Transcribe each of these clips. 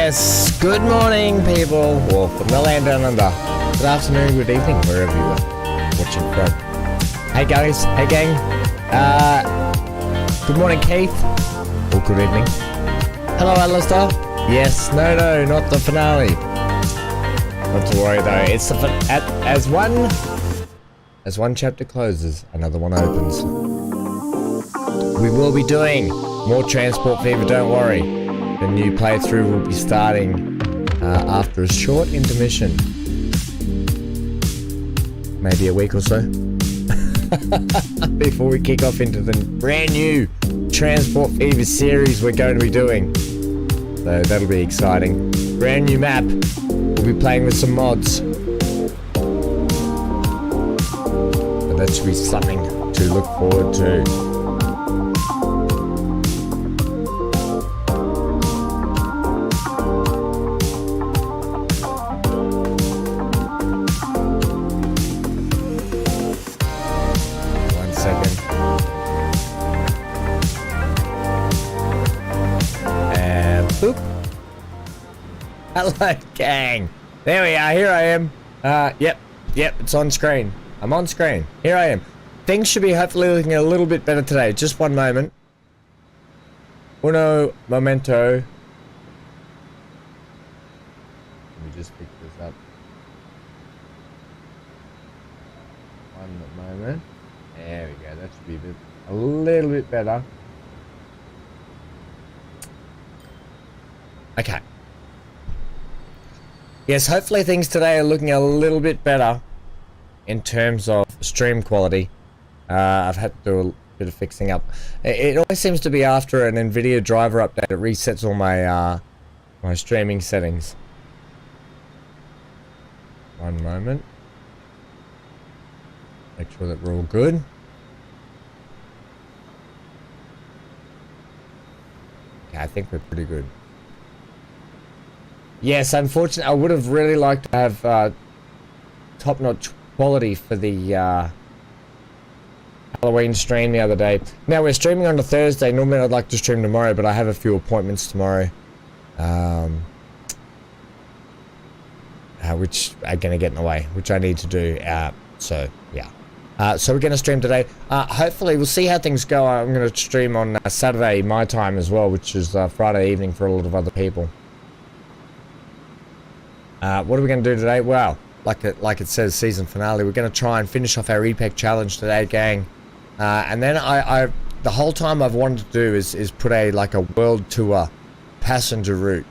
Yes, good morning people, or from the land down under. Good afternoon, good evening, wherever you are watching from. Hey guys, hey gang. Good morning Keith, or good evening. Hello Alistair. Yes, no, not the finale. Not to worry though, it's the as one chapter closes, another one opens. We will be doing more Transport Fever, don't worry. The new playthrough will be starting after a short intermission. Maybe a week or so. Before we kick off into the brand new Transport Fever series we're going to be doing. So that'll be exciting. Brand new map. We'll be playing with some mods. So that should be something to look forward to. Hello gang, there we are, here I am. Yep, it's on screen. I'm on screen, here I am. Things should be hopefully looking a little bit better today. Just one moment. Uno momento. Let me just pick this up. One moment. There we go, that should be a little bit better. Okay. Yes, hopefully things today are looking a little bit better in terms of stream quality. I've had to do a bit of fixing up. It always seems to be after an NVIDIA driver update, it resets all my my streaming settings. One moment. Make sure that we're all good. Okay, I think we're pretty good. Yes, unfortunately, I would have really liked to have top-notch quality for the Halloween stream the other day. Now, we're streaming on a Thursday. Normally, I'd like to stream tomorrow, but I have a few appointments tomorrow. Which are going to get in the way, which I need to do. So, yeah. So, we're going to stream today. Hopefully, we'll see how things go. I'm going to stream on Saturday, my time as well, which is Friday evening for a lot of other people. What are we going to do today? Well, like it says, season finale. We're going to try and finish off our EPEC challenge today, gang. And then the whole time I've wanted to do is put a world tour passenger route,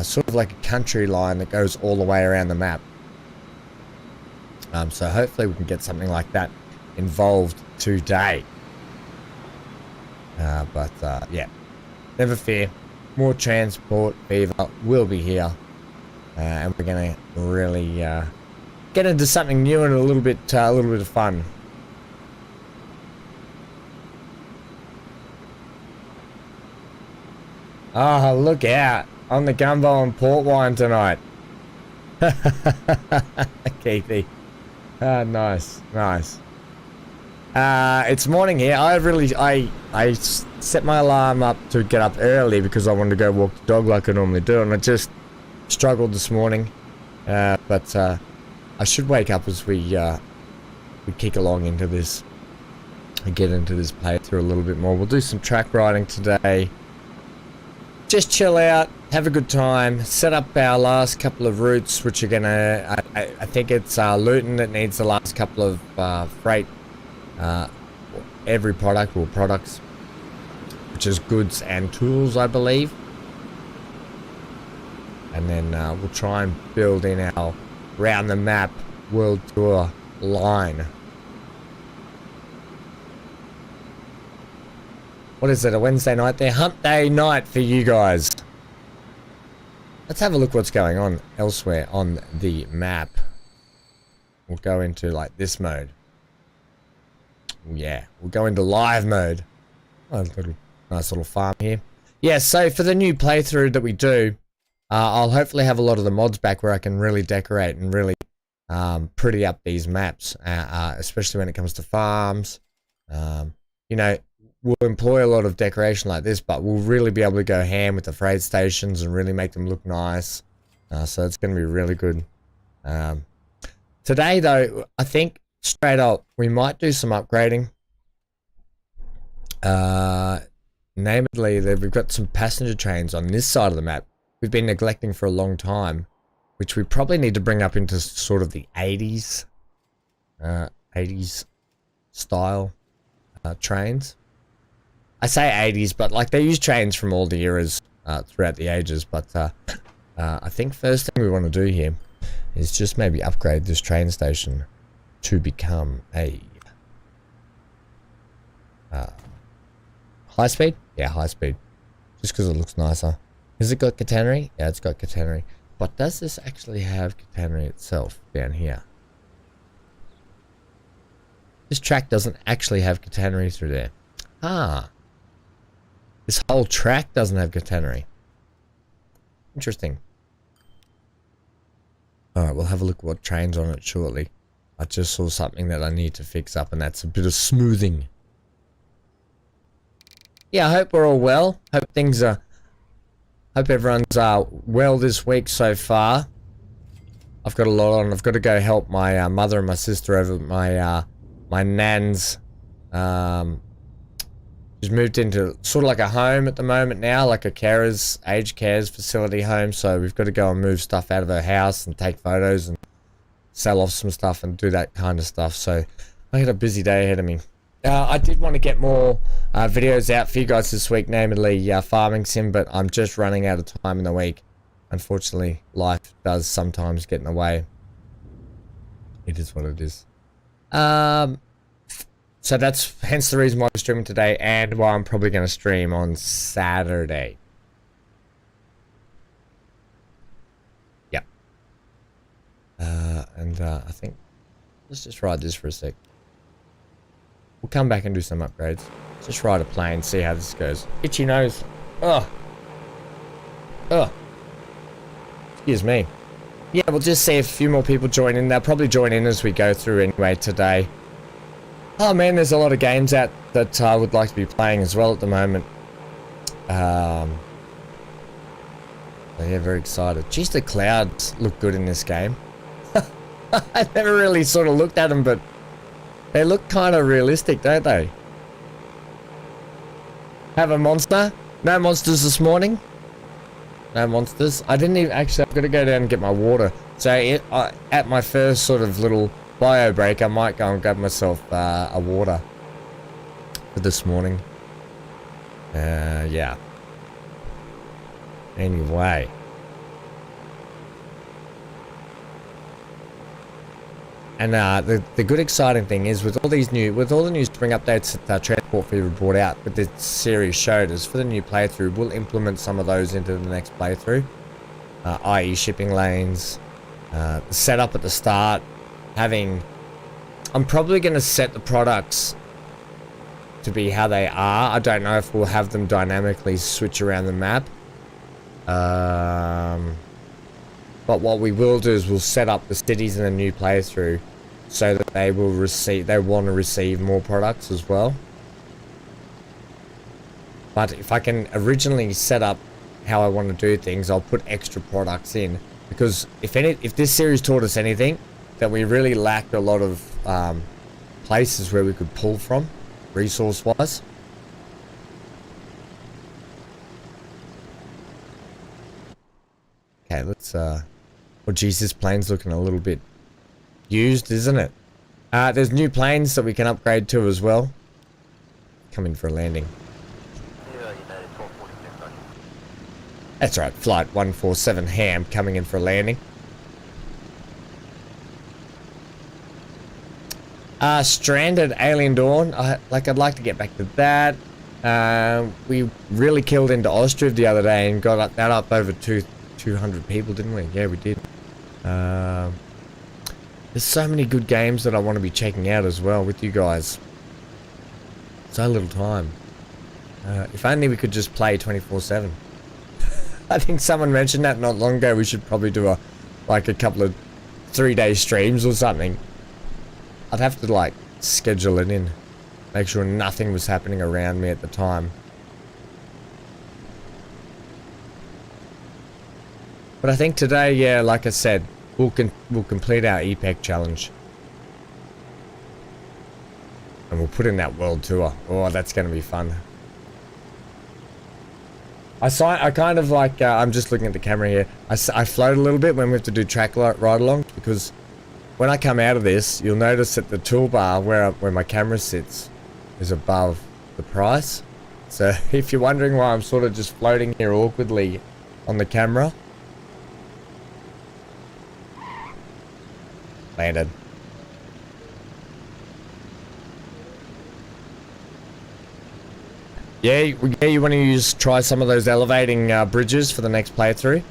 sort of like a country line that goes all the way around the map. So hopefully we can get something like that involved today. Yeah, never fear. More Transport Fever will be here. And we're gonna really get into something new and a little bit of fun. Oh, look out! On the gumbo and port wine tonight. Keithy. Nice. It's morning here. I set my alarm up to get up early because I wanted to go walk the dog like I normally do, and I just struggled this morning, but I should wake up as we kick along into this and get into this playthrough a little bit more. We'll do some track riding today. Just chill out, have a good time, set up our last couple of routes, which are gonna, I think it's Luton that needs the last couple of freight, every product or products, which is goods and tools, I believe. And then we'll try and build in our round the map world tour line. What is it, a Wednesday night there? Hump day night for you guys. Let's have a look what's going on elsewhere on the map. We'll go into like this mode. Yeah, we'll go into live mode. Oh, nice little farm here. Yeah, so for the new playthrough that we do, I'll hopefully have a lot of the mods back where I can really decorate and really pretty up these maps, especially when it comes to farms. You know, we'll employ a lot of decoration like this, but we'll really be able to go ham with the freight stations and really make them look nice. So it's going to be really good. Today, though, I think straight up, we might do some upgrading. Namely, that we've got some passenger trains on this side of the map we've been neglecting for a long time, which we probably need to bring up into sort of the 80s style trains. I say 80s, but like they use trains from all the eras throughout the ages. But I think first thing we want to do here is just maybe upgrade this train station to become a high speed. Yeah, high speed. Just because it looks nicer. Has it got catenary? Yeah, it's got catenary. But does this actually have catenary itself down here? This track doesn't actually have catenary through there. Ah. This whole track doesn't have catenary. Interesting. Alright, we'll have a look at what train's on it shortly. I just saw something that I need to fix up, and that's a bit of smoothing. Yeah, I hope we're all well. Hope things are... Hope everyone's well this week so far. I've got a lot on. I've got to go help my mother and my sister over at my nan's. She's moved into sort of like a home at the moment now, like a aged carers facility home. So we've got to go and move stuff out of her house and take photos and sell off some stuff and do that kind of stuff. So I got a busy day ahead of me. I did want to get more videos out for you guys this week, namely Farming Sim, but I'm just running out of time in the week. Unfortunately, life does sometimes get in the way. It is what it is. So that's hence the reason why I'm streaming today, and why I'm probably going to stream on Saturday. Yep. I think let's just ride this for a sec. We'll come back and do some upgrades. Just ride a plane, see how this goes. Itchy nose. Ugh. Ugh. Excuse me. Yeah, we'll just see if a few more people join in. They'll probably join in as we go through anyway today. Oh man, there's a lot of games out that I would like to be playing as well at the moment. So yeah, very excited. Jeez, the clouds look good in this game. I never really sort of looked at them, but they look kind of realistic, don't they? Have a monster? No monsters this morning? No monsters? I didn't even... Actually, I've got to go down and get my water. So, at my first sort of little bio break, I might go and grab myself a water for this morning. Yeah. Anyway. And the good exciting thing is with all the new spring updates that Transport Fever brought out, with this series showed us for the new playthrough, we'll implement some of those into the next playthrough, i.e. shipping lanes, the setup at the start, I'm probably going to set the products to be how they are. I don't know if we'll have them dynamically switch around the map, but what we will do is we'll set up the cities in the new playthrough so that they want to receive more products as well. But if I can originally set up how I want to do things, I'll put extra products in, because if this series taught us anything, that we really lacked a lot of places where we could pull from, resource-wise. Okay, let's oh geez, this plane's looking a little bit used, isn't it? There's new planes that we can upgrade to as well. Come in for a landing. That's right, flight 147 Ham coming in for a landing. Stranded Alien Dawn. I'd like to get back to that. We really killed into Ostriv the other day and got that up over 200 people, didn't we? Yeah, we did. There's so many good games that I want to be checking out as well with you guys. So little time. If only we could just play 24/7. I think someone mentioned that not long ago. We should probably do a couple of 3-day streams or something. I'd have to schedule it in. make sure nothing was happening around me at the time. But I think today, yeah, like I said, we'll complete our EPEC challenge. And we'll put in that world tour. Oh, that's going to be fun. I kind of like, I'm just looking at the camera here. I float a little bit when we have to do track ride-along, because when I come out of this, you'll notice that the toolbar where my camera sits is above the price. So if you're wondering why I'm sort of just floating here awkwardly on the camera. Landed. Yeah, you want to try some of those elevating bridges for the next playthrough?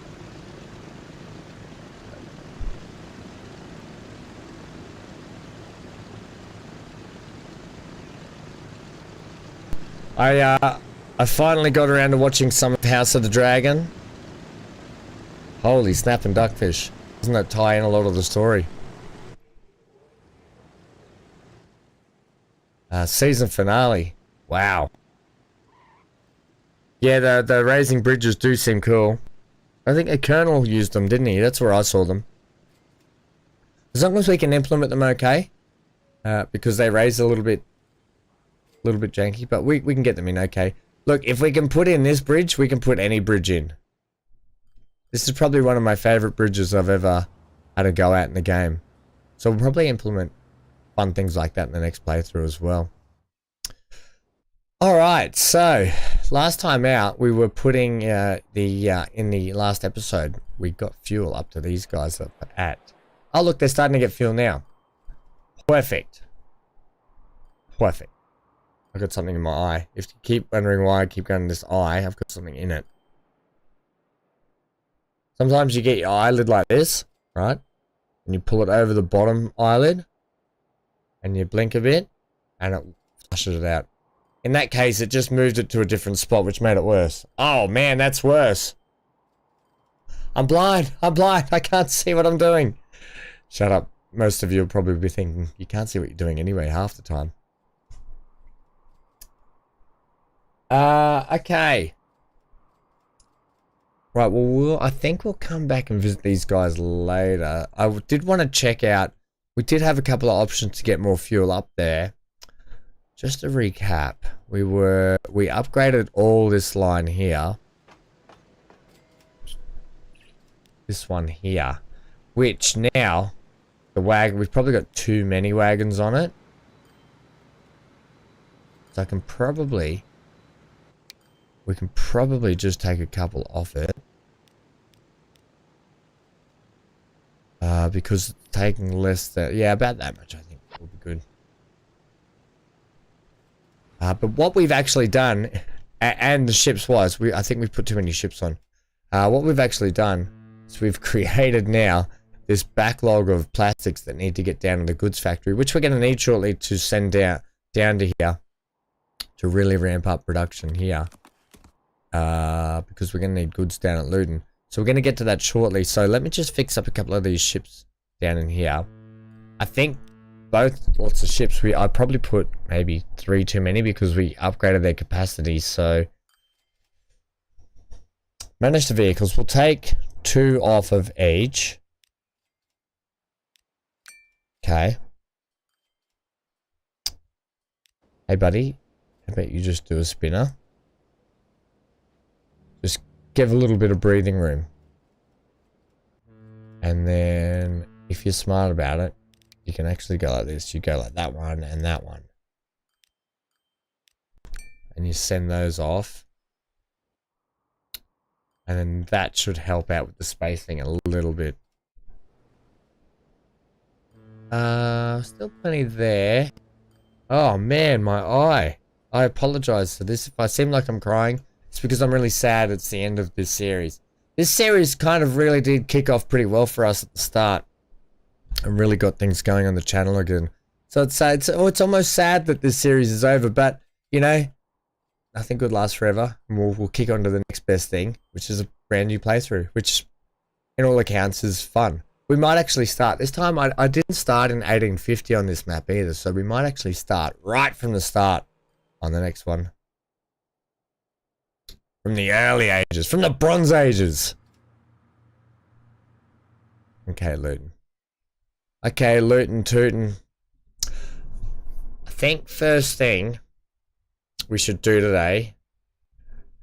I finally got around to watching some of House of the Dragon. Holy snap and duckfish. Doesn't that tie in a lot of the story? Season finale. Wow. Yeah, the raising bridges do seem cool. I think a Colonel used them, didn't he? That's where I saw them. As long as we can implement them okay. Because they raise a little bit janky, but we can get them in okay. Look, if we can put in this bridge, we can put any bridge in. This is probably one of my favorite bridges I've ever had to go at in the game. So we'll probably implement fun things like that in the next playthrough as well. Alright, so last time out we were putting in the last episode, we got fuel up to these guys up at. Oh look, they're starting to get fuel now. Perfect. Perfect. I've got something in my eye. If you keep wondering why I keep going to this eye, I've got something in it. Sometimes you get your eyelid like this, right? And you pull it over the bottom eyelid. And you blink a bit. And it flushes it out. In that case, it just moved it to a different spot, which made it worse. Oh man, that's worse. I'm blind. I'm blind. I can't see what I'm doing. Shut up. Most of you will probably be thinking, you can't see what you're doing anyway half the time. Okay. Right, well, I think we'll come back and visit these guys later. I did want to check out, we did have a couple of options to get more fuel up there. Just to recap, we upgraded all this line here. This one here. Which now, the wagon, we've probably got too many wagons on it. So we can probably just take a couple off it. Because taking less than, yeah, about that much I think will be good. But what we've actually done, and the ships wise, I think we've put too many ships on. What we've actually done is we've created now this backlog of plastics that need to get down to the goods factory, which we're going to need shortly to send down to here to really ramp up production here. Because we're going to need goods down at Luton. So we're going to get to that shortly. So let me just fix up a couple of these ships down in here. I think lots of ships, I probably put maybe 3 too many because we upgraded their capacity. So manage the vehicles. We'll take 2 off of each. Okay. Hey buddy, how about you just do a spinner? Just give a little bit of breathing room. And then, if you're smart about it, you can actually go like this. You go like that one and that one. And you send those off. And then that should help out with the spacing a little bit. Still plenty there. Oh man, my eye. I apologize for this. If I seem like I'm crying, it's because I'm really sad it's the end of this series. This series kind of really did kick off pretty well for us at the start. And really got things going on the channel again. So it's almost sad that this series is over, but you know, nothing good lasts forever. And we'll kick on to the next best thing, which is a brand new playthrough, which in all accounts is fun. we might actually start. This time I didn't start in 1850 on this map either, so we might actually start right from the start on the next one. From the early ages, from the Bronze Ages. Okay, looting. Okay, looting, tooting. I think first thing we should do today,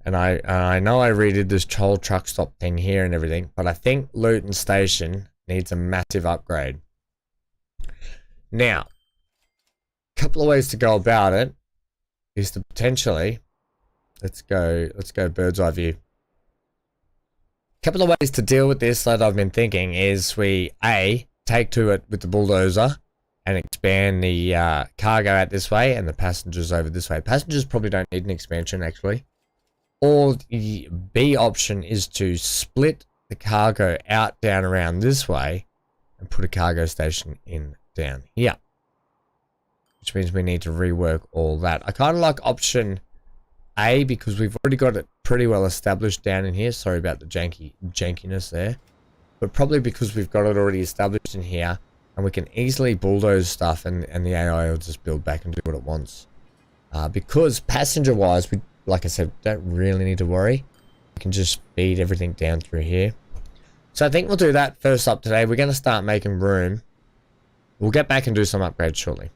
and I know I redid this whole truck stop thing here and everything, but I think Luton Station needs a massive upgrade. Now, a couple of ways to go about it is to potentially, let's go bird's eye view. A couple of ways to deal with this that I've been thinking is we take to it with the bulldozer and expand the cargo out this way and the passengers over this way. Passengers probably don't need an expansion actually. Or the B option is to split the cargo out down around this way and put a cargo station in down here. Which means we need to rework all that. I kind of like option A because we've already got it pretty well established down in here. Sorry about the jankiness there. But probably because we've got it already established in here and we can easily bulldoze stuff and the AI will just build back and do what it wants. Because passenger wise, we, like I said, don't really need to worry. We can just feed everything down through here. So I think we'll do that first up today. We're going to start making room. We'll get back and do some upgrades shortly.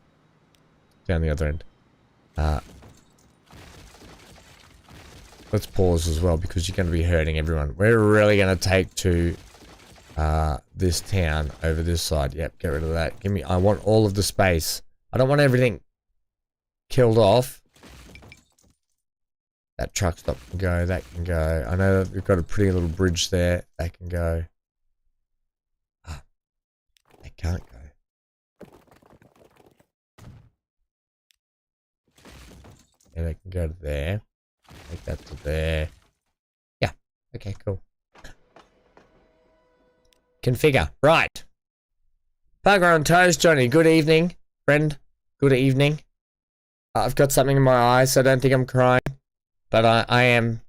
Down the other end. Let's pause as well because you're going to be hurting everyone. We're really going to take to this town over this side. Yep, get rid of that. Give me, I want all of the space. I don't want everything killed off. That truck stop can go, that can go. I know that we've got a pretty little bridge there. That can go. Ah, they can't go. Yeah, they can go to there. Take that to there. Yeah, okay, cool. Configure. Right. Bugger on toes, Johnny. Good evening, friend. Good evening. I've got something in my eye, so I don't think I'm crying. But I am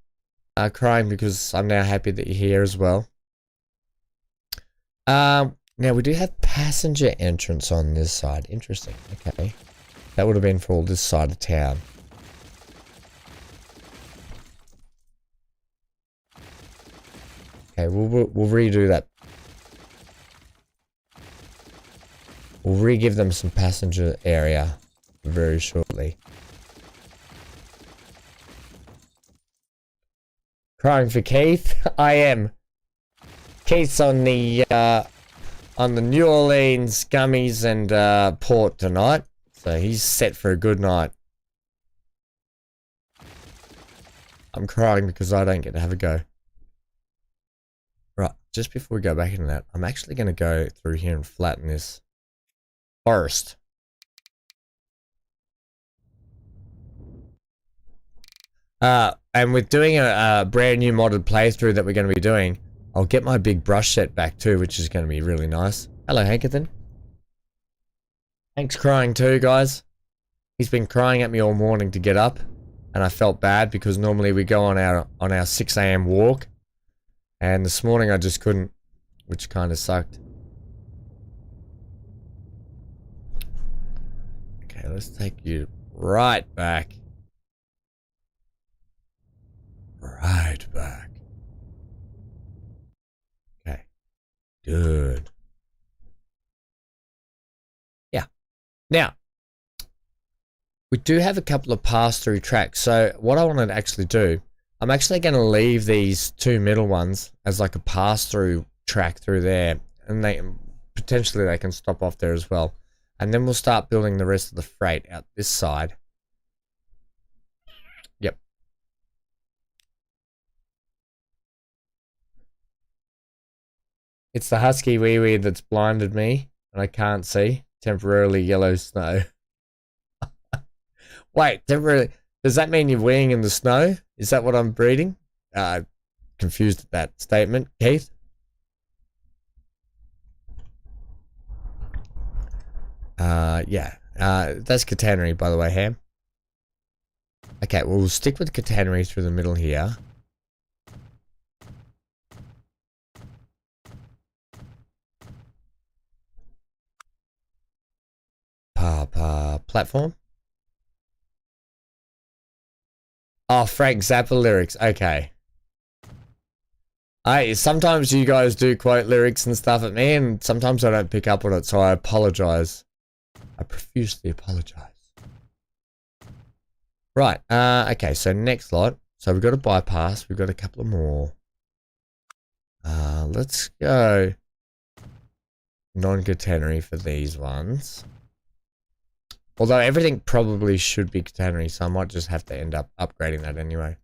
crying because I'm now happy that you're here as well. Now, we do have passenger entrance on this side. Interesting. Okay. That would have been for all this side of town. Okay, we'll redo that. We'll re-give them some passenger area very shortly. Crying for Keith? I am. Keith's on the New Orleans gummies and port tonight, so he's set for a good night. I'm crying because I don't get to have a go. Right, just before we go back into that, I'm actually going to go through here and flatten this forest. And with doing a brand new modded playthrough that we're going to be doing, I'll get my big brush set back too, which is going to be really nice. Hello, Hankathan. Hank's crying too, guys. He's been crying at me all morning to get up, and I felt bad because normally we go on our 6 AM walk, and this morning I just couldn't, which kind of sucked. Okay, let's take you right back. Right back. Okay. Good. Yeah. Now, we do have a couple of pass-through tracks. So what I want to actually do, I'm actually going to leave these 2 middle ones as like a pass-through track through there. And potentially they can stop off there as well. And then we'll start building the rest of the freight out this side. Yep. It's the husky wee wee that's blinded me, and I can't see. Temporarily yellow snow. Wait, temporarily. Does that mean you're weeing in the snow? Is that what I'm reading? Confused at that statement, Keith. Yeah. That's catenary, by the way, Ham. Okay, well, we'll stick with catenary through the middle here. platform. Oh, Frank Zappa lyrics. Okay. Sometimes you guys do quote lyrics and stuff at me, and sometimes I don't pick up on it, so I apologize. I profusely apologize. Right. Okay, so next lot. So we've got a bypass. We've got a couple of more. Let's go non-catenary for these ones. Although everything probably should be catenary, so I might just have to end up upgrading that anyway.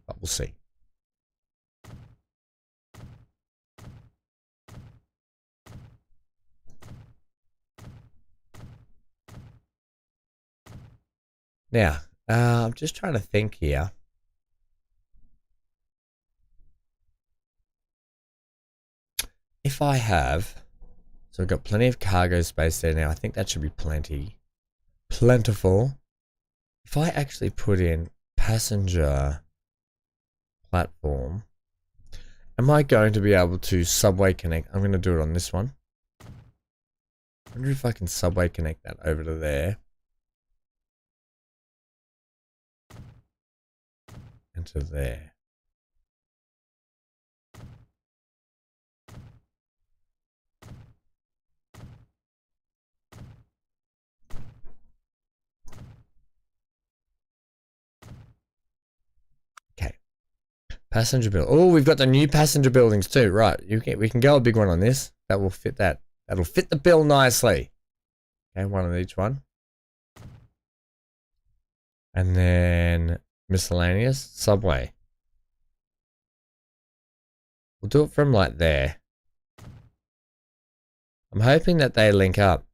But we'll see. Now, I'm just trying to think here. If I have... So I've got plenty of cargo space there now. I think that should be plentiful. If I actually put in passenger platform, am I going to be able to subway connect? I'm going to do it on this one. I wonder if I can subway connect that over to there. And to there. Okay. Passenger build. Oh, we've got the new passenger buildings too. Right. We can go a big one on this. That will fit that. That'll fit the bill nicely. Okay, one on each one. And then miscellaneous subway. We'll do it from like there. I'm hoping that they link up.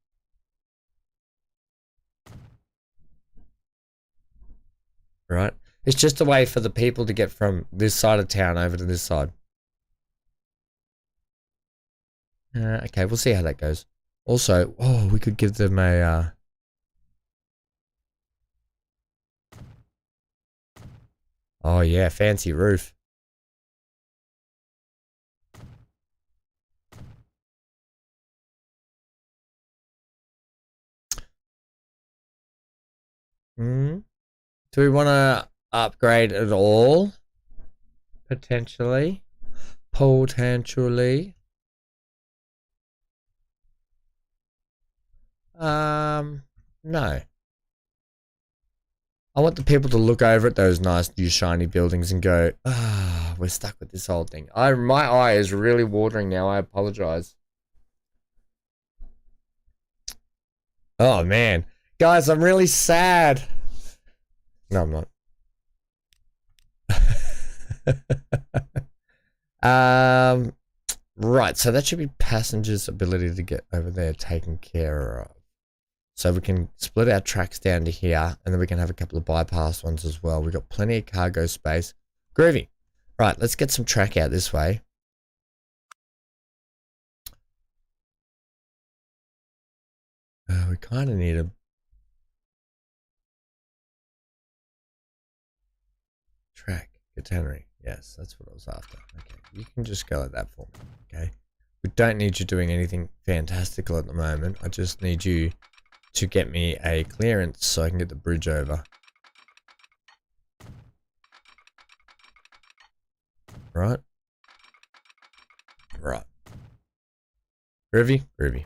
Right? It's just a way for the people to get from this side of town over to this side. Okay, we'll see how that goes. Also, oh, we could give them a... Oh yeah, fancy roof. Do we want to upgrade at all? Potentially. Potentially. No. I want the people to look over at those nice new shiny buildings and go, ah, we're stuck with this old thing. My eye is really watering now. I apologize. Oh man. Guys, I'm really sad. No, I'm not. Right, so that should be passengers' ability to get over there taken care of. So we can split our tracks down to here, and then we can have a couple of bypass ones as well. We've got plenty of cargo space. Groovy. Right, let's get some track out this way. We kind of need a... track. Catenary. Yes, that's what I was after. Okay, you can just go like that for me. Okay. We don't need you doing anything fantastical at the moment. I just need you to get me a clearance so I can get the bridge over. Right. Right. Groovy. Groovy.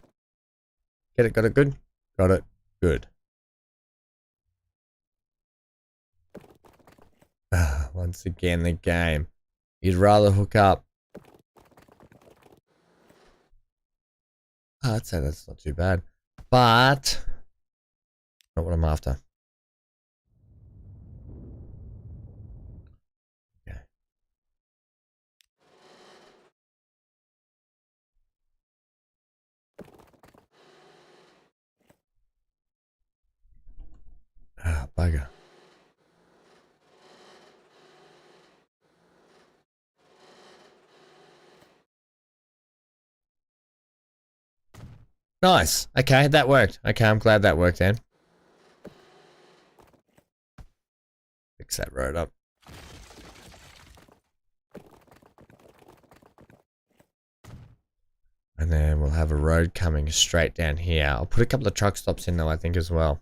Get it? Got it good? Got it good. Once again, the game. You'd rather hook up. I'd say that's not too bad. But not what I'm after. Okay. Ah, bugger. Nice. Okay, that worked. Okay, I'm glad that worked then. Fix that road up. And then we'll we'll have a road coming straight down here. I'll put a couple of truck stops in though, I think, as well.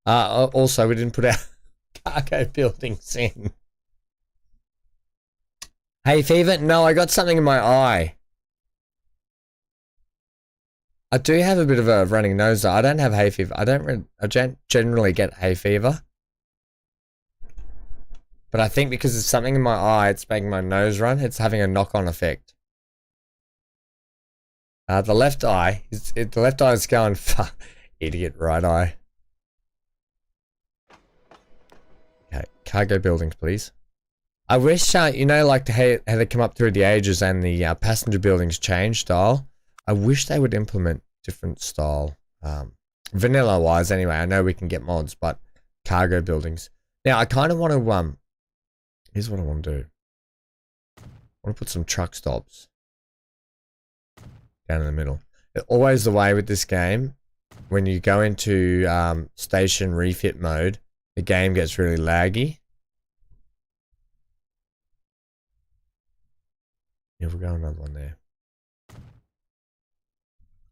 Also, we didn't put our cargo buildings in. Hay fever? No, I got something in my eye. I do have a bit of a running nose though. I don't have hay fever. I don't generally get hay fever. But I think because there's something in my eye, it's making my nose run. It's having a knock-on effect. The left eye, the left eye is going, idiot, right eye. Okay, cargo buildings, please. I wish, you know, like how they come up through the ages and the passenger buildings change style. I wish they would implement different style. Vanilla-wise, anyway. I know we can get mods, but cargo buildings. Now, I kind of want to, here's what I want to do. I want to put some truck stops down in the middle. Always the way with this game, when you go into station refit mode, the game gets really laggy. Yeah, we'll go another one there.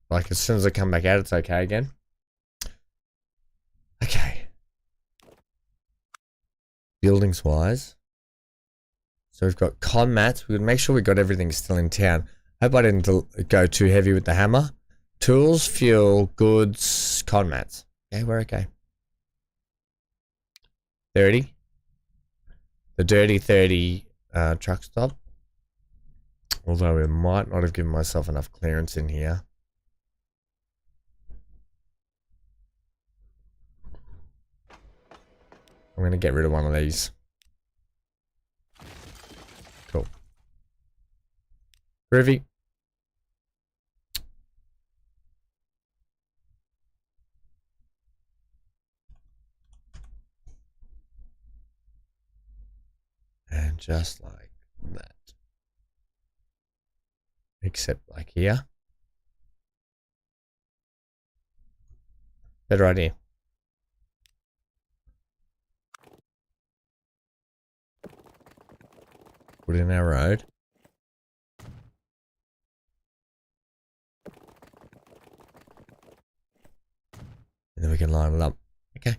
Like as soon as I come back out, it's okay again. Okay. Buildings wise. So we've got con mats. We would make sure we got everything still in town. Hope I didn't go too heavy with the hammer. Tools, fuel, goods, con mats. Okay, we're okay. 30. The dirty 30 truck stop. Although we might not have given myself enough clearance in here. I'm going to get rid of one of these. Cool. Groovy. And just like that. Except like here. Better idea. Put in our road. And then we can line it up. Okay.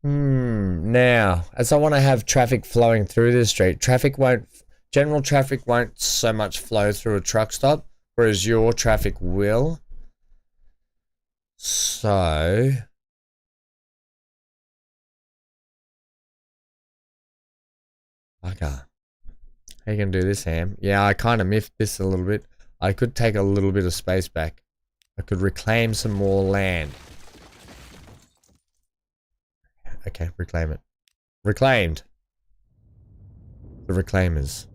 Now, as I want to have traffic flowing through this street, general traffic won't so much flow through a truck stop, whereas your traffic will. So, okay. How you gonna do this, Ham? Yeah, I kind of miffed this a little bit. I could take a little bit of space back. I could reclaim some more land. Okay, reclaim it. Reclaimed. The reclaimers.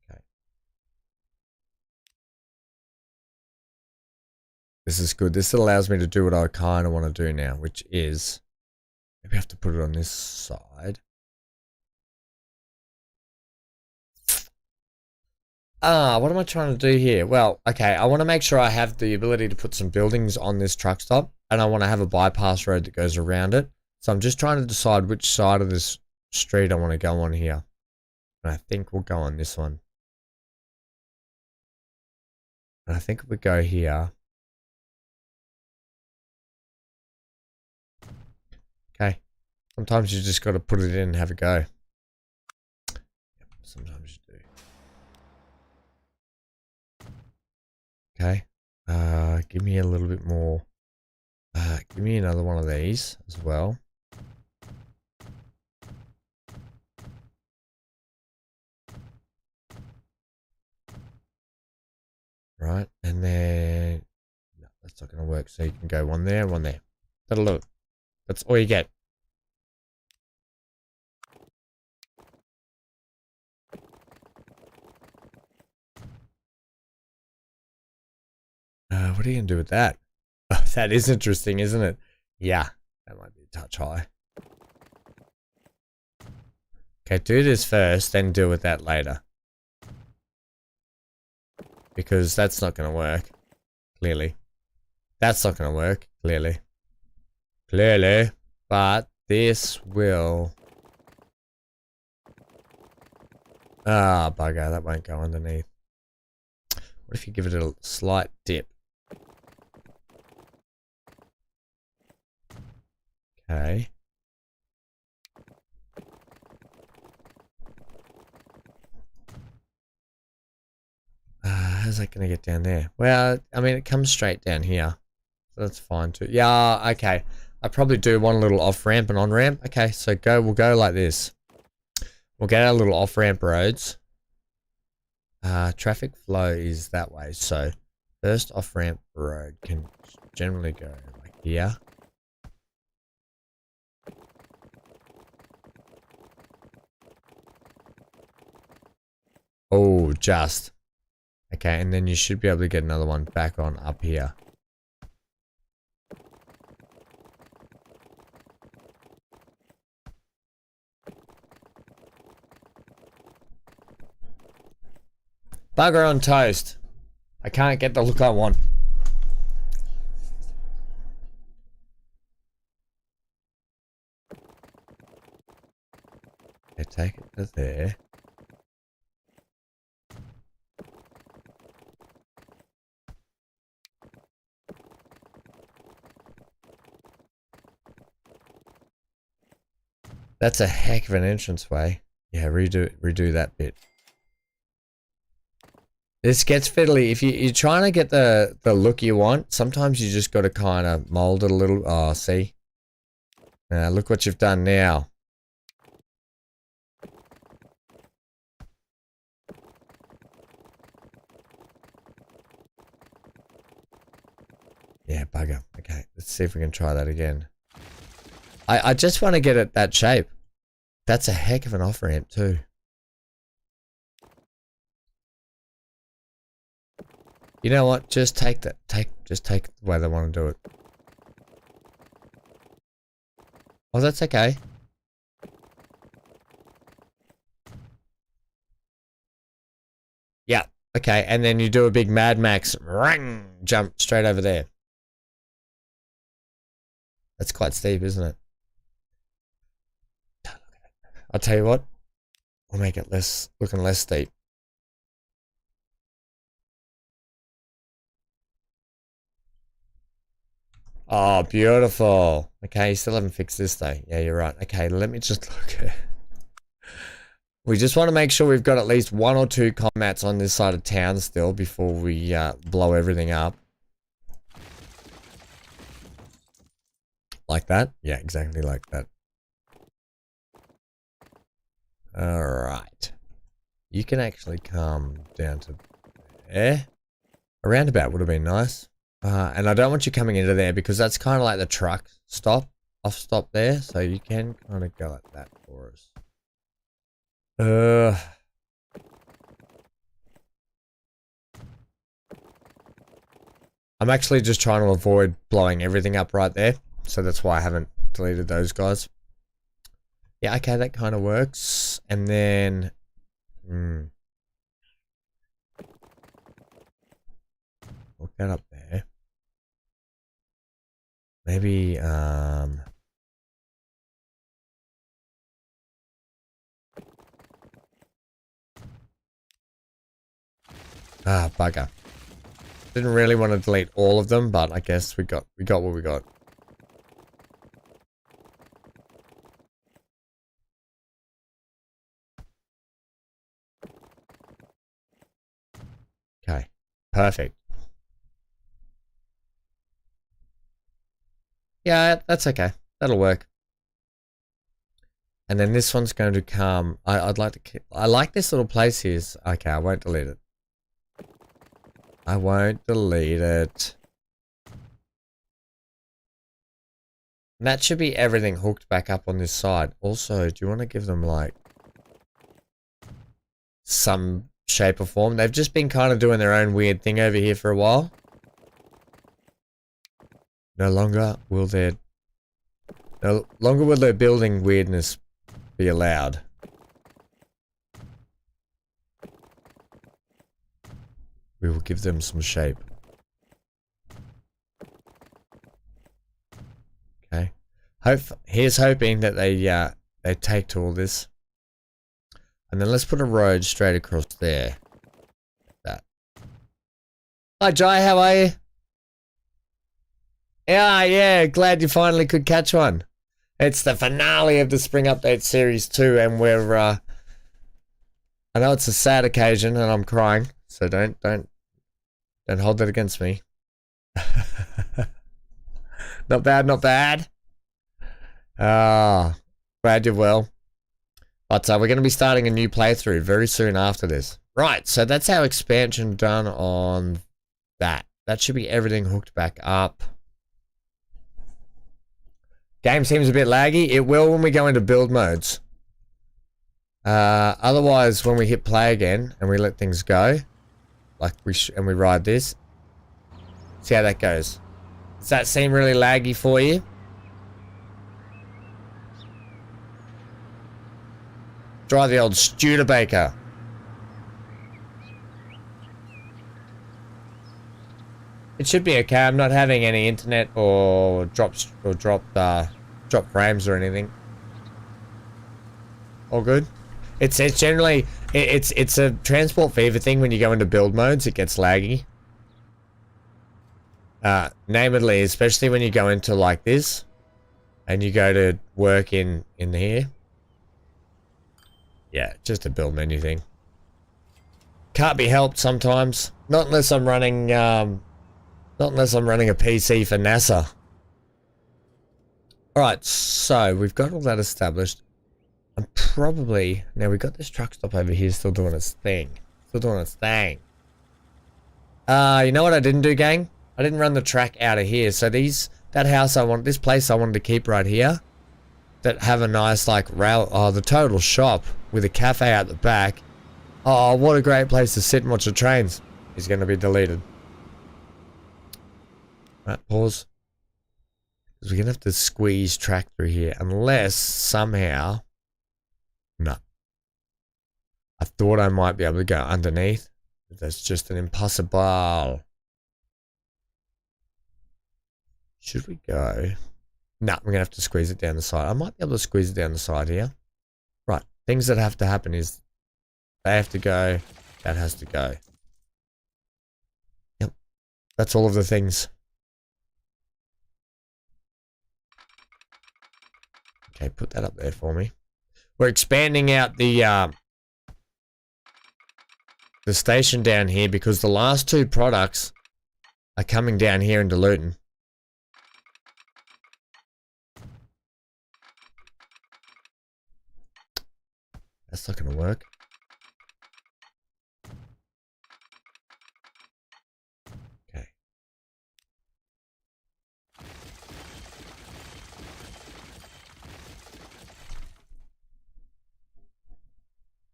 Okay. This is good. This allows me to do what I kind of want to do now, which is maybe I have to put it on this side. What am I trying to do here? Well, okay, I want to make sure I have the ability to put some buildings on this truck stop, and I want to have a bypass road that goes around it. So I'm just trying to decide which side of this street I want to go on here. And I think we'll go on this one. And I think if we go here. Okay. Sometimes you just got to put it in and have a go. Sometimes you do. Okay. Give me a little bit more. Give me another one of these as well. Right, and then no, that's not going to work. So you can go one there, one there. That'll do it. That's all you get. What are you going to do with that? That is interesting, isn't it? Yeah, that might be a touch high. Okay, do this first, then deal with that later. Because that's not going to work, clearly. That's not going to work, clearly. clearly, but this will... Ah, bugger, that won't go underneath. What if you give it a slight dip? Okay. How's that going to get down there? Well, I mean, it comes straight down here. So that's fine too. Yeah, okay. I probably do want a little off-ramp and on-ramp. Okay, so we'll go like this. We'll get our little off-ramp roads. Traffic flow is that way. So first off-ramp road can generally go like here. Oh, just. Okay, and then you should be able to get another one back on up here. Bugger on toast. I can't get the look I want. Okay, take it to there. That's a heck of an entranceway. Yeah, redo that bit. This gets fiddly. If you're trying to get the look you want, sometimes you just got to kind of mold it a little. Oh, see? Look what you've done now. Yeah, bugger. Okay, let's see if we can try that again. I just want to get it that shape. That's a heck of an off-ramp too. You know what? Just take that. Just take the way they want to do it. Oh, that's okay. Yeah. Okay, and then you do a big Mad Max ring, jump straight over there. That's quite steep, isn't it? I'll tell you what. We'll make it looking less steep. Oh, beautiful. Okay, you still haven't fixed this though. Yeah, you're right. Okay, let me just look at... We just want to make sure we've got at least 1 or 2 combats on this side of town still before we blow everything up. Like that? Yeah, exactly like that. Alright. You can actually come down to there. A roundabout would have been nice. And I don't want you coming into there because that's kind of like the truck off stop there. So you can kind of go like that for us. I'm actually just trying to avoid blowing everything up right there. So that's why I haven't deleted those guys. Yeah, okay, that kind of works. And then... Hook that up there. Maybe, Ah, bugger. Didn't really want to delete all of them, but I guess we got what we got. Okay, perfect. Yeah, that's okay. That'll work. And then this one's going to come. I'd like to. I like this little place here. Okay, I won't delete it. I won't delete it. And that should be everything hooked back up on this side. Also, do you want to give them like some shape or form? They've just been kind of doing their own weird thing over here for a while. No longer will their building weirdness be allowed. We will give them some shape. Okay. Here's hoping that they take to all this. And then let's put a road straight across there. That. Hi Jai, how are you? Yeah, glad you finally could catch one. It's the finale of the Spring Update Series 2, and we're I know it's a sad occasion and I'm crying, so don't hold that against me. Not bad, not bad. Glad you're well. But we're going to be starting a new playthrough very soon after this. Right, so that's our expansion done on that. That should be everything hooked back up. Game seems a bit laggy. It will when we go into build modes. Otherwise, when we hit play again and we let things go, like and we ride this, see how that goes. Does that seem really laggy for you? Try the old Studebaker. It should be okay. I'm not having any internet or drop frames or anything. All good. It's generally it's a transport fever thing. When you go into build modes, it gets laggy. Namely, especially when you go into like this, and you go to work in here. Yeah, just a build menu thing. Can't be helped sometimes. Not unless I'm running not unless I'm running a PC for NASA. Alright, so we've got all that established. I'm probably... Now we've got this truck stop over here still doing its thing. You know what I didn't do, gang? I didn't run the track out of here. So this place I wanted to keep right here. That have a nice like the total shop with a cafe out the back. Oh, what a great place to sit and watch the trains. Is going to be deleted. Right, pause. Because we're going to have to squeeze track through here. Unless somehow... No. I thought I might be able to go underneath. But that's just an impossible. Should we go? No, we're going to have to squeeze it down the side. I might be able to squeeze it down the side here. Right. Things that have to happen is... They have to go. That has to go. Yep. That's all of the things. Okay, put that up there for me. We're expanding out the station down here because the last two products are coming down here into Luton. That's not going to work. Okay.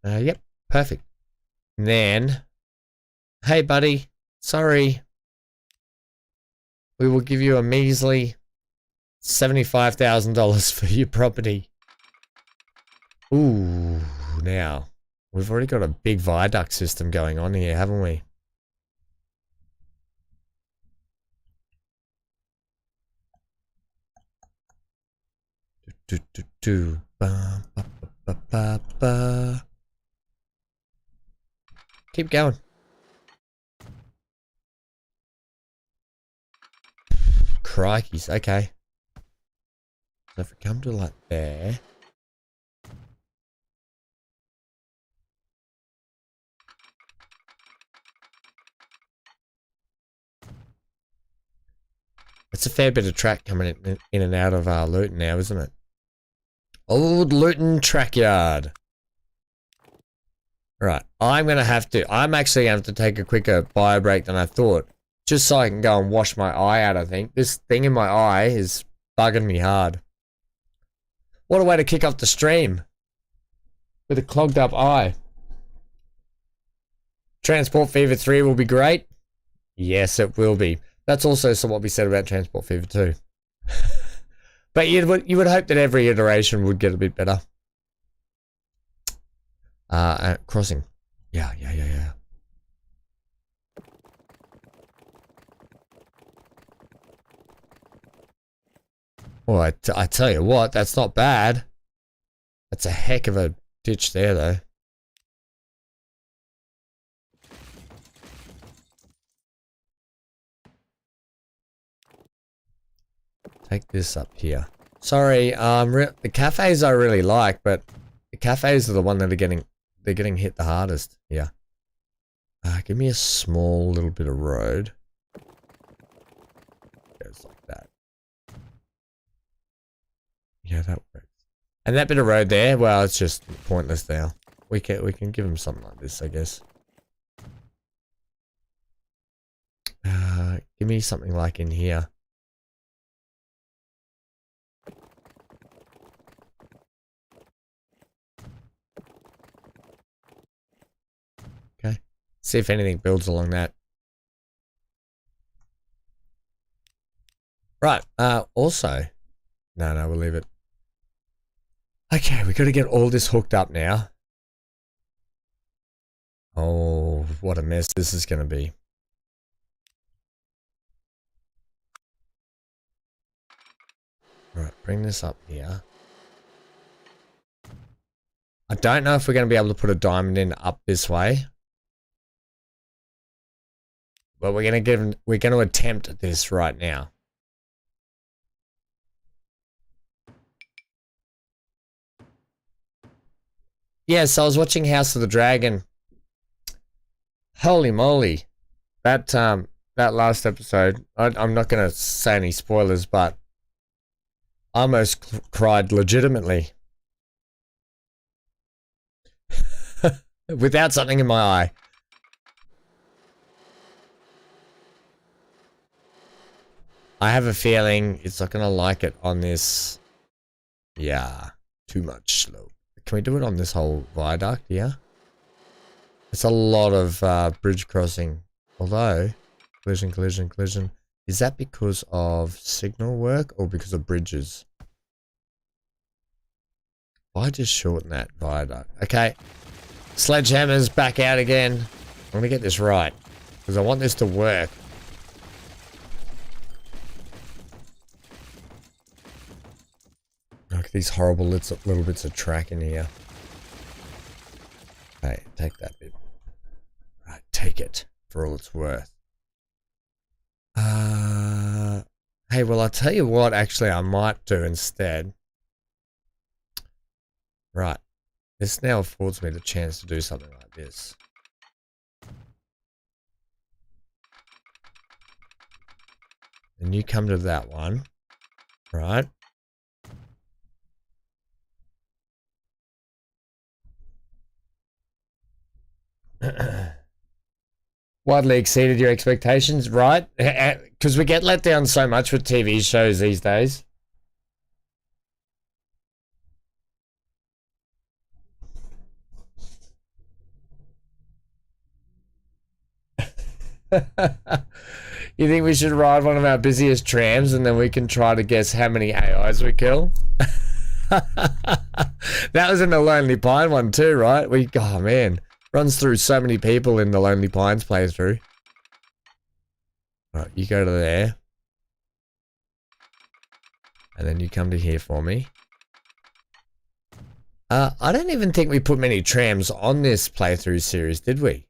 Yep, perfect. And then, hey buddy, sorry. We will give you a measly $75,000 for your property. Ooh, now, we've already got a big viaduct system going on here, haven't we? Ba, ba, ba, ba, ba. Keep going. Crikeys, okay. So if we come to like there. It's a fair bit of track coming in and out of Luton now, isn't it? Old Luton track yard. Right, I'm actually going to have to take a quicker bio break than I thought. Just so I can go and wash my eye out, I think. This thing in my eye is bugging me hard. What a way to kick off the stream. With a clogged up eye. Transport Fever 3 will be great. Yes, it will be. That's also what we said about Transport Fever 2. But you would hope that every iteration would get a bit better. Crossing. Yeah. Well, I tell you what, that's not bad. That's a heck of a ditch there, though. Take this up here. Sorry, the cafes I really like, but the cafes are the one that are getting hit the hardest. Yeah. Give me a small little bit of road. Goes like that. Yeah, that works. And that bit of road there, well, it's just pointless now. We can give him something like this, I guess. Give me something like in here. Okay. See if anything builds along that. Right. Also. No, we'll leave it. Okay, we got to get all this hooked up now. Oh, what a mess this is going to be. Right, bring this up here. I don't know if we're going to be able to put a diamond in up this way. But we're going to attempt this right now. Yes, I was watching House of the Dragon. Holy moly. That last episode, I'm not going to say any spoilers, but I almost cried legitimately. Without something in my eye. I have a feeling it's not going to like it on this. Yeah, too much slope. Can we do it on this whole viaduct? Yeah. It's a lot of bridge crossing. Although, collision. Is that because of signal work or because of bridges? Why just shorten that viaduct? Okay. Sledgehammer's back out again. I'm going to get this right. Because I want this to work. Look at these horrible little bits of track in here. Okay, take that bit. Right, take it for all it's worth. Hey, well, I'll tell you what, actually, I might do instead. Right. This now affords me the chance to do something like this. And you come to that one. Right. Widely exceeded your expectations, right? Because we get let down so much with TV shows these days. You think we should ride one of our busiest trams and then we can try to guess how many AIs we kill? That was in the Lonely Pine one too, right? Oh man, runs through so many people in the Lonely Pines playthrough. Right, you go to there. And then you come to here for me. I don't even think we put many trams on this playthrough series, did we?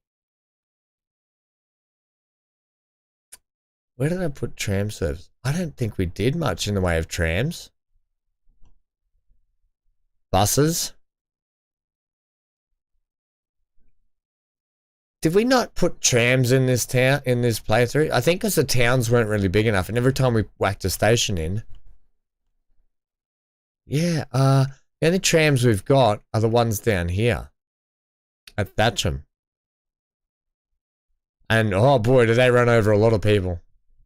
Where did I put tram service? I don't think we did much in the way of trams. Buses. Did we not put trams in this town, in this playthrough? I think because the towns weren't really big enough, and every time we whacked a station in. Yeah, the only trams we've got are the ones down here. At Thatcham. And oh boy, do they run over a lot of people.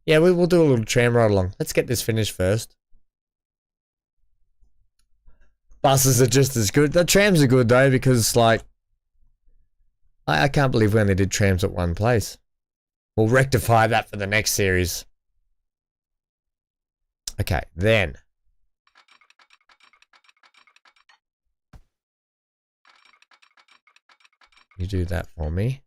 Yeah, we will do a little tram ride along. Let's get this finished first. Buses are just as good. The trams are good though, because like, I can't believe we only did trams at one place. We'll rectify that for the next series. Okay, then. You do that for me.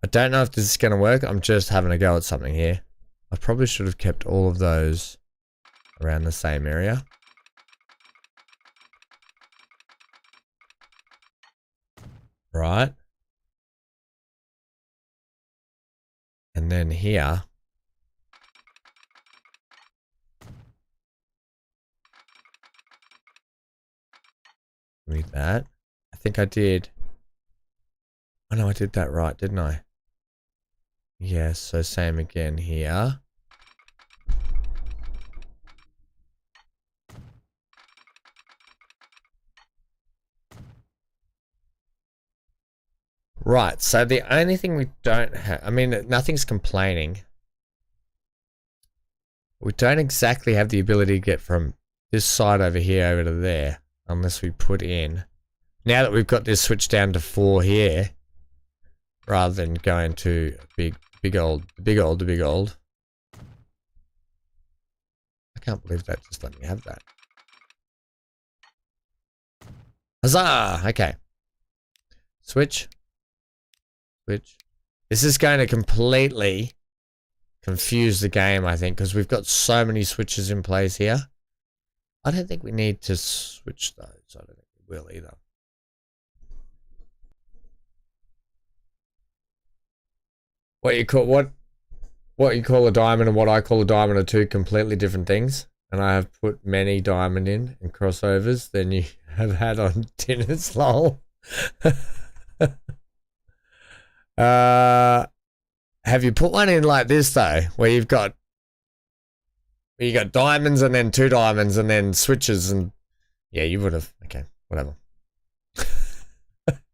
I don't know if this is going to work. I'm just having a go at something here. I probably should have kept all of those around the same area. Right. And then here. With that. I think I did. Oh no, I did that right, didn't I? Yes, so same again here. Right, so the only thing we don't have, I mean, nothing's complaining. We don't exactly have the ability to get from this side over here over to there, unless we put in. Now that we've got this switch down to 4 here, rather than going to big old. I can't believe that just let me have that. Huzzah! Okay. Switch. Switch. This is going to completely confuse the game, I think, because we've got so many switches in place here. I don't think we need to switch those. I don't think we will either. What you call a diamond and what I call a diamond are two completely different things. And I have put many diamond in and crossovers than you have had on Dinner's lol. Have you put one in like this though, where you got diamonds and then 2 diamonds and then switches and yeah, you would have. Okay, whatever.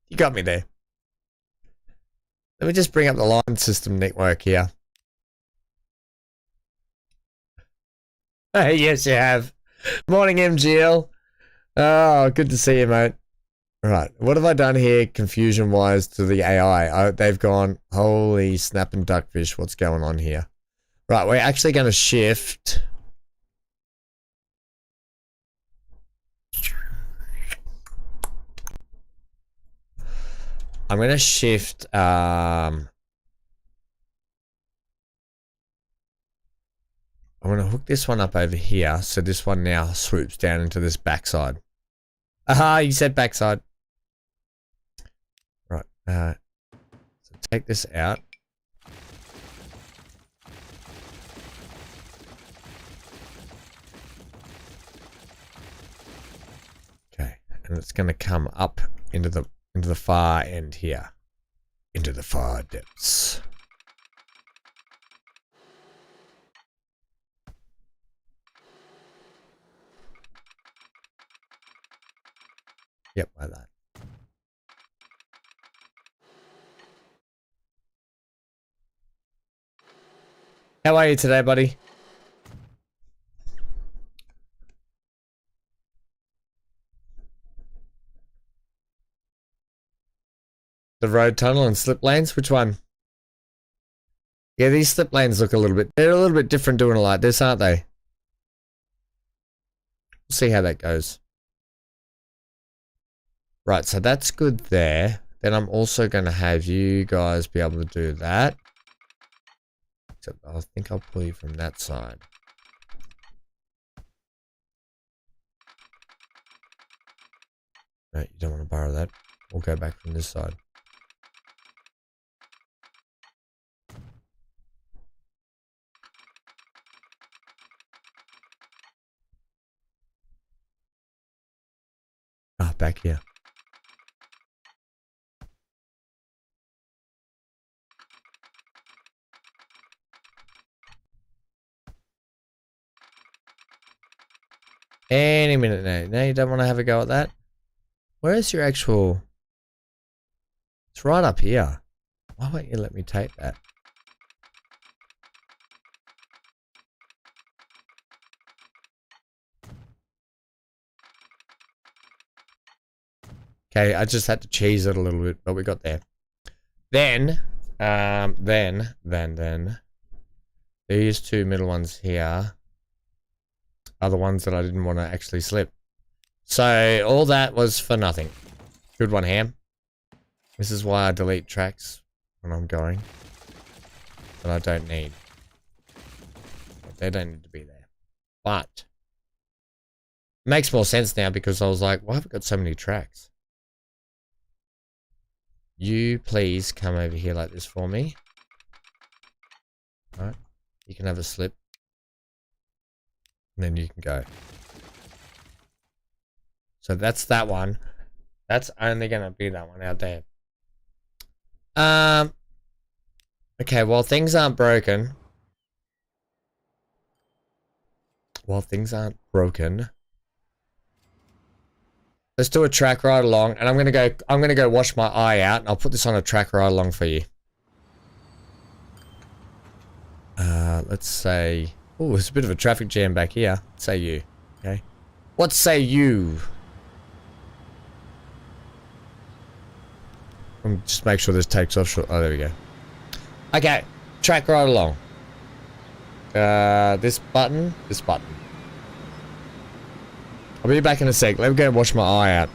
You got me there. Let me just bring up the line system network here. Hey, yes, you have. Morning, MGL. Oh, good to see you, mate. Right, what have I done here confusion-wise to the AI? They've gone, holy snap and duckfish, what's going on here? Right, we're actually going to shift. I'm going to shift, I'm going to hook this one up over here, so this one now swoops down into this backside. Aha, you said backside. Right, so take this out. Okay, and it's going to come up into the far end here, into the far depths. Yep, like that. How are you today, buddy? The road tunnel and slip lanes? Which one? Yeah, these slip lanes look they're a little bit different doing it like this, aren't they? We'll see how that goes. Right, so that's good there. Then I'm also going to have you guys be able to do that. Except I think I'll pull you from that side. No, you don't want to borrow that. We'll go back from this side. Ah, back here. Any minute now. Now you don't want to have a go at that? Where's your actual... It's right up here. Why won't you let me take that? Okay, I just had to cheese it a little bit, but we got there. Then, these 2 middle ones here are the ones that I didn't want to actually slip. So all that was for nothing. Good one, Ham. This is why I delete tracks when I'm going. That I don't need. They don't need to be there. But it makes more sense now because I was like, why have I got so many tracks? You please come over here like this for me. Alright. You can have a slip. And then you can go. So that's that one. That's only gonna be that one out there. Okay, while things aren't broken. Let's do a track ride along, and I'm gonna go wash my eye out, and I'll put this on a track ride along for you. Let's say, oh, there's a bit of a traffic jam back here. Let's say you, okay? What say you? Just make sure this takes off short. Oh, there we go. Okay, track ride along. This button. I'll be back in a sec. Let me go and wash my eye out.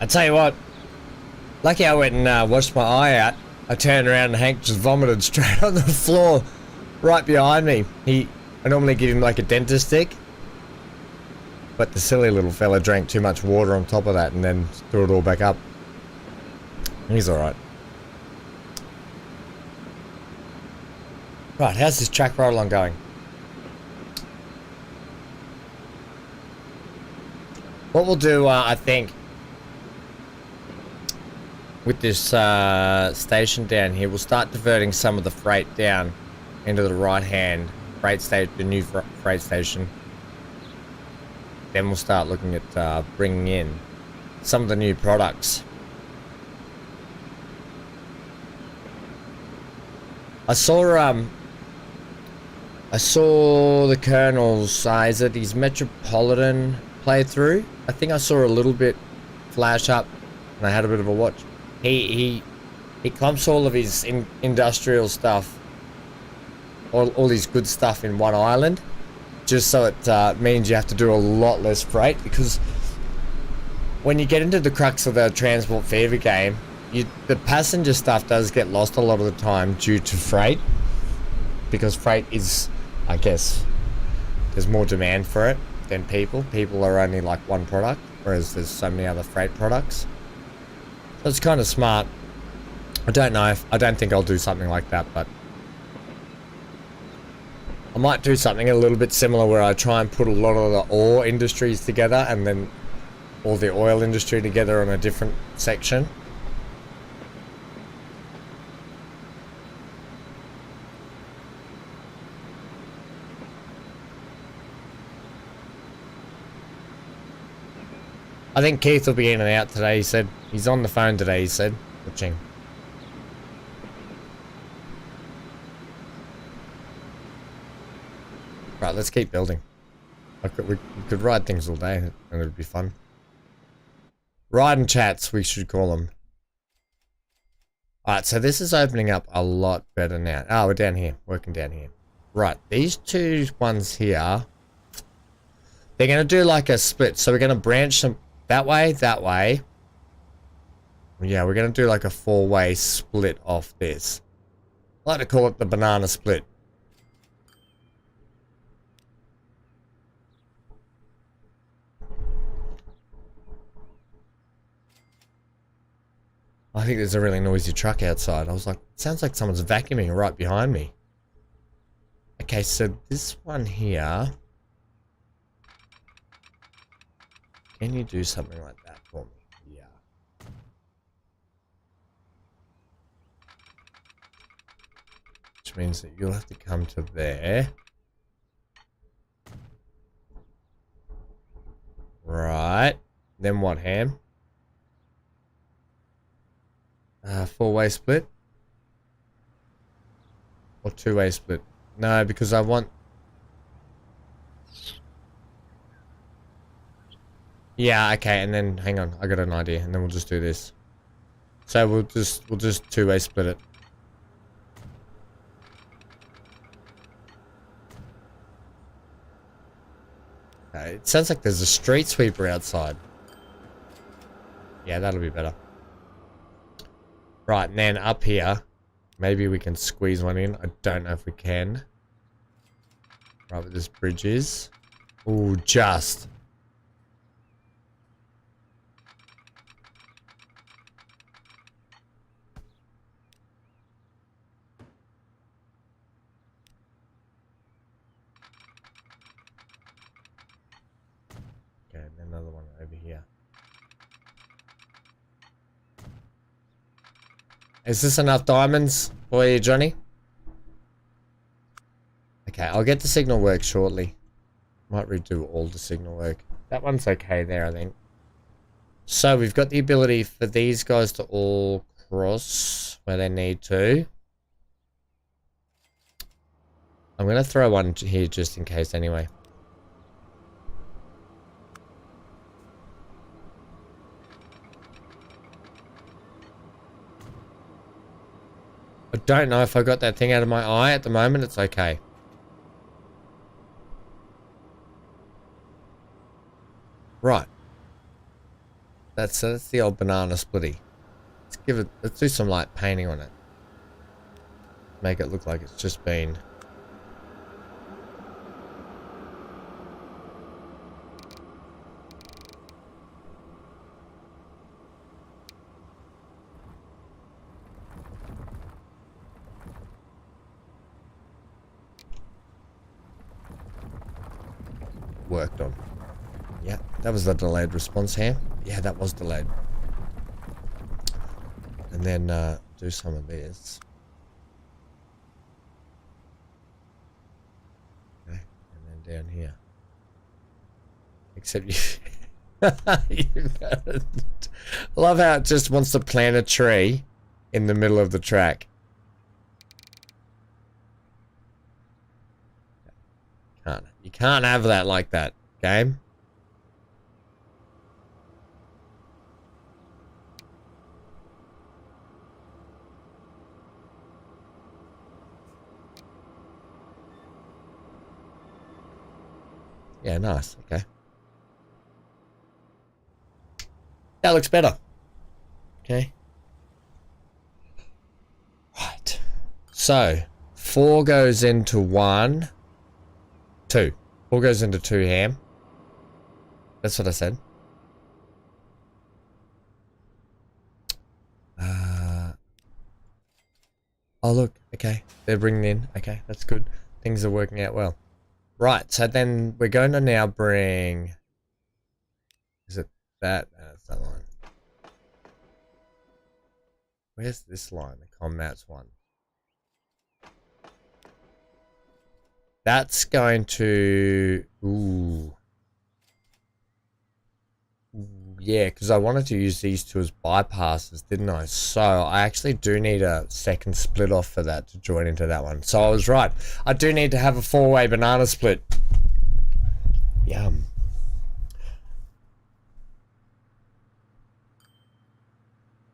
I tell you what, lucky I went and washed my eye out. I turned around and Hank just vomited straight on the floor right behind me. I normally give him like a dentist stick, but the silly little fella drank too much water on top of that and then threw it all back up. He's alright. Right, how's this track ride along going? What we'll do, I think, with this station down here, we'll start diverting some of the freight down into the right-hand freight station, the new freight station. Then we'll start looking at bringing in some of the new products. I saw the Colonel's, is it his Metropolitan playthrough? I think I saw a little bit flash up, and I had a bit of a watch. He clumps all of his industrial stuff, all his good stuff in one island, just so it means you have to do a lot less freight, because when you get into the crux of the Transport Fever game, the passenger stuff does get lost a lot of the time due to freight, because freight is, I guess, there's more demand for it than people. People are only like one product, whereas there's so many other freight products. So it's kind of smart. I don't think I'll do something like that, but I might do something a little bit similar where I try and put a lot of the ore industries together and then all the oil industry together on a different section. I think Keith will be in and out today, he said. He's on the phone today, he said. Watching. Right, let's keep building. We could ride things all day and it would be fun. Ride and chats, we should call them. Alright, so this is opening up a lot better now. Oh, we're down here. Working down here. Right, these two ones here, they're going to do like a split. So we're going to branch them that way, that way. Yeah, we're going to do like a 4-way split off this. I like to call it the banana split. I think there's a really noisy truck outside. I was like, it sounds like someone's vacuuming right behind me. Okay, so this one here. Can you do something like that for me? Yeah. Which means that you'll have to come to there. Right. Then what, Ham? 4-way split? Or 2-way split? No, because I want... Yeah, okay, and then hang on, I got an idea, and then we'll just do this. So we'll just 2-way split it. Okay, it sounds like there's a street sweeper outside. Yeah, that'll be better. Right, and then up here, maybe we can squeeze one in. I don't know if we can. Right, where this bridge is. Ooh, just. Okay, and another one over here. Is this enough diamonds for you, Johnny? Okay, I'll get the signal work shortly. Might redo all the signal work. That one's okay there, I think. So we've got the ability for these guys to all cross where they need to. I'm going to throw one here just in case anyway. I don't know if I got that thing out of my eye at the moment. It's okay. Right. That's the old banana splitty. Let's do some light painting on it. Make it look like it's just been... worked on. Yeah, that was the delayed response here. Yeah, that was delayed. and then do some of this. Okay, and then down here. Except you, you've got it. I love how it just wants to plant a tree in the middle of the track. You can't have that like that, game. Yeah, nice. Okay. That looks better. Okay. Right. So, 4 goes into 1. 2. 4 goes into 2 ham. That's what I said. Oh, look. Okay. They're bringing in. Okay, that's good. Things are working out well. Right, so then we're going to now bring... Is it that? No, it's that line. Where's this line? The commats one. That's going to... Ooh. Yeah, because I wanted to use these two as bypasses, didn't I? So I actually do need a second split off for that to join into that one. So I was right. I do need to have a 4-way banana split. Yum.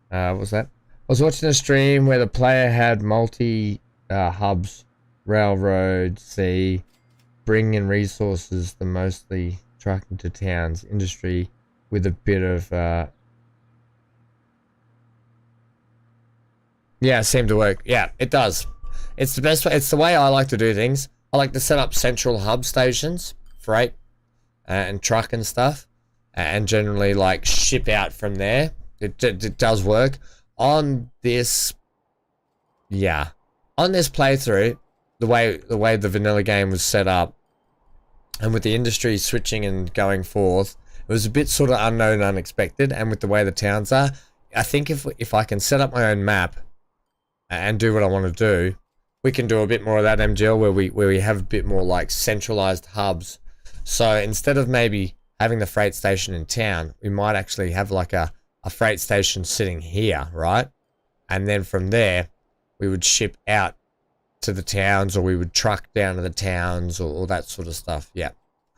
What was that? I was watching a stream where the player had multi hubs, railroad, sea, bring in resources, the mostly trucking to towns, industry, with a bit of yeah, it seemed to work. Yeah, it does. It's the best way. It's the way I like to do things. I like to set up central hub stations, freight and truck and stuff, and generally like ship out from there. It does work on this. Yeah, on this playthrough, the way the vanilla game was set up, and with the industry switching and going forth, it was a bit sort of unknown, unexpected, and with the way the towns are, I think if I can set up my own map and do what I want to do, we can do a bit more of that MGL where we have a bit more like centralized hubs. So instead of maybe having the freight station in town, we might actually have like a freight station sitting here, right? And then from there, we would ship out to the towns, or we would truck down to the towns, or all that sort of stuff. Yeah,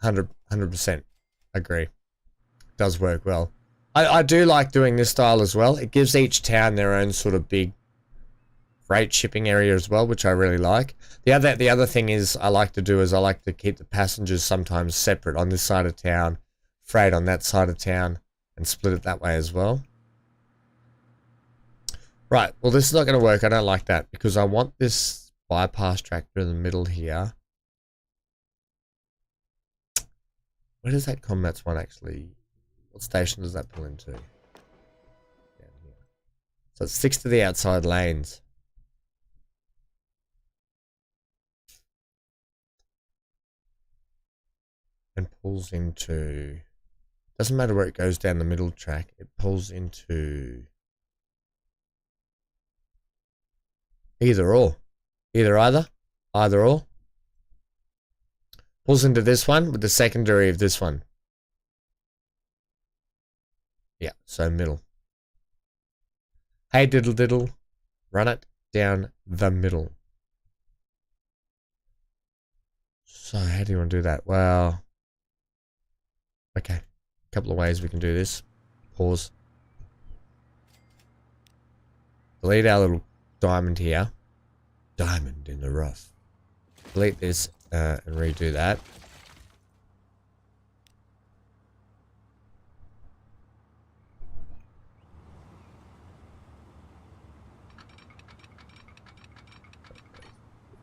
100% agree. Does work well. I do like doing this style as well. It gives each town their own sort of big freight shipping area as well, which I really like. The other thing is I like to keep the passengers sometimes separate on this side of town, freight on that side of town, and split it that way as well. Right, well this is not going to work. I don't like that because I want this bypass tractor in the middle here. Where does that combats one actually... What station does that pull into? Down here. So it sticks to the outside lanes. And pulls into... Doesn't matter where it goes down the middle track. It pulls into... Either or. Either or. Pulls into this one with the secondary of this one. Yeah, so middle. Hey diddle diddle, run it down the middle. So how do you want to do that? Well, okay, a couple of ways we can do this. Pause. Delete our little diamond here. Diamond in the rough. Delete this and redo that.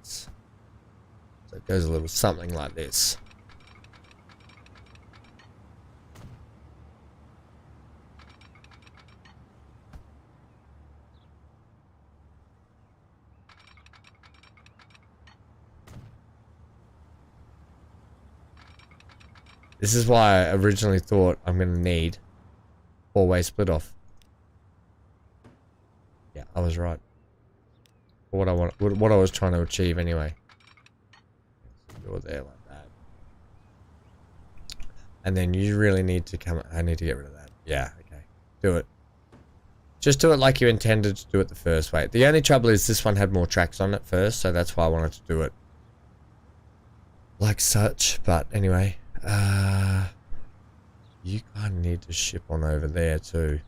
So it goes a little something like this. This is why I originally thought I'm going to need 4-way split off. I was right. What I was trying to achieve anyway. You're there like that. And then you really need to come... I need to get rid of that. Yeah, okay. Do it. Just do it like you intended to do it the first way. The only trouble is this one had more tracks on it first, so that's why I wanted to do it like such. But anyway, you kind of need to ship on over there too.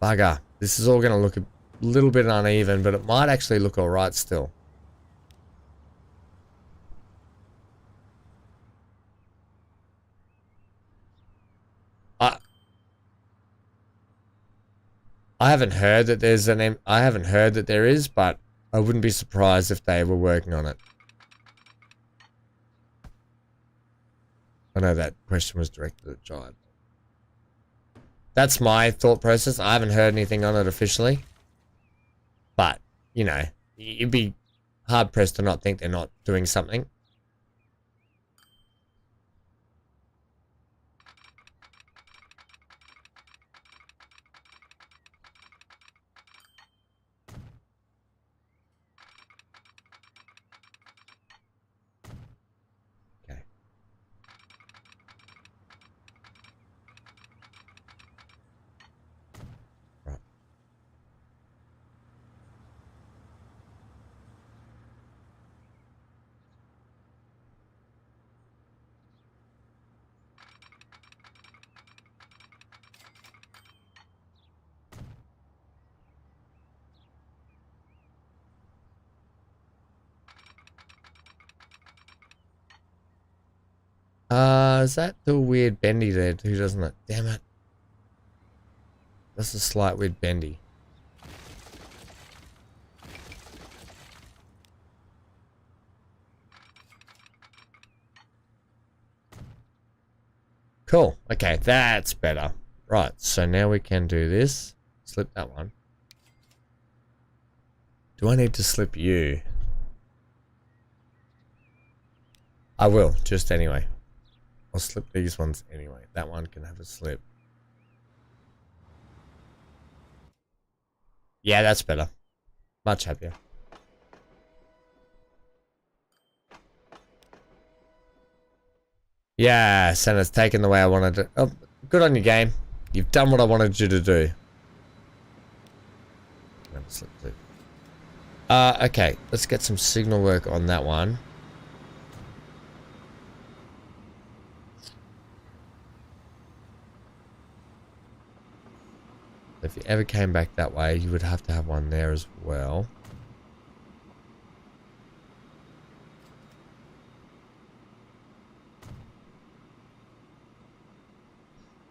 Bugger. This is all going to look a little bit uneven, but it might actually look alright still. I haven't heard that there's I haven't heard that there is, but I wouldn't be surprised if they were working on it. I know that question was directed at Giant. That's my thought process. I haven't heard anything on it officially. But, you know, you'd be hard pressed to not think they're not doing something. Is that the weird bendy there too, doesn't it? Damn it. That's a slight weird bendy. Cool. Okay, that's better. Right, so now we can do this. Slip that one. Do I need to slip you? I will, just anyway. I'll slip these ones anyway. That one can have a slip. Yeah, that's better. Much happier. Yeah, and it's taken the way I wanted to. Oh, good on you, game. You've done what I wanted you to do. Slip too. Okay, let's get some signal work on that one. If you ever came back that way, you would have to have one there as well.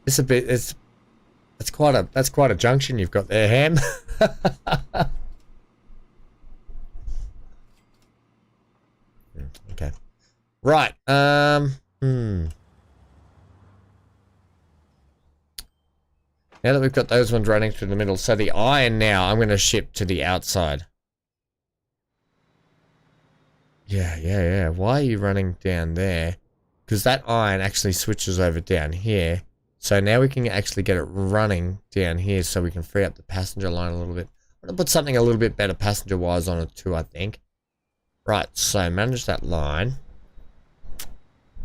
It's a bit, that's quite a junction you've got there, Ham. Okay. Right. Now that we've got those ones running through the middle, so the iron now I'm going to ship to the outside. Yeah. Why are you running down there? Because that iron actually switches over down here. So now we can actually get it running down here so we can free up the passenger line a little bit. I'm going to put something a little bit better passenger-wise on it too, I think. Right, so manage that line.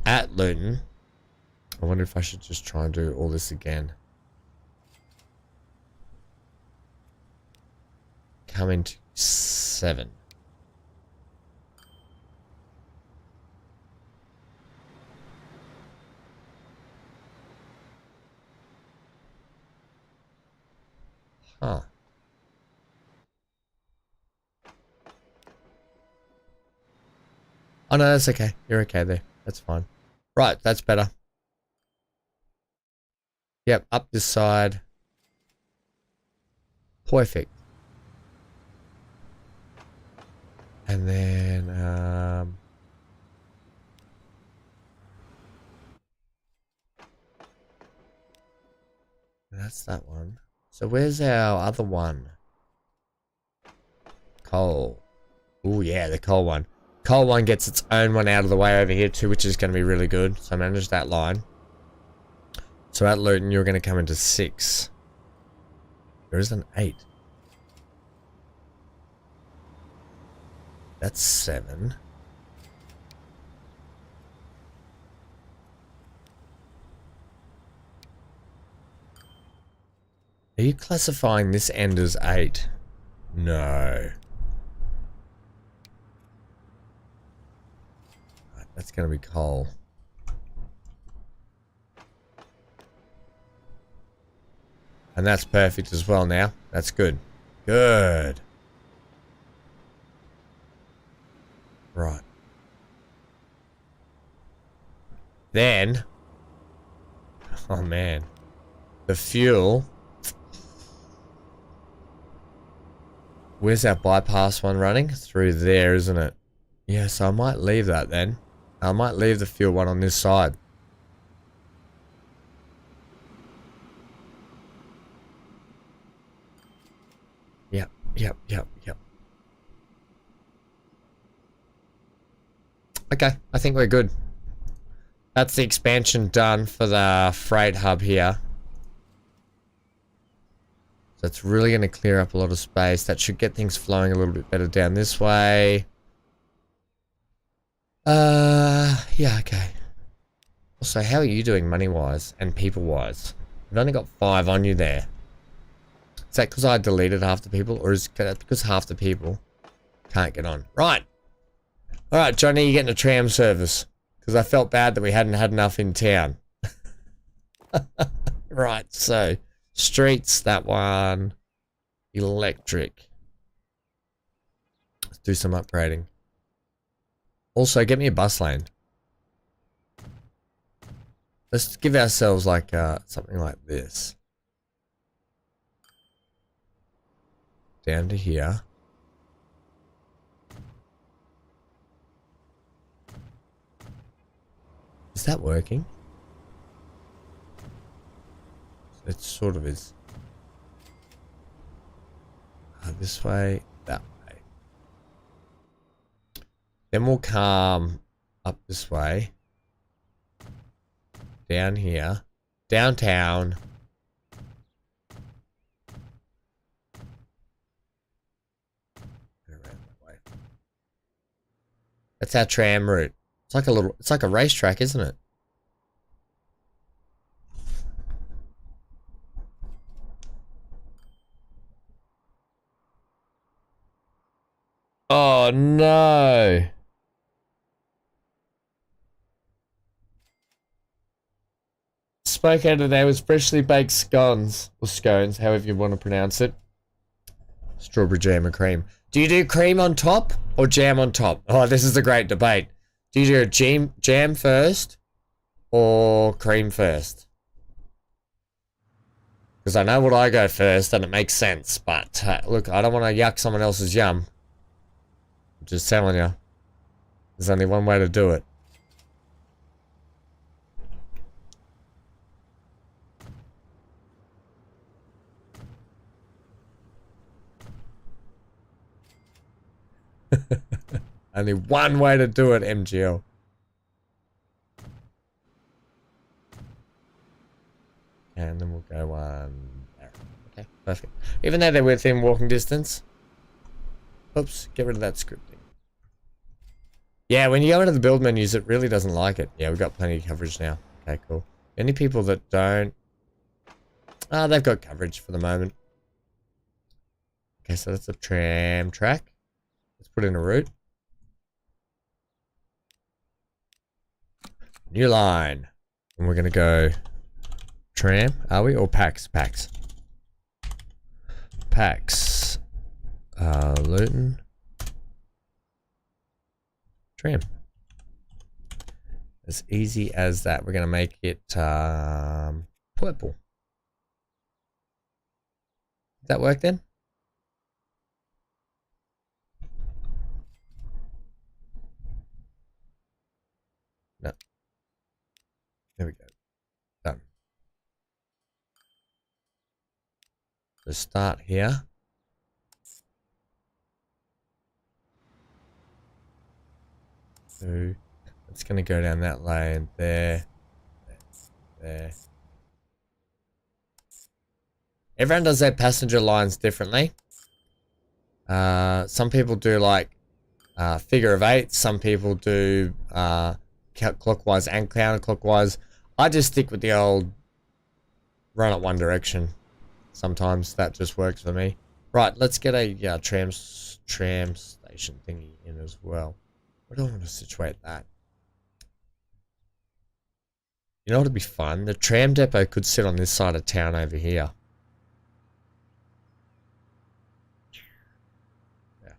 At Luton. I wonder if I should just try and do all this again. Come into 7. Huh. Oh no, that's okay. You're okay there. That's fine. Right, that's better. Yep, up this side. Perfect. And then, that's that one. So where's our other one? Coal. Oh yeah, the coal one. Coal one gets its own one out of the way over here too, which is going to be really good. So manage that line. So at Luton, you're going to come into 6. There is an 8. That's 7. Are you classifying this end as 8? No. Right, that's going to be coal. And that's perfect as well now. That's good. Good. Right. Then. Oh man. The fuel. Where's our bypass one running? Through there, isn't it? Yeah, so I might leave that then. I might leave the fuel one on this side. Yep. Okay, I think we're good. That's the expansion done for the freight hub here. So it's really going to clear up a lot of space. That should get things flowing a little bit better down this way. Yeah, okay. Also, how are you doing money-wise and people-wise? I've only got 5 on you there. Is that because I deleted half the people, or is that because half the people can't get on? Right. Alright, Johnny, you're getting a tram service. Because I felt bad that we hadn't had enough in town. Right, so streets, that one. Electric. Let's do some upgrading. Also, get me a bus lane. Let's give ourselves like something like this. Down to here. Is that working? It sort of is. This way, that way. Then we'll come up this way. Down here. Downtown. Around that way. That's our tram route. It's like a racetrack, isn't it? Oh no. Spoke out today with freshly baked scones, or scones, however you want to pronounce it. Strawberry jam and cream. Do you do cream on top or jam on top? Oh, this is a great debate. Do you do a jam first or cream first? Because I know what I go first and it makes sense, but look, I don't want to yuck someone else's yum. I'm just telling you. There's only one way to do it. Only one way to do it, MGL. And then we'll go one there. Okay, perfect. Even though they're within walking distance. Oops, get rid of that scripting. Yeah, when you go into the build menus, it really doesn't like it. Yeah, we've got plenty of coverage now. Okay, cool. Any people that don't... Ah, they've got coverage for the moment. Okay, so that's a tram track. Let's put in a route. New line. And we're going to go tram, are we? Or Pax? Pax. Pax. Luton. Tram. As easy as that. We're going to make it purple. Did that work then? No. There we go. Done. So start here. So it's going to go down that lane there. There. Everyone does their passenger lines differently. Some people do like figure of eight. Some people do clockwise and counterclockwise. I just stick with the old run it one direction. Sometimes that just works for me. Right, let's get a tram station thingy in as well. Where do I want to situate that? You know what would be fun? The tram depot could sit on this side of town over here. Yeah.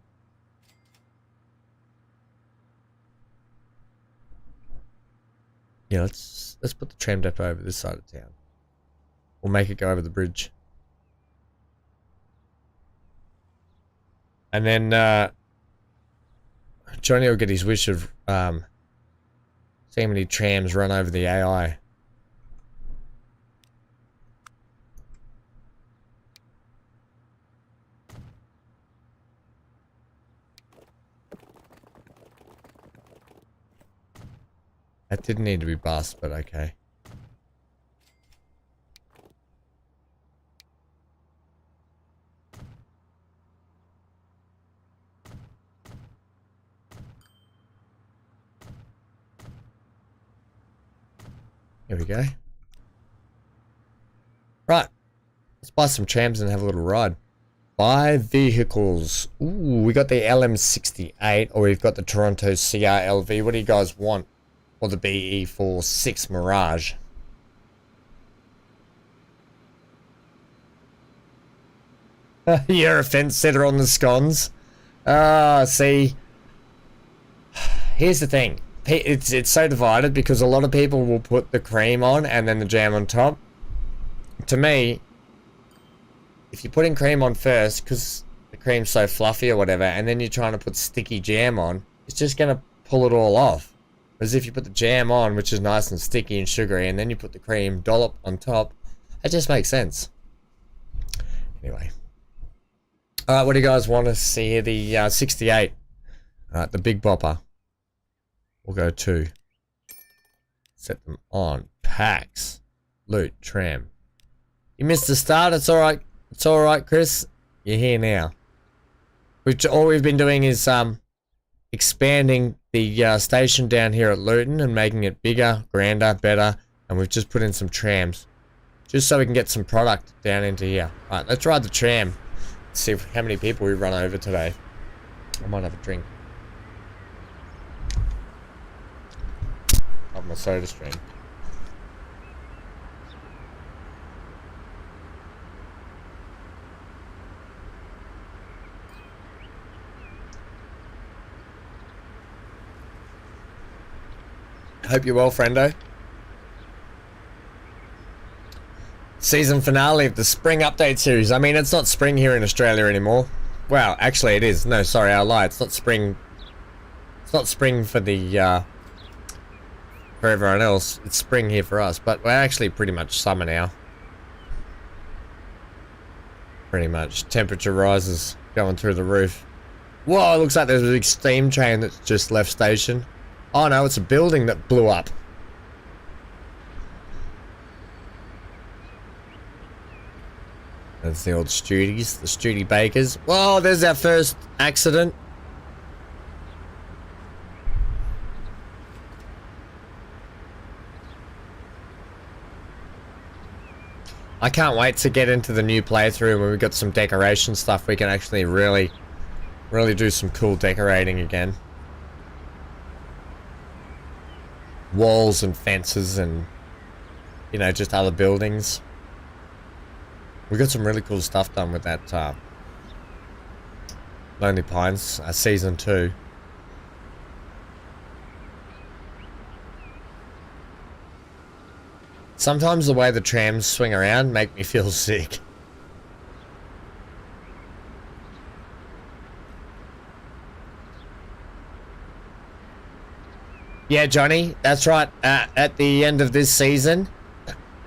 Yeah, let's put the tram depot over this side of town. We'll make it go over the bridge. And then Johnny will get his wish of seeing many trams run over the AI. That didn't need to be bust, but okay. Here we go. Right. Let's buy some trams and have a little ride. Buy vehicles. Ooh, we got the LM68 or we've got the Toronto CRLV. What do you guys want? Or the BE46 Mirage. You're a fence sitter on the scones. See. Here's the thing. It's so divided because a lot of people will put the cream on and then the jam on top. To me, if you're putting cream on first, because the cream's so fluffy or whatever, and then you're trying to put sticky jam on, it's just going to pull it all off. Whereas if you put the jam on, which is nice and sticky and sugary, and then you put the cream dollop on top, it just makes sense. Anyway. Alright, what do you guys want to see here? The 68. Alright, the big bopper. We'll go 2. Set them on. Packs. Loot. Tram. You missed the start. It's alright. It's alright, Chris. You're here now. All we've been doing is expanding the station down here at Luton and making it bigger, grander, better. And we've just put in some trams. Just so we can get some product down into here. Alright, let's ride the tram. Let's see how many people we run over today. I might have a drink. Of my soda stream. Hope you're well, friendo. Season finale of the spring update series. I mean, it's not spring here in Australia anymore. Well, actually it is. No, sorry, I lied. It's not spring. It's not spring for the for everyone else. It's spring here for us, but we're actually pretty much summer now. Pretty much. Temperature rises going through the roof. Whoa, it looks like there's a big steam train that's just left station. Oh no, it's a building that blew up. That's the old Studies, the Studi Bakers. Whoa, there's our first accident. I can't wait to get into the new playthrough when we've got some decoration stuff. We can actually really do some cool decorating again. Walls and fences and, you know, just other buildings. We got some really cool stuff done with that Lonely Pines Season 2. Sometimes the way the trams swing around make me feel sick. Yeah, Johnny, that's right. At the end of this season,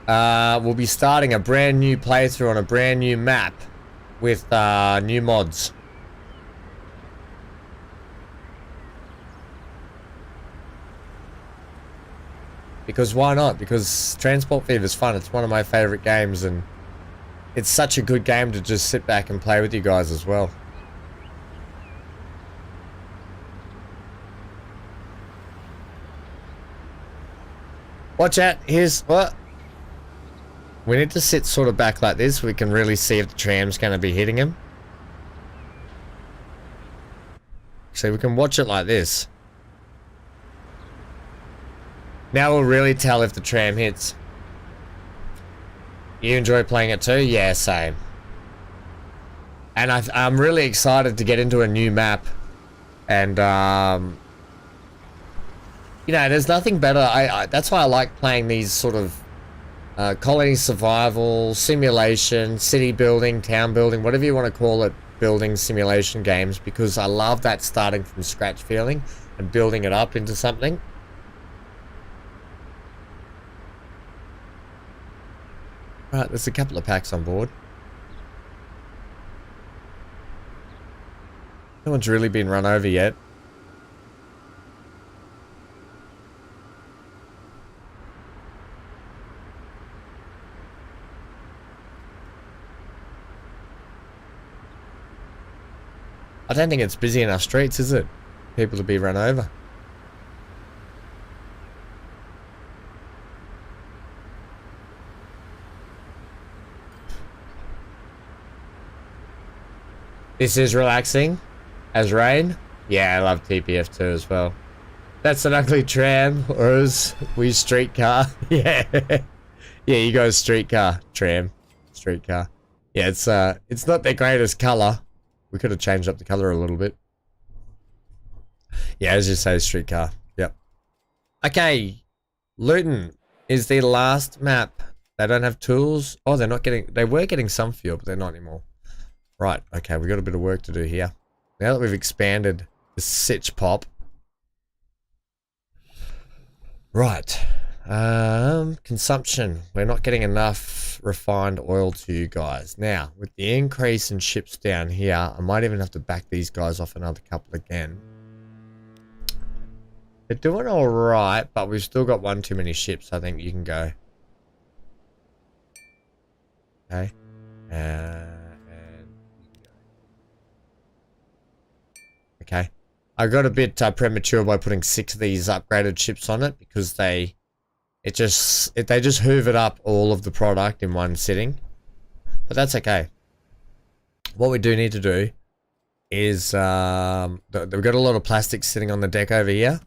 we'll be starting a brand new playthrough on a brand new map with new mods. Because why not? Because Transport Fever is fun. It's one of my favorite games, and it's such a good game to just sit back and play with you guys as well. Watch out, here's what? We need to sit sort of back like this so we can really see if the tram's going to be hitting him. So we can watch it like this. Now we'll really tell if the tram hits. You enjoy playing it too? Yeah, same. And I'm really excited to get into a new map. And, you know, there's nothing better. That's why I like playing these sort of colony survival, simulation, city building, town building, whatever you want to call it, building simulation games, because I love that starting from scratch feeling and building it up into something. Right, there's a couple of packs on board. No one's really been run over yet. I don't think it's busy enough streets, is it? People to be run over. This is relaxing. As rain? Yeah, I love TPF2 as well. That's an ugly tram, or as we streetcar. Yeah. Yeah, you go streetcar. Tram. Streetcar. Yeah, it's not their greatest colour. We could have changed up the colour a little bit. Yeah, as you say, streetcar. Yep. Okay. Luton is the last map. They don't have tools. Oh, they're not getting... They were getting some fuel, but they're not anymore. Right, okay, we've got a bit of work to do here. Now that we've expanded the sitch pop. Right. Consumption. We're not getting enough refined oil to you guys. Now, with the increase in ships down here, I might even have to back these guys off another couple again. They're doing alright, but we've still got one too many ships. I think you can go. Okay. Okay, I got a bit premature by putting 6 of these upgraded ships on it because they just hoovered up all of the product in one sitting, but that's okay. What we do need to do is we've got a lot of plastic sitting on the deck over here.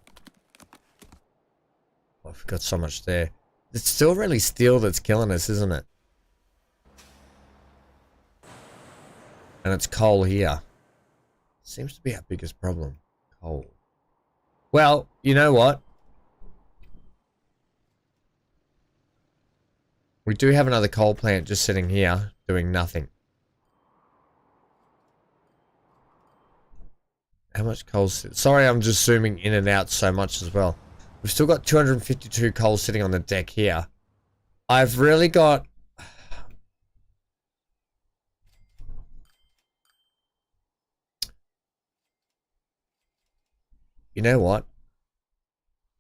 Oh, I've got so much there. It's still really steel that's killing us, isn't it? And it's coal here. Seems to be our biggest problem. Coal. Well, you know what? We do have another coal plant just sitting here doing nothing. How much coal? Sorry, I'm just zooming in and out so much as well. We've still got 252 coal sitting on the deck here. I've really got... You know what?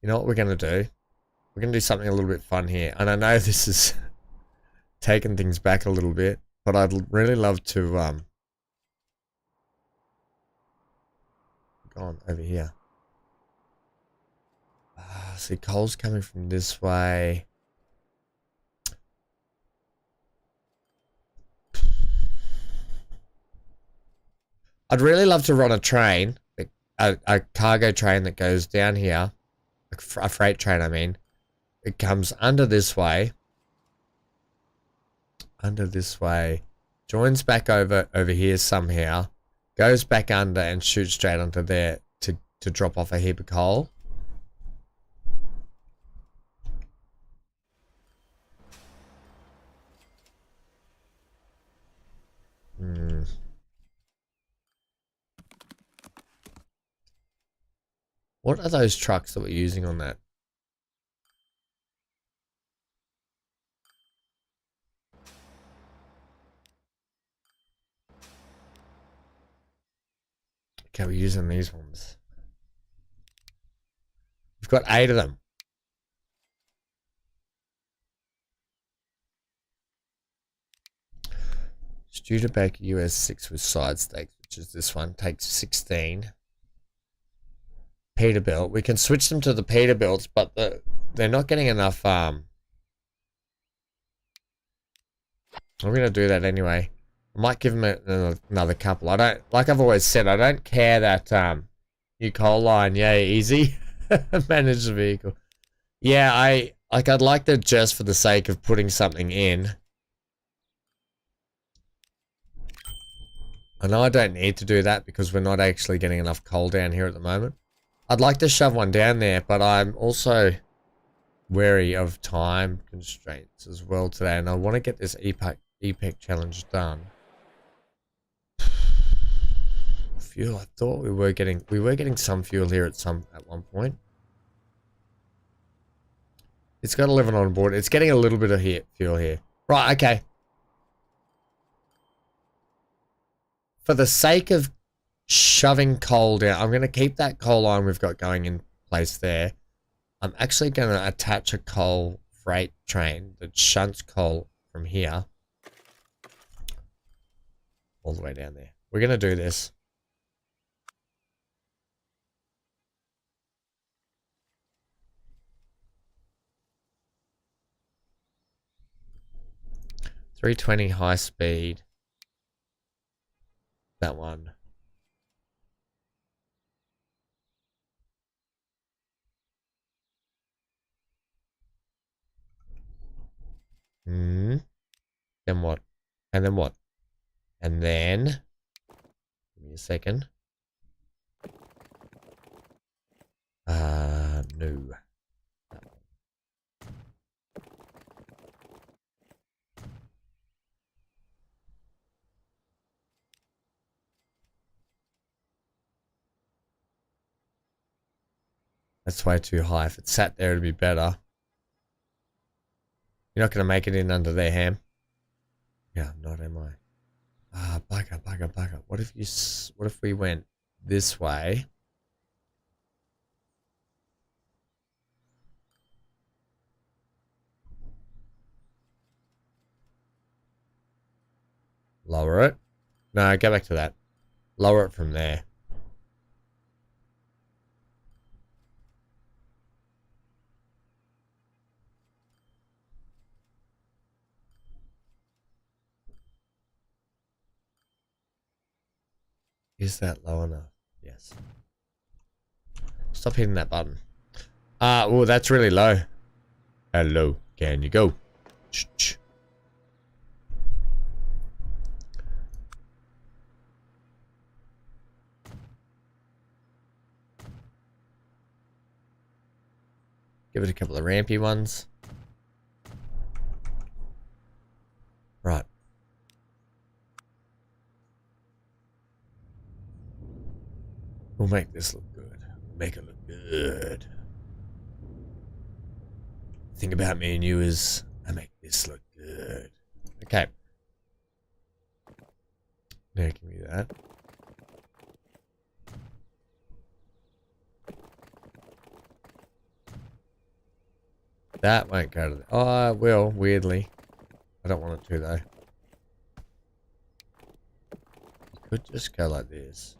You know what we're going to do? We're going to do something a little bit fun here. And I know this is taking things back a little bit, but I'd really love to go on over here. See, coal's coming from this way. I'd really love to run a train. A cargo train that goes down here, a freight train, I mean. It comes under this way, joins back over here somehow, goes back under and shoots straight onto there to drop off a heap of coal. What are those trucks that we're using on that? Okay, we're using these ones. We've got 8 of them. Studebaker US6 with side stakes, which is this one, takes 16. Peterbilt. We can switch them to the Peterbilts, but they're not getting enough. I'm going to do that anyway. I might give them another couple. I don't, like I've always said, I don't care that new coal line. Yay, easy. Manage the vehicle. Yeah, I'd like to, just for the sake of putting something in. I know I don't need to do that because we're not actually getting enough coal down here at the moment. I'd like to shove one down there, but I'm also wary of time constraints as well today, and I want to get this EPEC challenge done. Fuel. I thought we were getting some fuel here at one point. It's got 11 on board. It's getting a little bit of fuel here. Right, okay. For the sake of shoving coal down, I'm going to keep that coal line we've got going in place there. I'm actually going to attach a coal freight train that shunts coal from here all the way down there. We're going to do this. $320 high speed. That one. Then what? And then what? And then, give me a second. No. That's way too high. If it sat there, it'd be better. You're not going to make it in under there, Ham. Yeah, I'm not, am I? Bugger. What if we went this way? Lower it. No, go back to that. Lower it from there. Is that low enough? Yes. Stop hitting that button. Oh, that's really low. Hello, can you go? Shh. Give it a couple of rampy ones. Right. We'll make this look good. Make it look good. The thing about me and you is I make this look good. Okay. Now give me that. That won't go to the... Oh, it will, weirdly. I don't want it to, though. It could just go like this.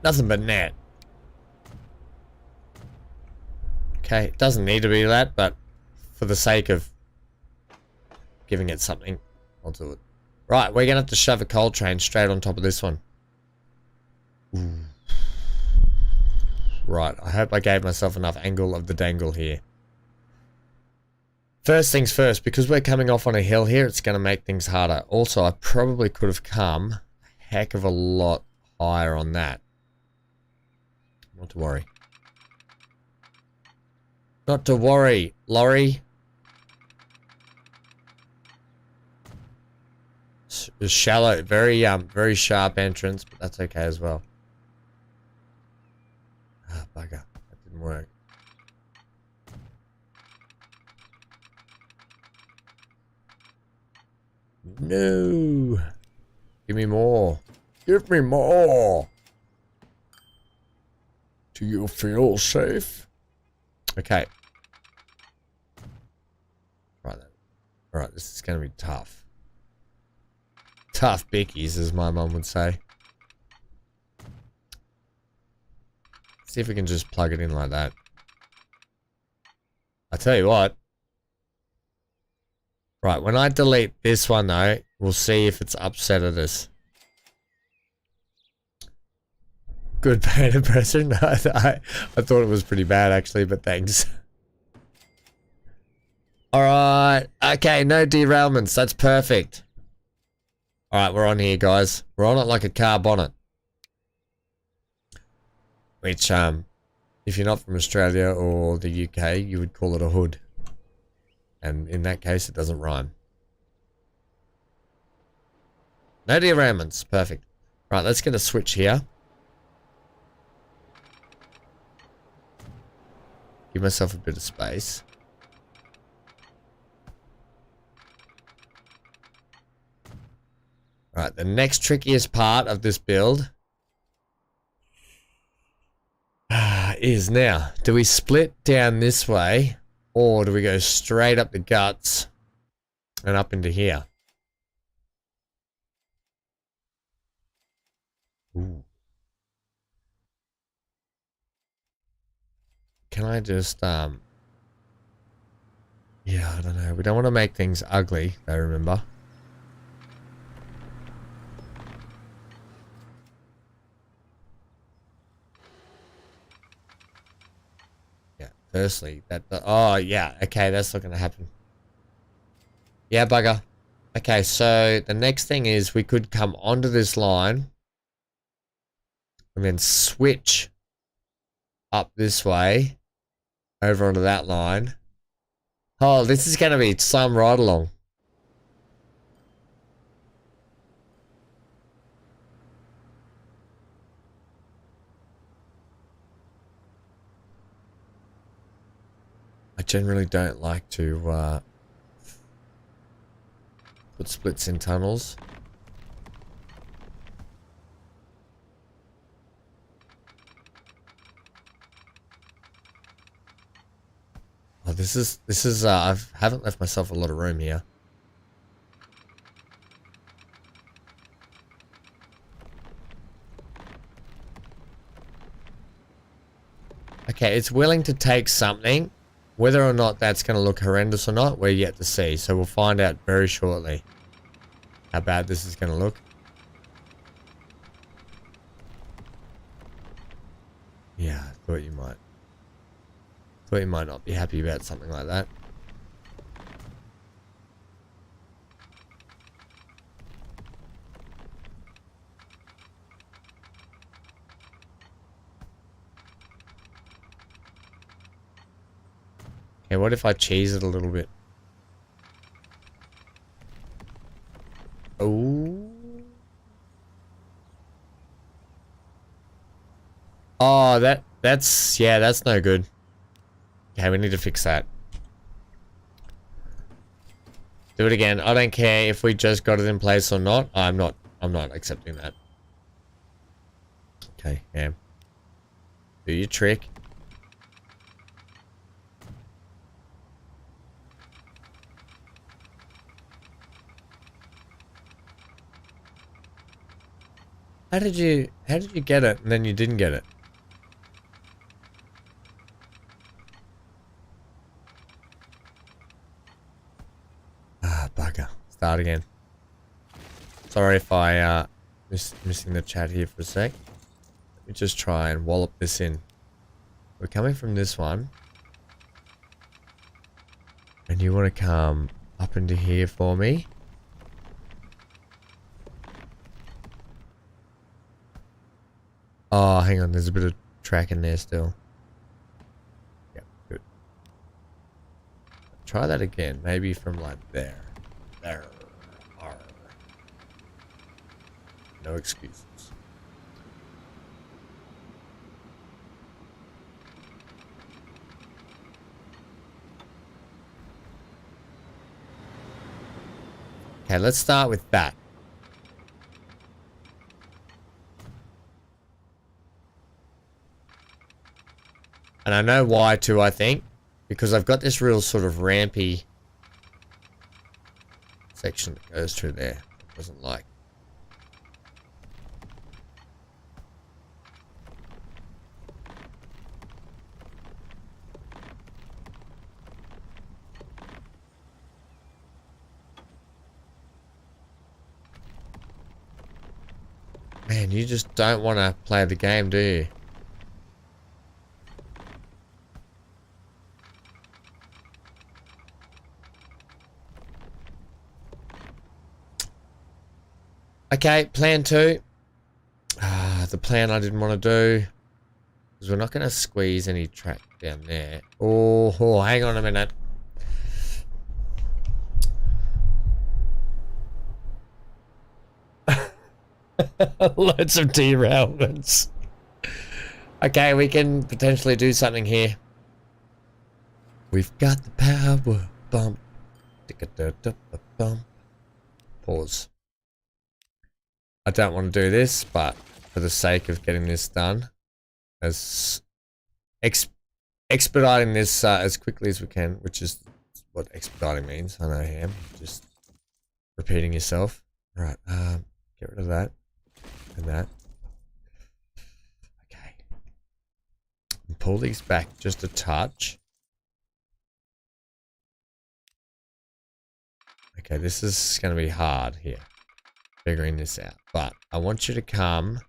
Nothing but net. Okay, it doesn't need to be that, but for the sake of giving it something, I'll do it. Right, we're going to have to shove a coal train straight on top of this one. Ooh. Right, I hope I gave myself enough angle of the dangle here. First things first, because we're coming off on a hill here, it's going to make things harder. Also, I probably could have come a heck of a lot higher on that. Not to worry. Not to worry, lorry. Shallow, very sharp entrance, but that's okay as well. Ah, bugger. That didn't work. No. Give me more. Give me more. Do you feel safe? Okay. Right then. Alright, this is going to be tough. Tough bickies, as my mum would say. See if we can just plug it in like that. I tell you what. Right, when I delete this one though, we'll see if it's upset at us. Good bad impression. I thought it was pretty bad actually, but thanks. Alright, okay, no derailments, that's perfect. Alright, we're on here guys. We're on it like a car bonnet. Which, if you're not from Australia or the UK, you would call it a hood. And in that case, it doesn't rhyme. No derailments. Perfect. Right, let's get a switch here. Give myself a bit of space. Right, the next trickiest part of this build is now, do we split down this way or do we go straight up the guts and up into here? Ooh. Can I just, yeah, I don't know. We don't want to make things ugly, though, remember? Yeah, firstly, oh, yeah, okay, that's not going to happen. Yeah, bugger. Okay, so the next thing is we could come onto this line and then switch up this way over onto that line. Oh, this is going to be some ride along. I generally don't like to put splits in tunnels. Oh, this is I haven't left myself a lot of room here. Okay, it's willing to take something. Whether or not that's going to look horrendous or not, we're yet to see. So we'll find out very shortly how bad this is going to look. Yeah, I thought you might. Thought you might not be happy about something like that. Okay, what if I cheese it a little bit? Oh. Oh, that's yeah, that's no good. Okay, we need to fix that. Do it again. I don't care if we just got it in place or not. I'm not accepting that. Okay, yeah. Do your trick. How did you get it and then you didn't get it? Ah, bugger. Start again. Sorry if I missing the chat here for a sec. Let me just try and wallop this in. We're coming from this one. And you want to come up into here for me? Oh, hang on. There's a bit of track in there still. Yep, good. Try that again. Maybe from like there. There. Arr. No excuses. Okay, let's start with that. And I know why too, I think. Because I've got this real sort of rampy section that goes through there. It doesn't like. Man, you just don't want to play the game, do you? Okay, plan 2. The plan I didn't want to do. Because we're not going to squeeze any track down there. Oh, hang on a minute. Loads of derailments. Okay, we can potentially do something here. We've got the power bump. Bump. Pause. I don't want to do this, but for the sake of getting this done, as expediting this as quickly as we can, which is what expediting means. I know I am just repeating yourself. Right, get rid of that and that. Okay, and pull these back just a touch. Okay, this is going to be hard here, figuring this out, but I want you to come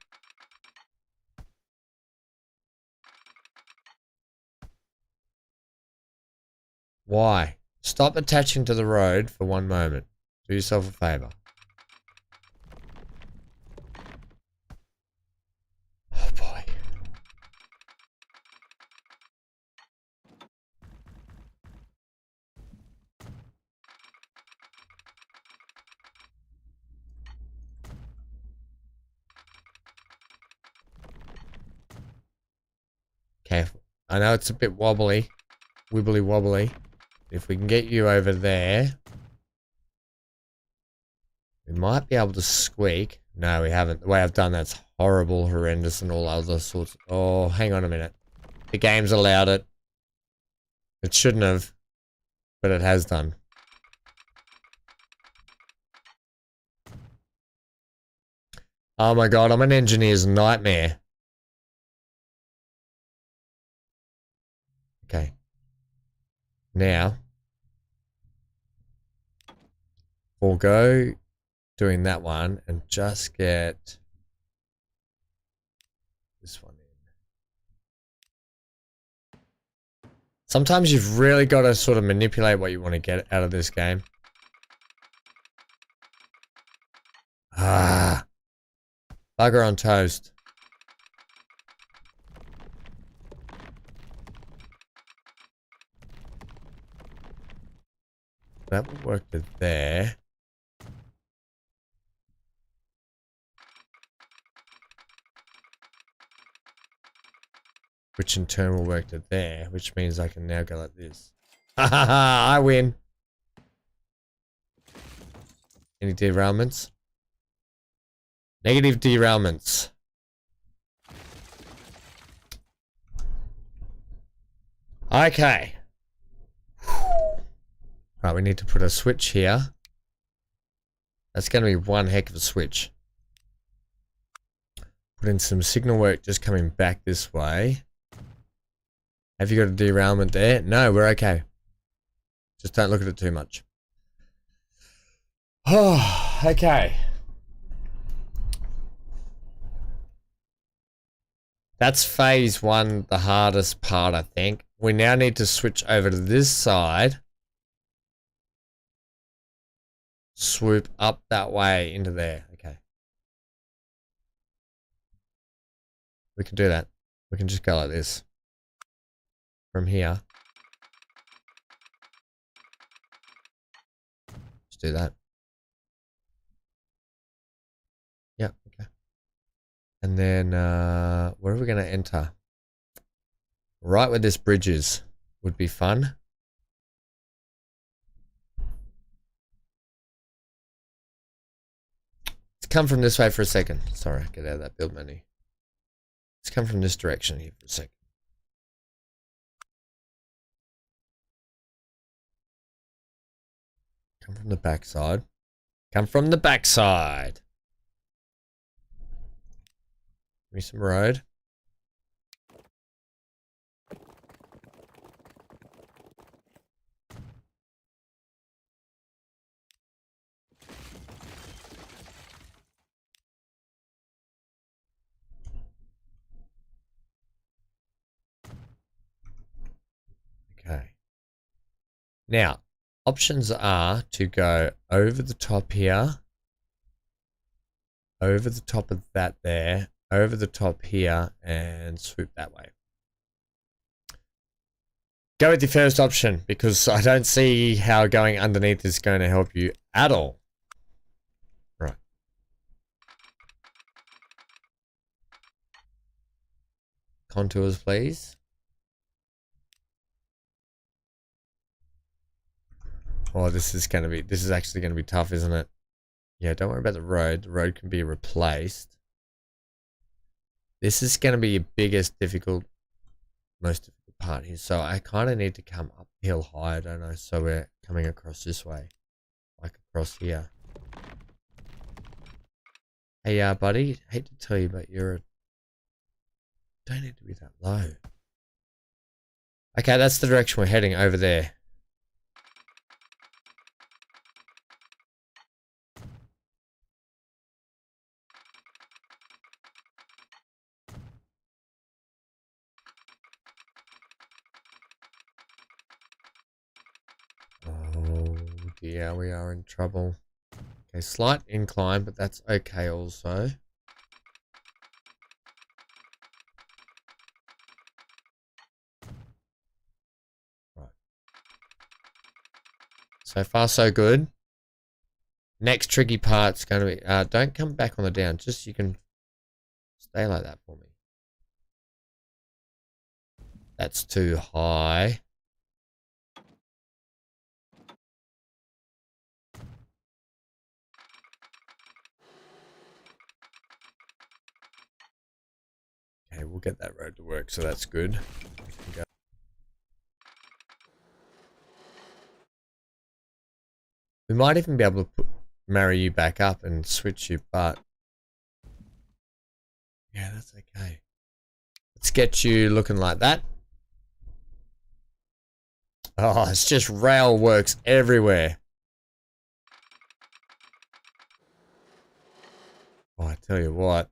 Why? Stop attaching to the road for one moment. Do yourself a favor. Oh boy. Okay, I know it's a bit wobbly. Wibbly wobbly. If we can get you over there, we might be able to squeak. No, we haven't. The way I've done that's horrible, horrendous, and all other sorts. Oh, hang on a minute. The game's allowed it. It shouldn't have, but it has done. Oh my god, I'm an engineer's nightmare. Okay. Now, we'll go doing that one and just get this one in. Sometimes you've really got to sort of manipulate what you want to get out of this game. Ah. Bugger on toast. That will work to there. Which in turn will work to there, which means I can now go like this. Ha ha ha, I win. Any derailments? Negative derailments. Okay. Right, we need to put a switch here. That's going to be one heck of a switch. Put in some signal work just coming back this way. Have you got a derailment there? No, we're okay. Just don't look at it too much. Oh, okay. That's phase 1, the hardest part, I think. We now need to switch over to this side. Swoop up that way into there. Okay. We can do that. We can just go like this. From here. Just do that. Yeah, okay. And then, where are we going to enter? Right where this bridge is would be fun. come from this way for a second. Sorry, get out of that build menu. Let's come from this direction here for a second. Come from the backside. Come from the backside. Give me some road. Okay. Now, options are to go over the top here, over the top of that there, over the top here, and swoop that way. Go with your first option, because I don't see how going underneath is going to help you at all. Right. Contours, please. Oh, this is actually going to be tough, isn't it? Yeah, don't worry about the road. The road can be replaced. This is going to be your biggest most difficult part here. So I kind of need to come uphill higher, don't I? So we're coming across this way. Like across here. Hey, buddy. Hate to tell you, but don't need to be that low. Okay, that's the direction we're heading, over there. Yeah, we are in trouble. Okay, slight incline, but that's okay also. Right. So far, so good. Next tricky part's going to be, don't come back on the down. Just, you can stay like that for me. That's too high. Okay, we'll get that road to work, so that's good. We might even be able to marry you back up and switch you, but yeah, that's okay. Let's get you looking like that. Oh, it's just rail works everywhere. Oh, I tell you what.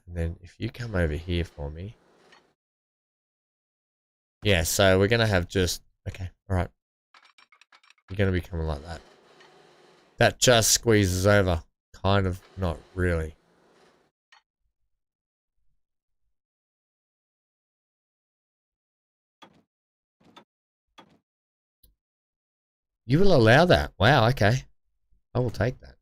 And then if you come over here for me. Yeah, so we're going to have just... Okay, alright. You're going to be coming like that. That just squeezes over. Kind of, not really. You will allow that? Wow, okay. I will take that.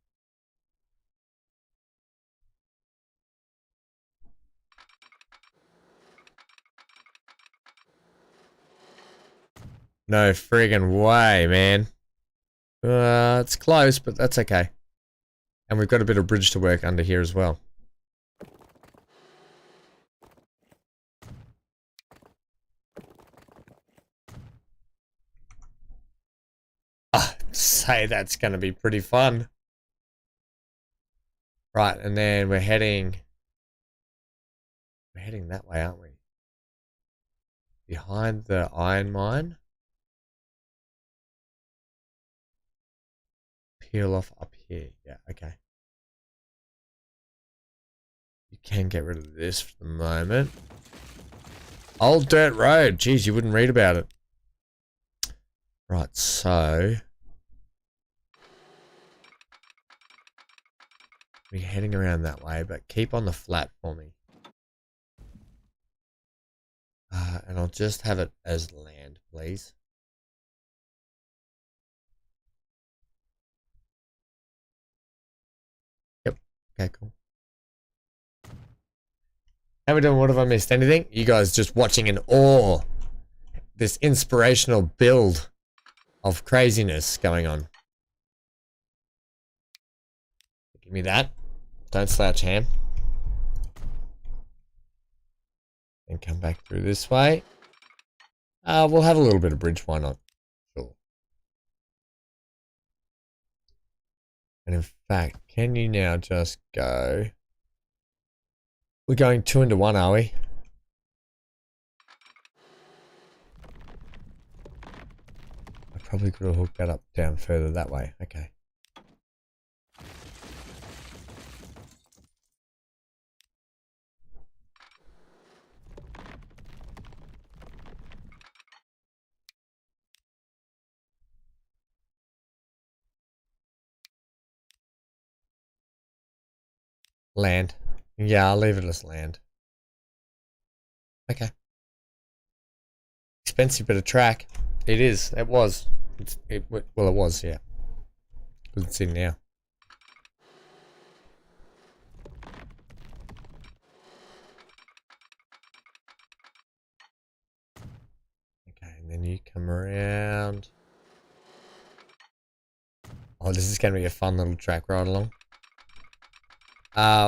No friggin' way, man. It's close, but that's okay. And we've got a bit of bridge to work under here as well. I'd say that's going to be pretty fun. Right, and then we're heading that way, aren't we? Behind the iron mine. Peel off up here. Yeah, okay. You can get rid of this for the moment. Old dirt road. Jeez, you wouldn't read about it. Right, so we're heading around that way, but keep on the flat for me. And I'll just have it as land, please. Yep. Okay, cool. How we doing? What have I missed? Anything? You guys just watching in awe. This inspirational build of craziness going on. Give me that. Don't slouch, ham. And come back through this way. We'll have a little bit of bridge, why not? Sure. And in fact, can you now just go... We're going 2 into 1, are we? I probably could have hooked that up down further that way. Okay. Land. Yeah, I'll leave it as land. Okay. Expensive bit of track. It is. It was. Well, it was, yeah. Because it's in now. Okay, and then you come around. Oh, this is going to be a fun little track ride along.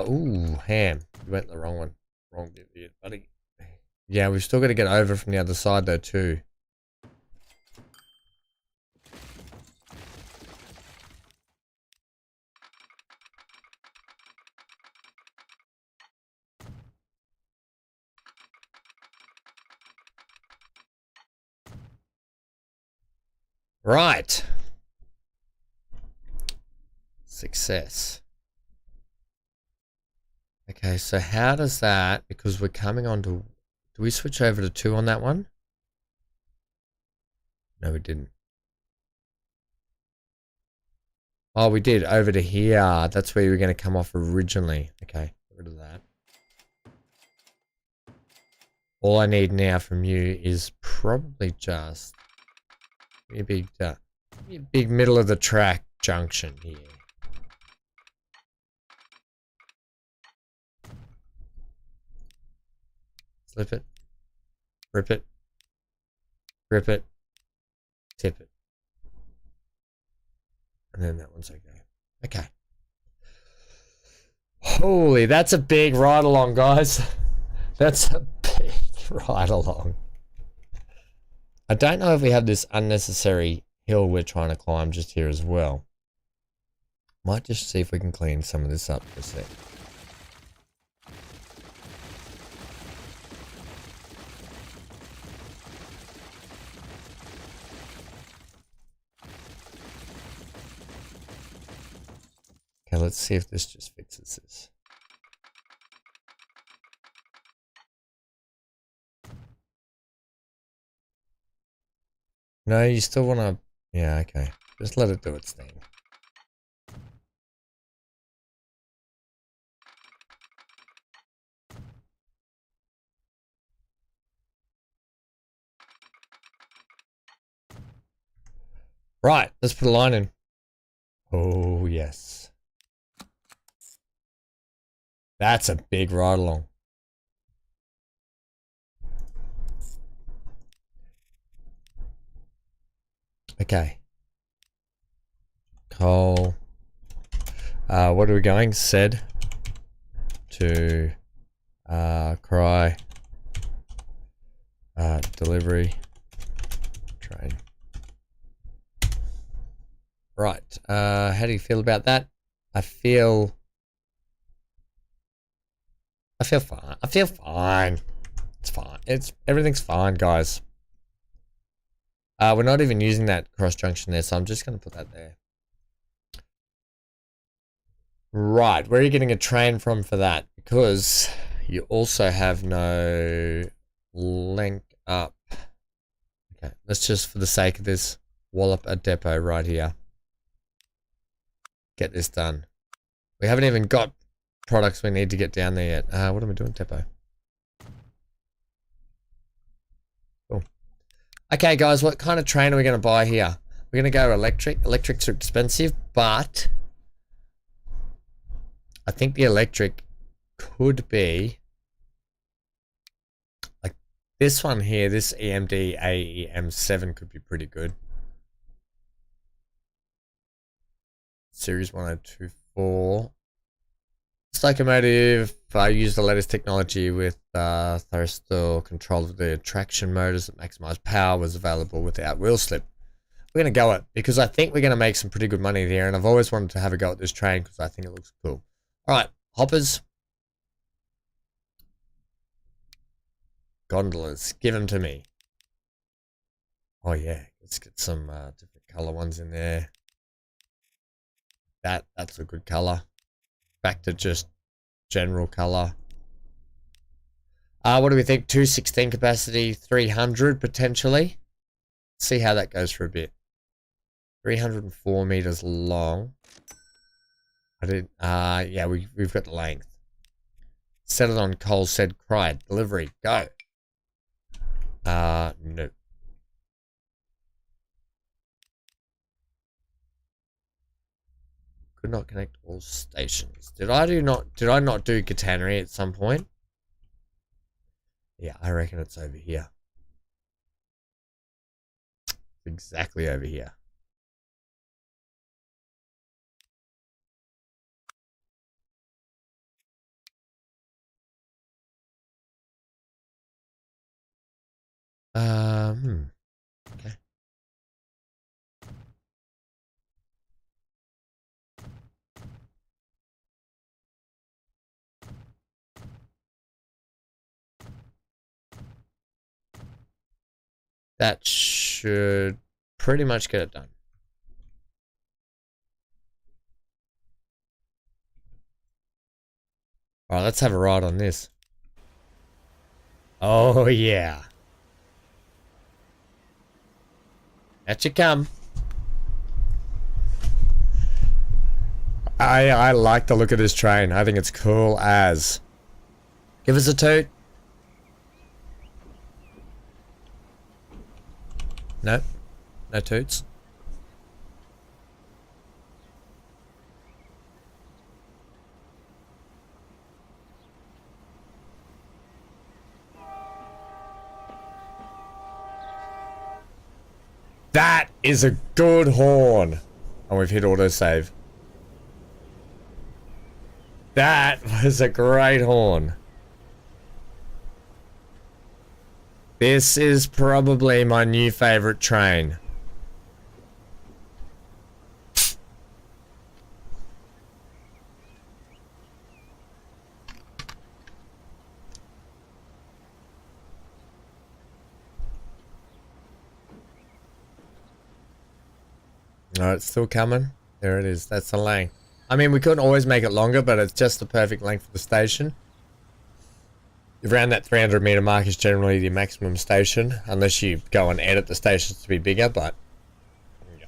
Ooh, ham. You went the wrong one. Wrong bit here, buddy. Yeah, we've still got to get over from the other side though, too. Right. Success. Okay, so how does that, because we're coming on to, do we switch over to 2 on that one? No, we didn't. Oh, we did, over to here. That's where you were going to come off originally. Okay, get rid of that. All I need now from you is probably just a big middle of the track junction here. Flip it, rip it, grip it, tip it. And then that one's okay. Okay. Holy, that's a big ride along, guys. That's a big ride along. I don't know if we have this unnecessary hill we're trying to climb just here as well. Might just see if we can clean some of this up for a sec. Okay, let's see if this just fixes this. No, you still want to... Yeah, okay. Just let it do its thing. Right, let's put a line in. Oh, yes. That's a big ride along. Okay. Coal. What are we going? Said to cry. Delivery. Train. Right. How do you feel about that? I feel fine. I feel fine. It's fine. Everything's fine, guys. We're not even using that cross junction there, so I'm just going to put that there. Right, where are you getting a train from for that? Because you also have no link up. Okay, let's just, for the sake of this, wallop a depot right here. Get this done. We haven't even got products we need to get down there yet. What am I doing, depot? Okay, guys, what kind of train are we going to buy here? We're going to go electric. Electrics are expensive, but I think the electric could be like this one here. This EMD AEM7 could be pretty good. Series 1024. Locomotive, I use the latest technology with thrustal control of the traction motors that maximize power was available without wheel slip. We're going to go it because I think we're going to make some pretty good money there, and I've always wanted to have a go at this train because I think it looks cool. Alright, hoppers. Gondolas, give them to me. Oh yeah, let's get some different color ones in there. That's a good color. Back to just general color. What do we think? 216 capacity, 300 potentially. Let's see how that goes for a bit. 304 meters long. Yeah, we've got the length. Set it on Cole said cried. Delivery, go. No. Could not connect all stations. Did I not do catenary at some point? Yeah, I reckon it's over here. Exactly over here. Okay. That should pretty much get it done. All right, let's have a ride on this. Oh yeah. Out you come. I like the look of this train. I think it's cool as. Give us a toot. No. No toots. That is a good horn. And we've hit autosave. That was a great horn. This is probably my new favorite train. No, it's still coming. There it is. That's the length. I mean, we couldn't always make it longer, but it's just the perfect length for the station. Around that 300 meter mark is generally the maximum station, unless you go and edit the stations to be bigger, but... Yeah.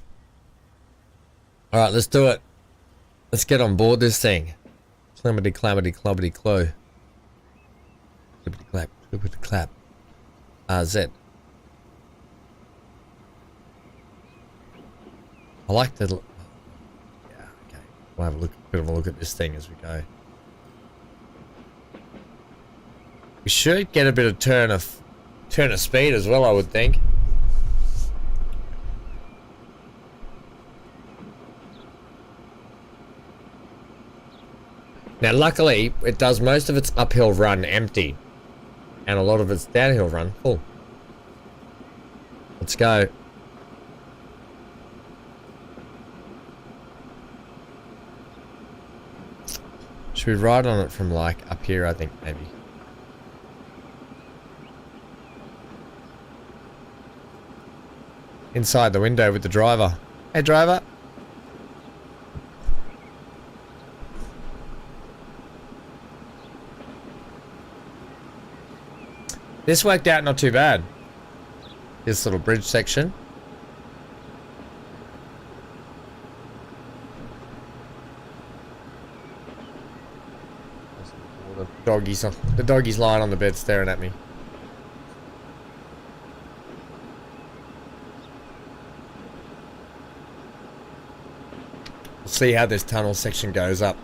Alright, let's do it. Let's get on board this thing. Climbity, clambity, clubbity, clo. Clippity clap, clippity clap. Z. I like the... Yeah, okay. We'll have a bit of a look at this thing as we go. We should get a bit of turn of speed as well, I would think. Now, luckily, it does most of its uphill run empty, and a lot of its downhill run full. Let's go. Should we ride on it from like up here? I think maybe. Inside the window with the driver. Hey driver. This worked out not too bad. This little bridge section. The doggy's lying on the bed staring at me. We'll see how this tunnel section goes up.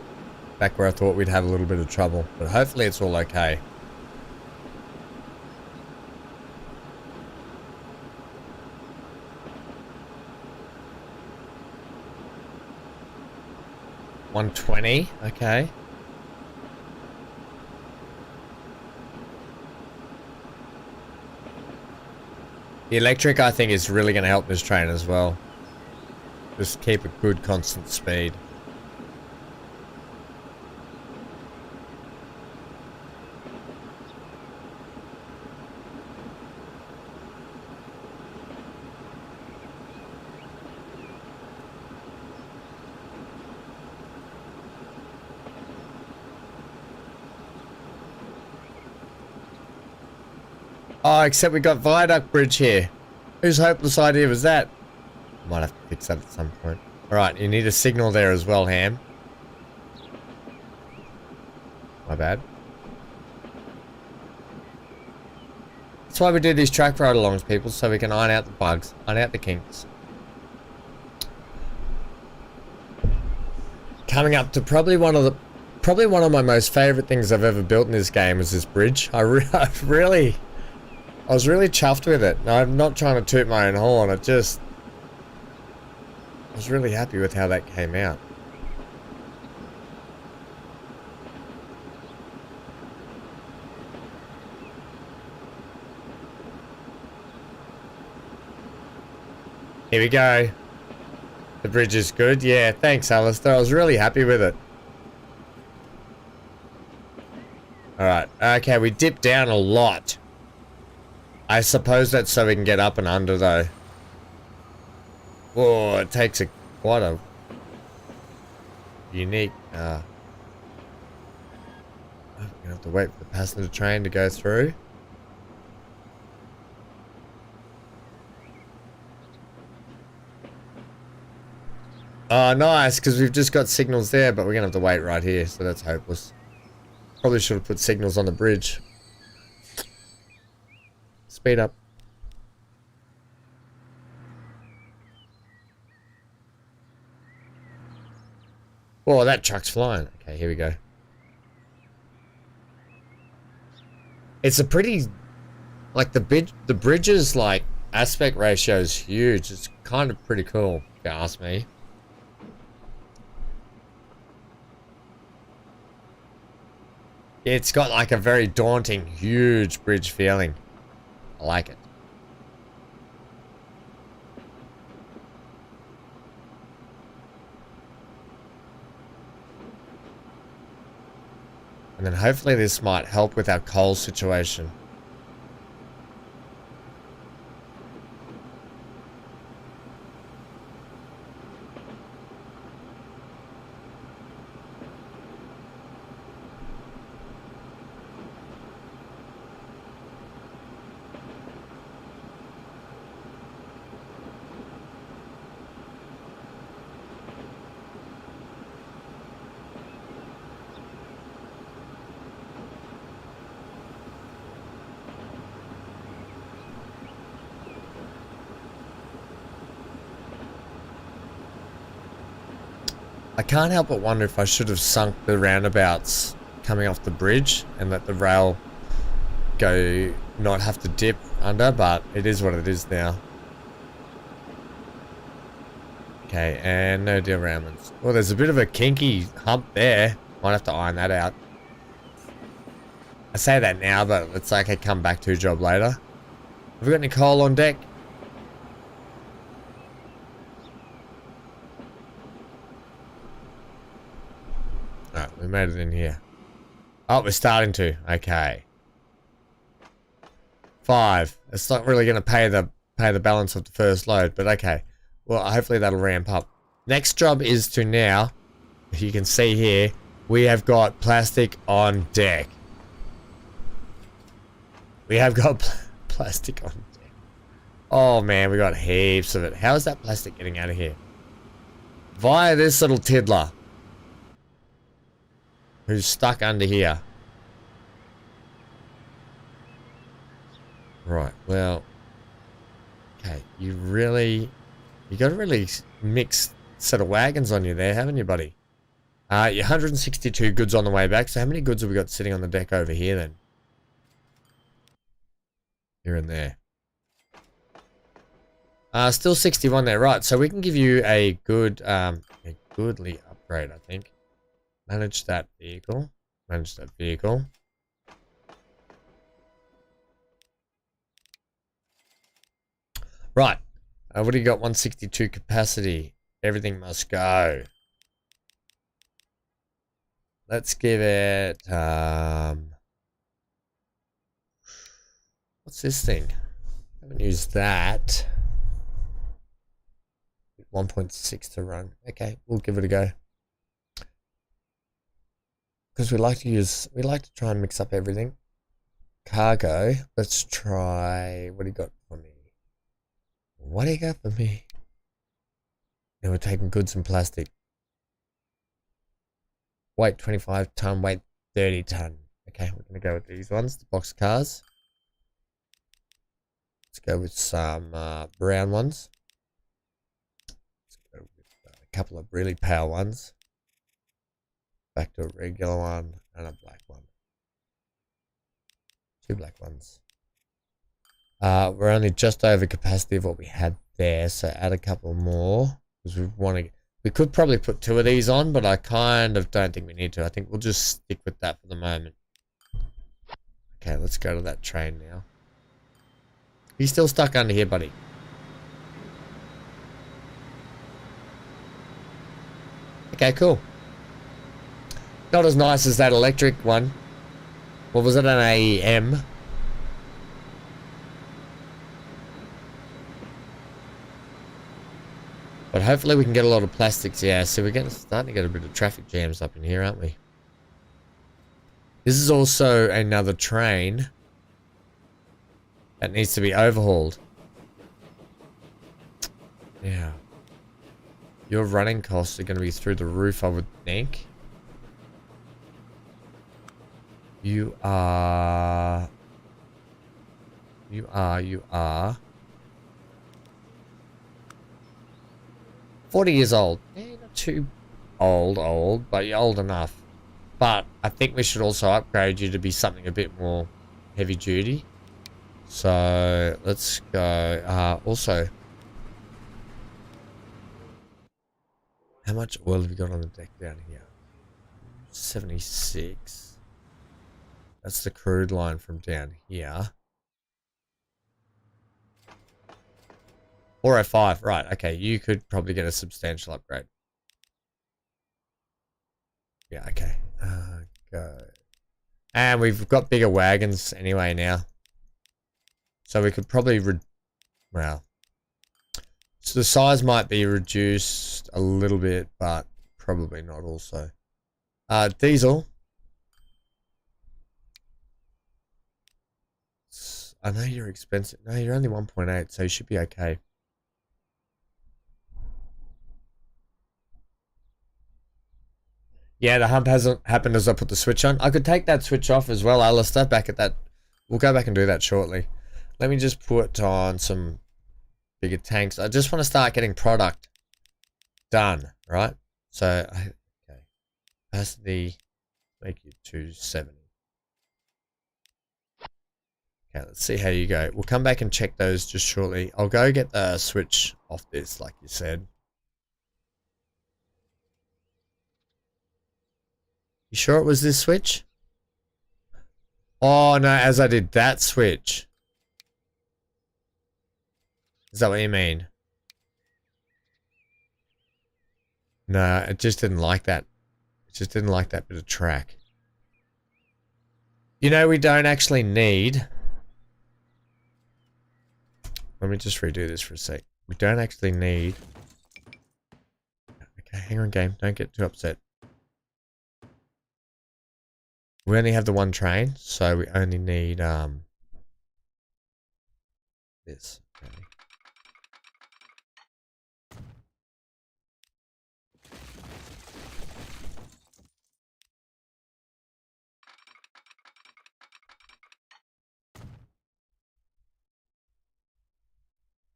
Back where I thought we'd have a little bit of trouble, but hopefully it's all okay. $120, okay. The electric, I think, is really going to help this train as well. Just keep a good constant speed. Oh, except we got viaduct bridge here. Whose hopeless idea was that? Might have to fix that at some point. Alright, you need a signal there as well, Ham. My bad. That's why we do these track ride-alongs, people, so we can iron out the bugs, iron out the kinks. Coming up to probably one of my most favourite things I've ever built in this game is this bridge. I was really chuffed with it. I'm not trying to toot my own horn, I was really happy with how that came out. Here we go. The bridge is good. Yeah, thanks, Alistair. I was really happy with it. Alright, okay, we dipped down a lot. I suppose that's so we can get up and under, though. Whoa, it takes quite a unique, I'm gonna have to wait for the passenger train to go through. Oh, nice, because we've just got signals there, but we're gonna have to wait right here, so that's hopeless. Probably should have put signals on the bridge. Speed up. Whoa, that truck's flying. Okay, here we go. It's a pretty, like the bridge's like aspect ratio is huge. It's kind of pretty cool, if you ask me. It's got like a very daunting, huge bridge feeling. I like it. And then hopefully this might help with our coal situation. I can't help but wonder if I should have sunk the roundabouts coming off the bridge and let the rail go, not have to dip under, but it is what it is now. Okay, and no derailments. Well, there's a bit of a kinky hump there. Might have to iron that out. I say that now, but it's like a come back to job later. Have we got any coal on deck? Alright, we made it in here. Oh, we're starting to. Okay. 5. It's not really going to pay the balance of the first load, but okay. Well, hopefully that'll ramp up. Next job is to now, if you can see here, we have got plastic on deck. We have got plastic on deck. Oh man, we got heaps of it. How is that plastic getting out of here? Via this little tiddler. Who's stuck under here. Right, well. Okay, you got a really mixed set of wagons on you there, haven't you, buddy? You're 162 goods on the way back. So how many goods have we got sitting on the deck over here then? Here and there. Still 61 there, right? So we can give you a good, a goodly upgrade, I think. Manage that vehicle. Manage that vehicle. Right. What do you got? 162 capacity. Everything must go. Let's give it, what's this thing? I haven't used that. 1.6 to run. Okay, we'll give it a go. Because we like to try and mix up everything. Cargo. Let's try, what do you got for me? What do you got for me? Now we're taking goods and plastic. Weight 25 ton, weight 30 ton. Okay, we're going to go with these ones, the box cars. Let's go with some brown ones. Let's go with a couple of really pale ones. Back to a regular one and a black one. 2 black ones. We're only just over capacity of what we had there, so add a couple more. Because we could probably put 2 of these on, but I kind of don't think we need to. I think we'll just stick with that for the moment. Okay, let's go to that train now. He's still stuck under here, buddy. Okay, cool. Not as nice as that electric one. What was it, an AEM? But hopefully we can get a lot of plastics. Yeah, so we're starting to get a bit of traffic jams up in here, aren't we? This is also another train that needs to be overhauled. Yeah. Your running costs are going to be through the roof, I would think. You are 40 years old. Yeah, not too old, but you're old enough. But I think we should also upgrade you to be something a bit more heavy duty. So let's go. Also, how much oil have you got on the deck down here? 76. That's the crude line from down here. 405, right, okay, you could probably get a substantial upgrade. Yeah, okay. Go. And we've got bigger wagons anyway now. So we could probably, well, so the size might be reduced a little bit, but probably not also. Diesel. I know you're expensive. No, you're only 1.8, so you should be okay. Yeah, the hump hasn't happened as I put the switch on. I could take that switch off as well, Alistair, back at that. We'll go back and do that shortly. Let me just put on some bigger tanks. I just want to start getting product done, right? So, okay. Capacity, make it 270. Okay, let's see how you go. We'll come back and check those just shortly. I'll go get the switch off this, like you said. You sure it was this switch? Oh, no, as I did that switch. Is that what you mean? No, it just didn't like that. It just didn't like that bit of track. You know, we don't actually need... Let me just redo this for a sec. We don't actually need... Okay, hang on, game. Don't get too upset. We only have the one train, so we only need this. Okay.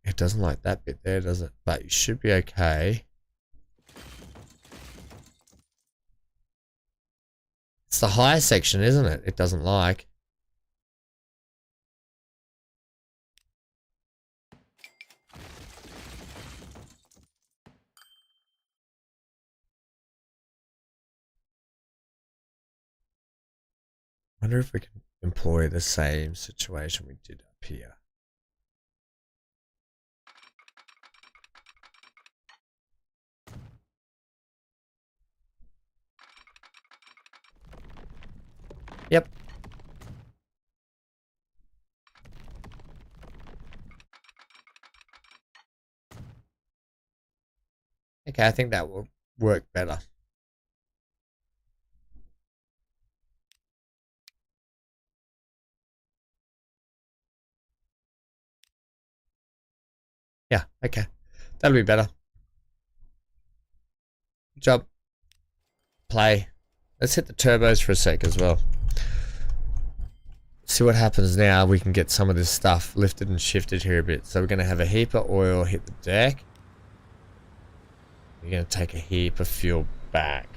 It doesn't like that bit there, does it? But you should be okay. It's the higher section, isn't it? It doesn't like. Wonder if we can employ the same situation we did up here. Okay, I think that will work better. Yeah, okay. That'll be better. Good job. Play. Let's hit the turbos for a sec as well. See what happens now. We can get some of this stuff lifted and shifted here a bit. So we're going to have a heap of oil hit the deck. We're going to take a heap of fuel back.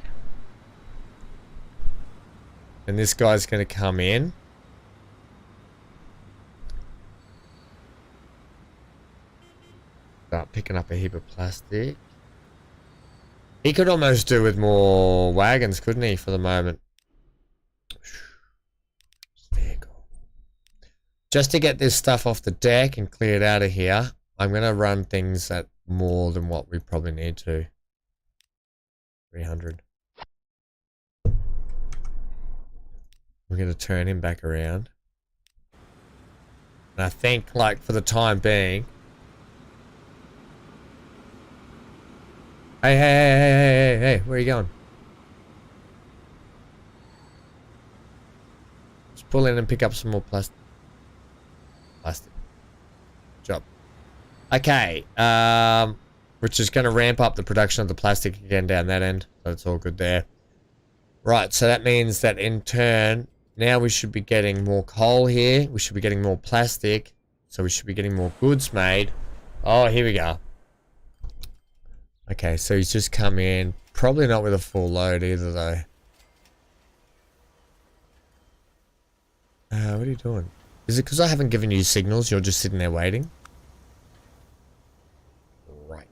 And this guy's going to come in. Start picking up a heap of plastic. He could almost do with more wagons, couldn't he, for the moment? Vehicle. Just to get this stuff off the deck and clear it out of here, I'm going to run things at more than what we probably need to. 300. We're going to turn him back around. And I think, like, for the time being... Hey, where are you going? Just pull in and pick up some more plastic. Job. Okay, which is going to ramp up the production of the plastic again down that end. So it's all good there. Right, so that means that in turn, now we should be getting more coal here. We should be getting more plastic. So we should be getting more goods made. Oh, here we go. Okay, so he's just come in. Probably not with a full load either, though. What are you doing? Is it because I haven't given you signals? You're just sitting there waiting? Right.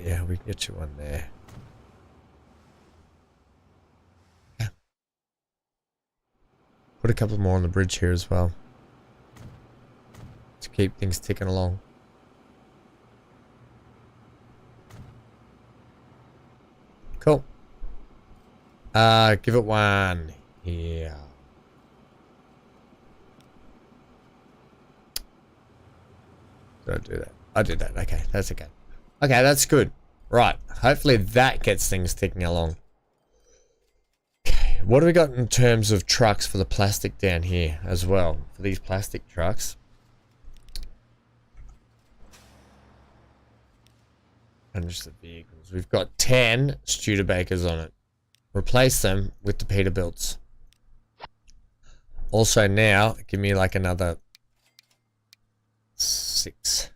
Yeah, we can get you one there. Yeah. Put a couple more on the bridge here as well. To keep things ticking along. Cool. Give it one. Yeah. Did I do that? I did that. Okay, that's okay. Okay, that's good. Right. Hopefully that gets things ticking along. Okay, what do we got in terms of trucks for the plastic down here as well? For these plastic trucks. And just the vehicles. We've got 10 Studebakers on it. Replace them with the Peterbilts. Also now, give me like another 6.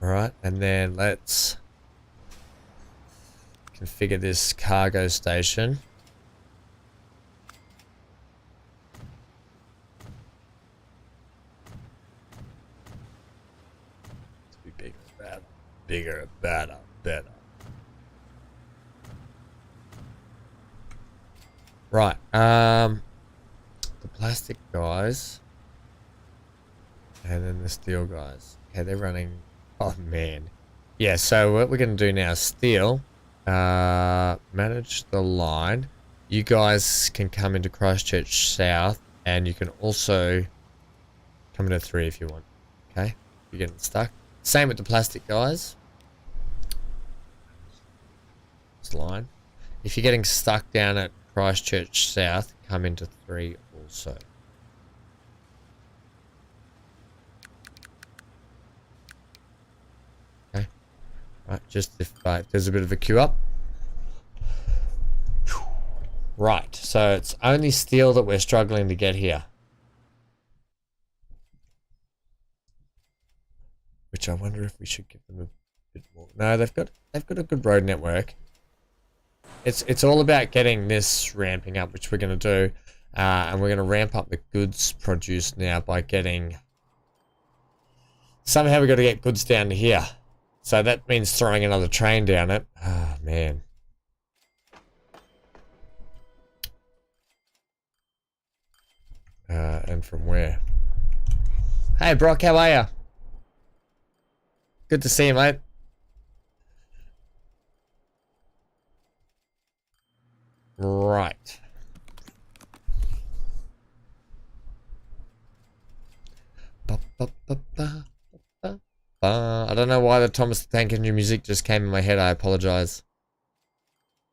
Alright, and then let's configure this cargo station. To be bigger, better. Bigger, better, better. Right, the plastic guys. And then the steel guys. Okay, they're running... Oh, man. Yeah, so what we're going to do now is steel. Manage the line. You guys can come into Christchurch South. And you can also come into 3 if you want. Okay? You're getting stuck. Same with the plastic guys. This line. If you're getting stuck down at Christchurch South, come into 3 also. Right, just if there's a bit of a queue up. Right, so it's only steel that we're struggling to get here. Which I wonder if we should give them a bit more. No, they've got a good road network. It's all about getting this ramping up, which we're going to do. And we're going to ramp up the goods produced now by getting... Somehow we've got to get goods down to here. So that means throwing another train down it. Ah, man. And from where? Hey Brock, how are ya? Good to see you, mate. Right. I don't know why the Thomas the Tank Engine music just came in my head. I apologize.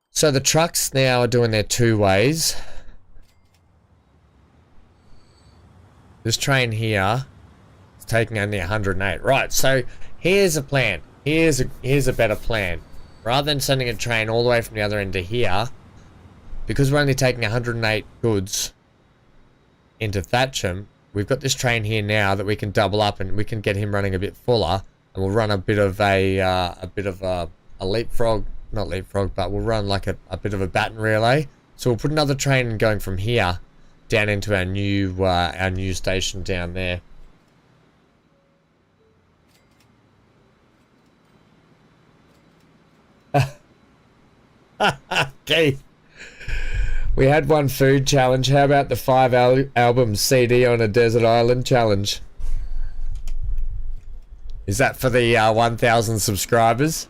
So the trucks now are doing their two ways. This train here is taking only 108. Right, so here's a plan. Here's a better plan. Rather than sending a train all the way from the other end to here, because we're only taking 108 goods into Thatcham, we've got this train here now that we can double up and we can get him running a bit fuller, and we'll run a bit of a leapfrog, not leapfrog, but we'll run like a bit of a baton relay. So we'll put another train going from here down into our new station down there. Okay. We had one food challenge. How about the 5 album CD on a desert island challenge? Is that for the 1,000 subscribers?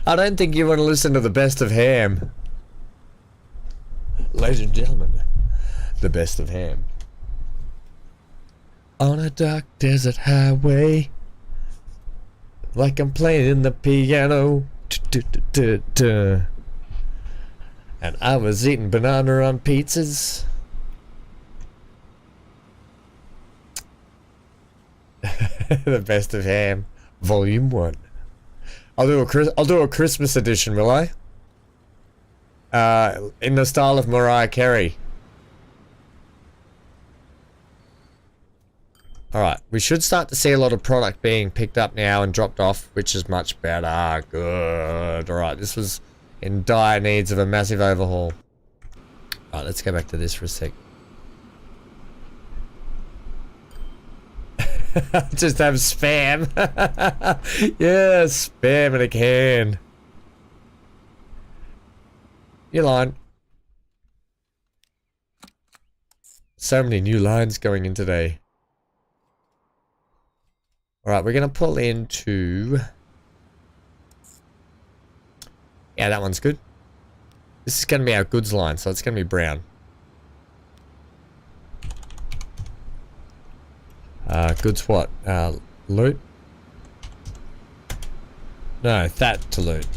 I don't think you want to listen to the best of ham. Ladies and gentlemen, the best of ham. On a dark desert highway, like I'm playing the piano. And I was eating banana on pizzas. The best of ham, volume 1. I'll do a Christmas edition, will I? In the style of Mariah Carey. Alright, we should start to see a lot of product being picked up now and dropped off, which is much better. Good. Alright, this was in dire needs of a massive overhaul. Alright, let's go back to this for a sec. Just have spam. Yeah, spam in a can. Your line. So many new lines going in today. Alright, we're going to pull into... Yeah, that one's good. This is going to be our goods line, so it's going to be brown. Goods what? Loot? No, that to loot.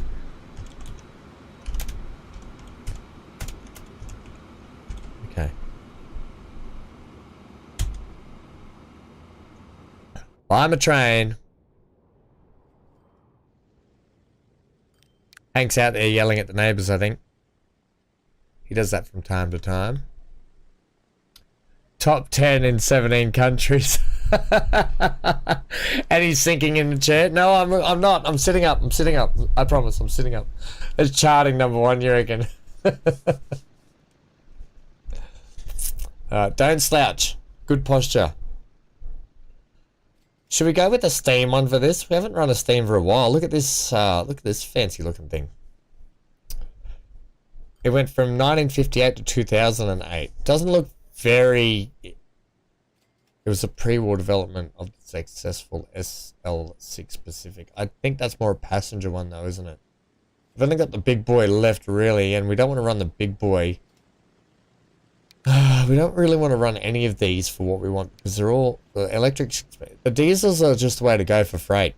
Okay. I'm a train. Hank's out there yelling at the neighbors, I think. He does that from time to time. Top 10 in 17 countries. And he's sinking in the chair. No, I'm not. I'm sitting up. I'm sitting up. I promise, I'm sitting up. It's charting #1, you reckon? Don't slouch. Good posture. Should we go with the Steam one for this? We haven't run a Steam for a while. Look at this fancy looking thing. It went from 1958 to 2008. Doesn't look very... It was a pre-war development of the successful SL6 Pacific. I think that's more a passenger one though, isn't it? We've only got the big boy left really, and we don't want to run the big boy. We don't really want to run any of these for what we want, because they're all... The electric... The diesels are just the way to go for freight.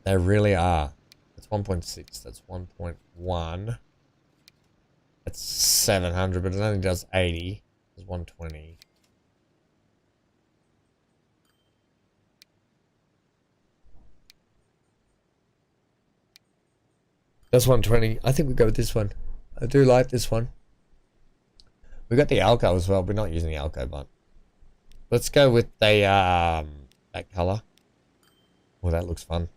They really are. That's 1.6. That's 1.1. That's 700, but it only does 80. It's 120. That's 120. I think we go with this one. I do like this one. We got the Alco as well. We're not using the Alco, but let's go with the that color. Oh, that looks fun.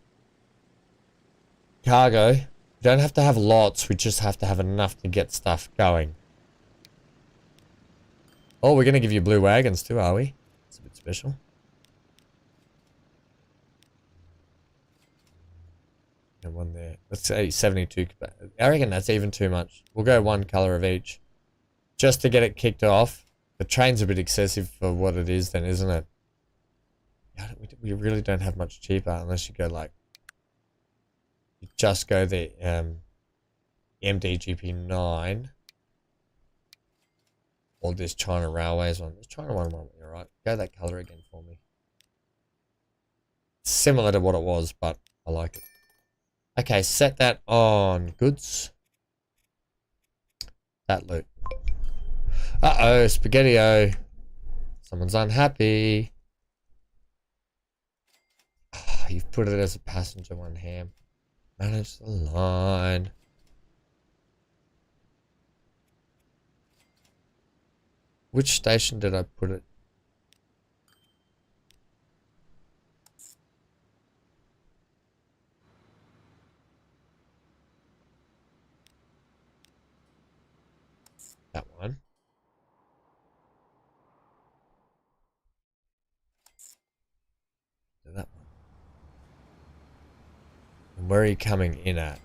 Cargo. We don't have to have lots. We just have to have enough to get stuff going. Oh, we're gonna give you blue wagons too, are we? It's a bit special. and one there. Let's say 72. I reckon that's even too much. We'll go one color of each. Just to get it kicked off. The train's a bit excessive for what it is then, isn't it? We really don't have much cheaper unless you go like... You just go the MDGP9. Or this China Railways one. This China one won't be alright. Go that color again for me. It's similar to what it was, but I like it. Okay, set that on goods. That loot. Uh-oh, Spaghetti-O. Someone's unhappy. Oh, you've put it as a passenger one, Ham. Manage the line. Which station did I put it? That one. So that one. And where are you coming in at?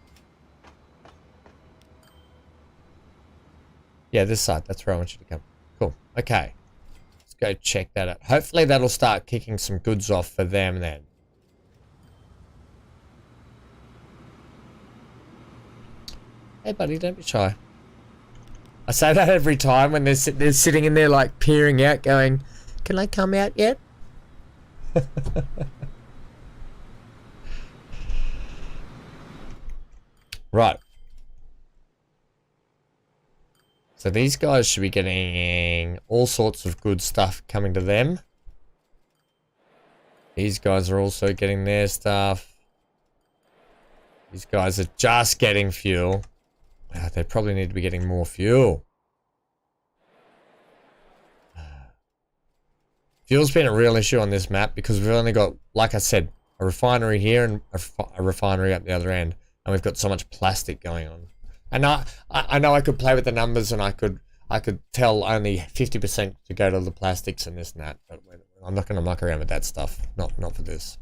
Yeah, this side. That's where I want you to come. Cool. Okay. Let's go check that out. Hopefully that'll start kicking some goods off for them then. Hey buddy, don't be shy. I say that every time when they're sitting in there like peering out going, can I come out yet? Right. So these guys should be getting all sorts of good stuff coming to them. These guys are also getting their stuff. These guys are just getting fuel. They probably need to be getting more fuel. Fuel's been a real issue on this map because we've only got, like I said, a refinery here and a refinery up the other end. And we've got so much plastic going on. And I know I could play with the numbers and I could tell only 50% to go to the plastics and this and that. But I'm not going to muck around with that stuff. Not for this.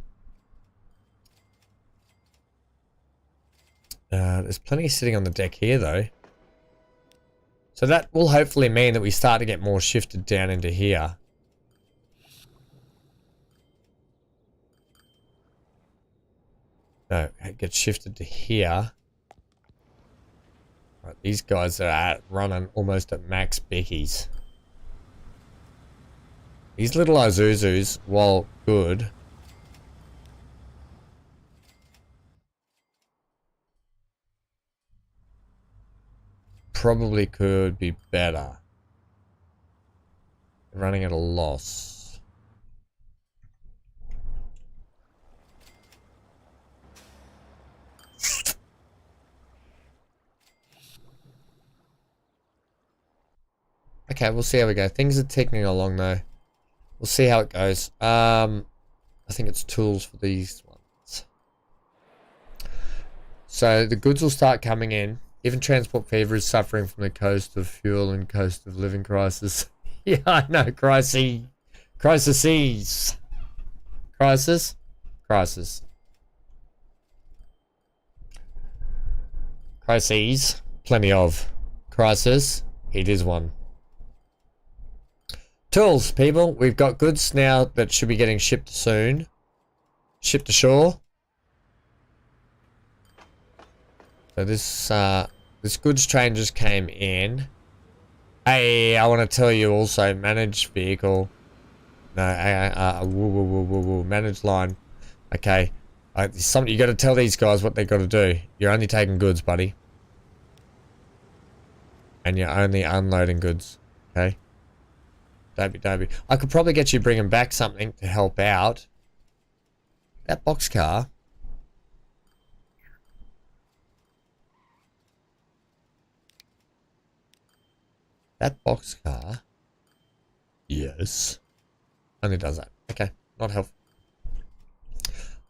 There's plenty sitting on the deck here, though. So that will hopefully mean that we start to get more shifted down into here. No, it gets shifted to here. Right, these guys are running almost at max Becky's. These little Isuzus, while good... probably could be better. Running at a loss. Okay, we'll see how we go. Things are ticking along though. We'll see how it goes. I think it's tools for these ones. So the goods will start coming in. Even Transport Fever is suffering from the cost of fuel and cost of living crisis. Yeah, I know. Crises. Crisis. Crises. Plenty of. Crisis. It is one. Tools, people. We've got goods now that should be getting shipped soon. Shipped ashore. So this goods train just came in. Hey, I want to tell you also, managed vehicle. No, managed line. Okay. You got to tell these guys what they got to do. You're only taking goods, buddy. And you're only unloading goods. Okay? Don't be. I could probably get you bringing back something to help out. That boxcar. That boxcar. Yes. Only does that. Okay. Not helpful.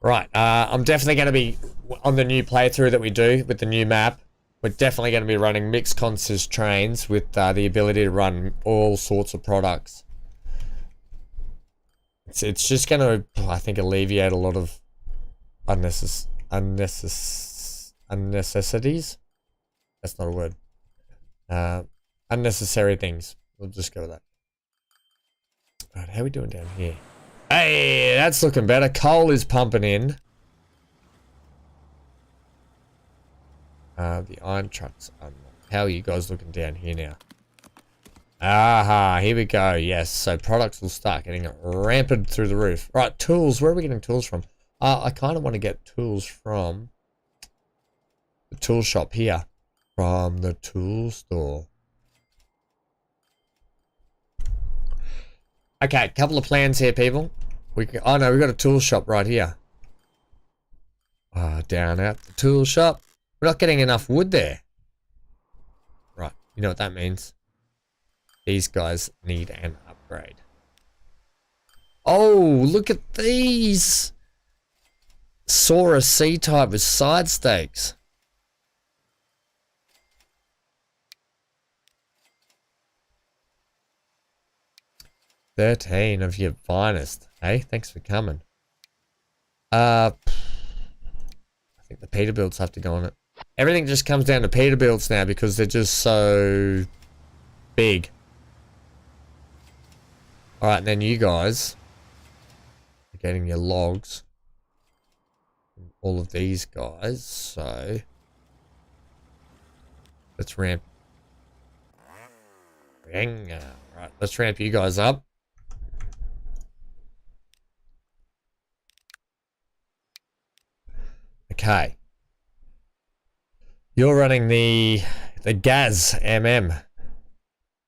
Right. I'm definitely going to be on the new playthrough that we do with the new map. We're definitely going to be running mixed consist trains with the ability to run all sorts of products. It's just going to, I think, alleviate a lot of unnecessary unnecessities. That's not a word. Unnecessary things. We'll just go with that. Alright, how are we doing down here? Hey, that's looking better. Coal is pumping in. The iron trucks. How are you guys looking down here now? Aha, here we go. Yes, so products will start getting rampant through the roof. Right, tools. Where are we getting tools from? I kind of want to get tools from the tool shop here. From the tool store. Okay, couple of plans here, people. Oh no, we've got a tool shop right here. Down at the tool shop. We're not getting enough wood there. Right, you know what that means. These guys need an upgrade. Oh, look at these! Sora C-type with side stakes. $13 of your finest. Hey, thanks for coming. I think the Peterbilts have to go on it. Everything just comes down to Peterbilts now because they're just so big. Alright, and then you guys are getting your logs. All of these guys, so let's ramp. Right, let's ramp you guys up. Okay. You're running the Gaz MM,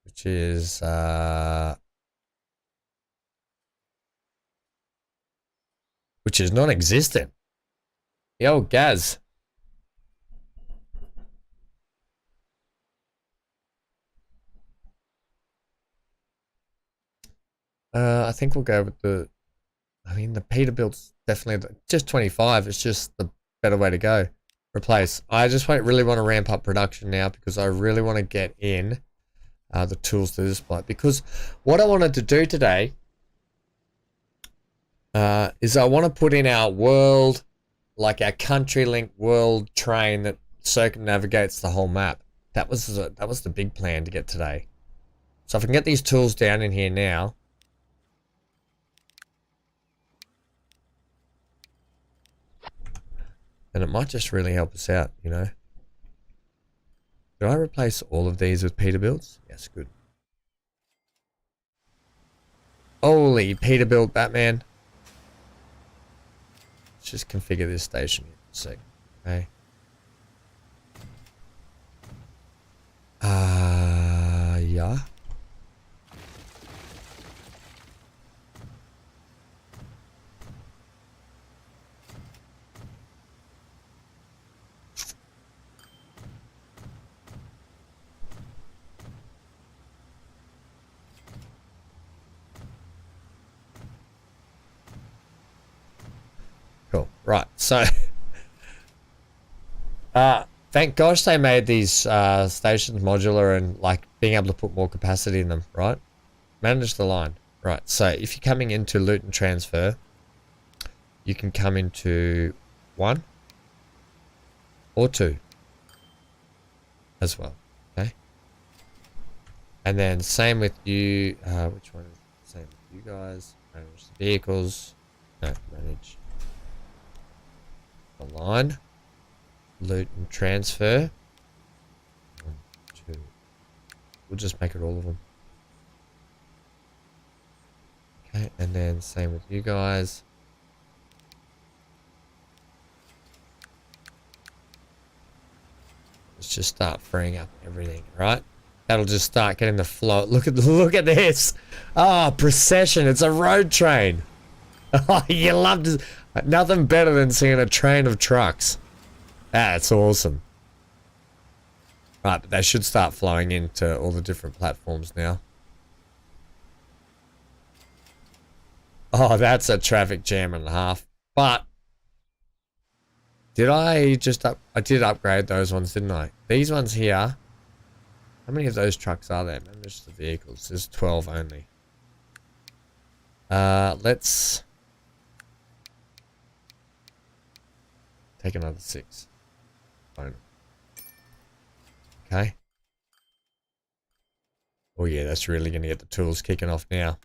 which is non-existent. The old Gaz. I think we'll go with the Peterbilt's definitely just 25. It's just the better way to go. Replace. I just really want to ramp up production now because I really want to get in the tools to this point. Because what I wanted to do today is I want to put in our world, like our CountryLink world train that circumnavigates the whole map. That was the big plan to get today. So if I can get these tools down in here now. And it might just really help us out, you know. Did I replace all of these with Peterbilts? Yes, good. Holy Peterbilt Batman. Let's just configure this station here for a sec. Okay. Yeah. Cool. Right. So, thank gosh they made these stations modular and like being able to put more capacity in them. Right. Manage the line. Right. So if you're coming into loot and transfer, you can come into 1 or 2 as well. Okay. And then same with you. Which one is the same with you guys? Manage the vehicles. No, manage the line. Loot and transfer. 1, 2. We'll just make it all of them. Okay, and then same with you guys. Let's just start freeing up everything, right? That'll just start getting the flow. Look at this. Ah, procession. It's a road train. Oh, you love to. Nothing better than seeing a train of trucks. That's awesome. Right, but they should start flowing into all the different platforms now. Oh, that's a traffic jam and a half. But did I just I did upgrade those ones, didn't I? These ones here. How many of those trucks are there? Manage the vehicles. There's 12 only. Let's take another 6. Fine. Okay. Oh yeah, that's really going to get the tools kicking off now.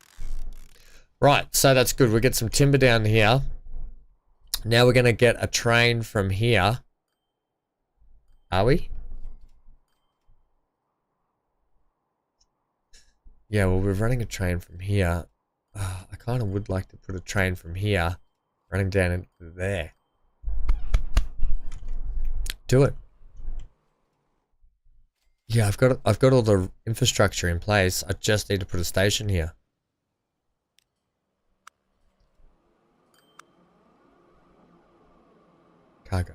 Right, so that's good. We'll get some timber down here. Now we're going to get a train from here. Are we? Yeah, well, we're running a train from here. I kind of would like to put a train from here running down into there. Do it. Yeah, I've got all the infrastructure in place. I just need to put a station here. Cargo.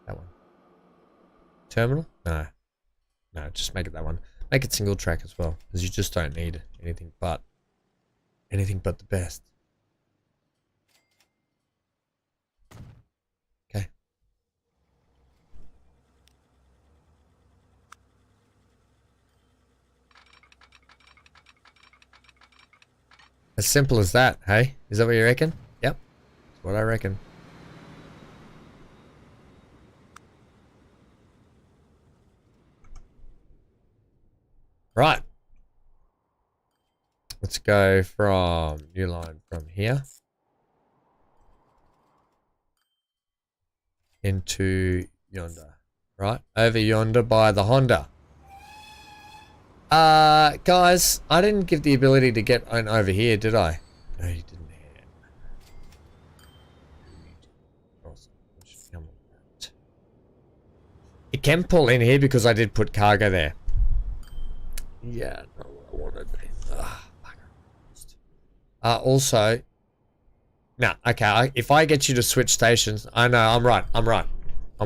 That one. Terminal? No. No, just make it that one. Make it single track as well, because you just don't need anything but the best. Okay. As simple as that, hey? Is that what you reckon? Yep. That's what I reckon. Right. Let's go from new line from here into yonder. Right? Over yonder by the Honda. Guys, I didn't give the ability to get on over here, did I? No, you didn't. It can pull in here because I did put cargo there. Yeah, no, I wanted also, no, okay, if I get you to switch stations, I know, I'm right, I'm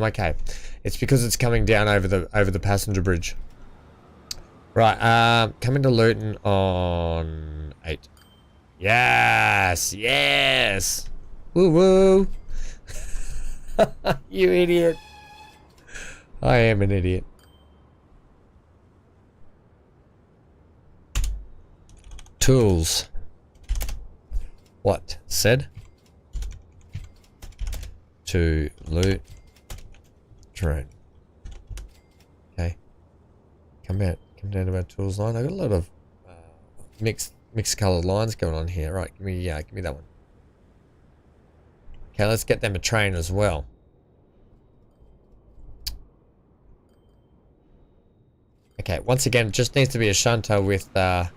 okay. It's because it's coming down over the passenger bridge. Right, coming to Luton on 8. Yes, yes. Woo woo. You idiot. I am an idiot. Tools. What? Said? To loot. Train. Okay. Come down to our tools line. I got a lot of mixed colored lines going on here. Right, give me that one. Okay, let's get them a train as well. Okay, once again, it just needs to be a shunter with some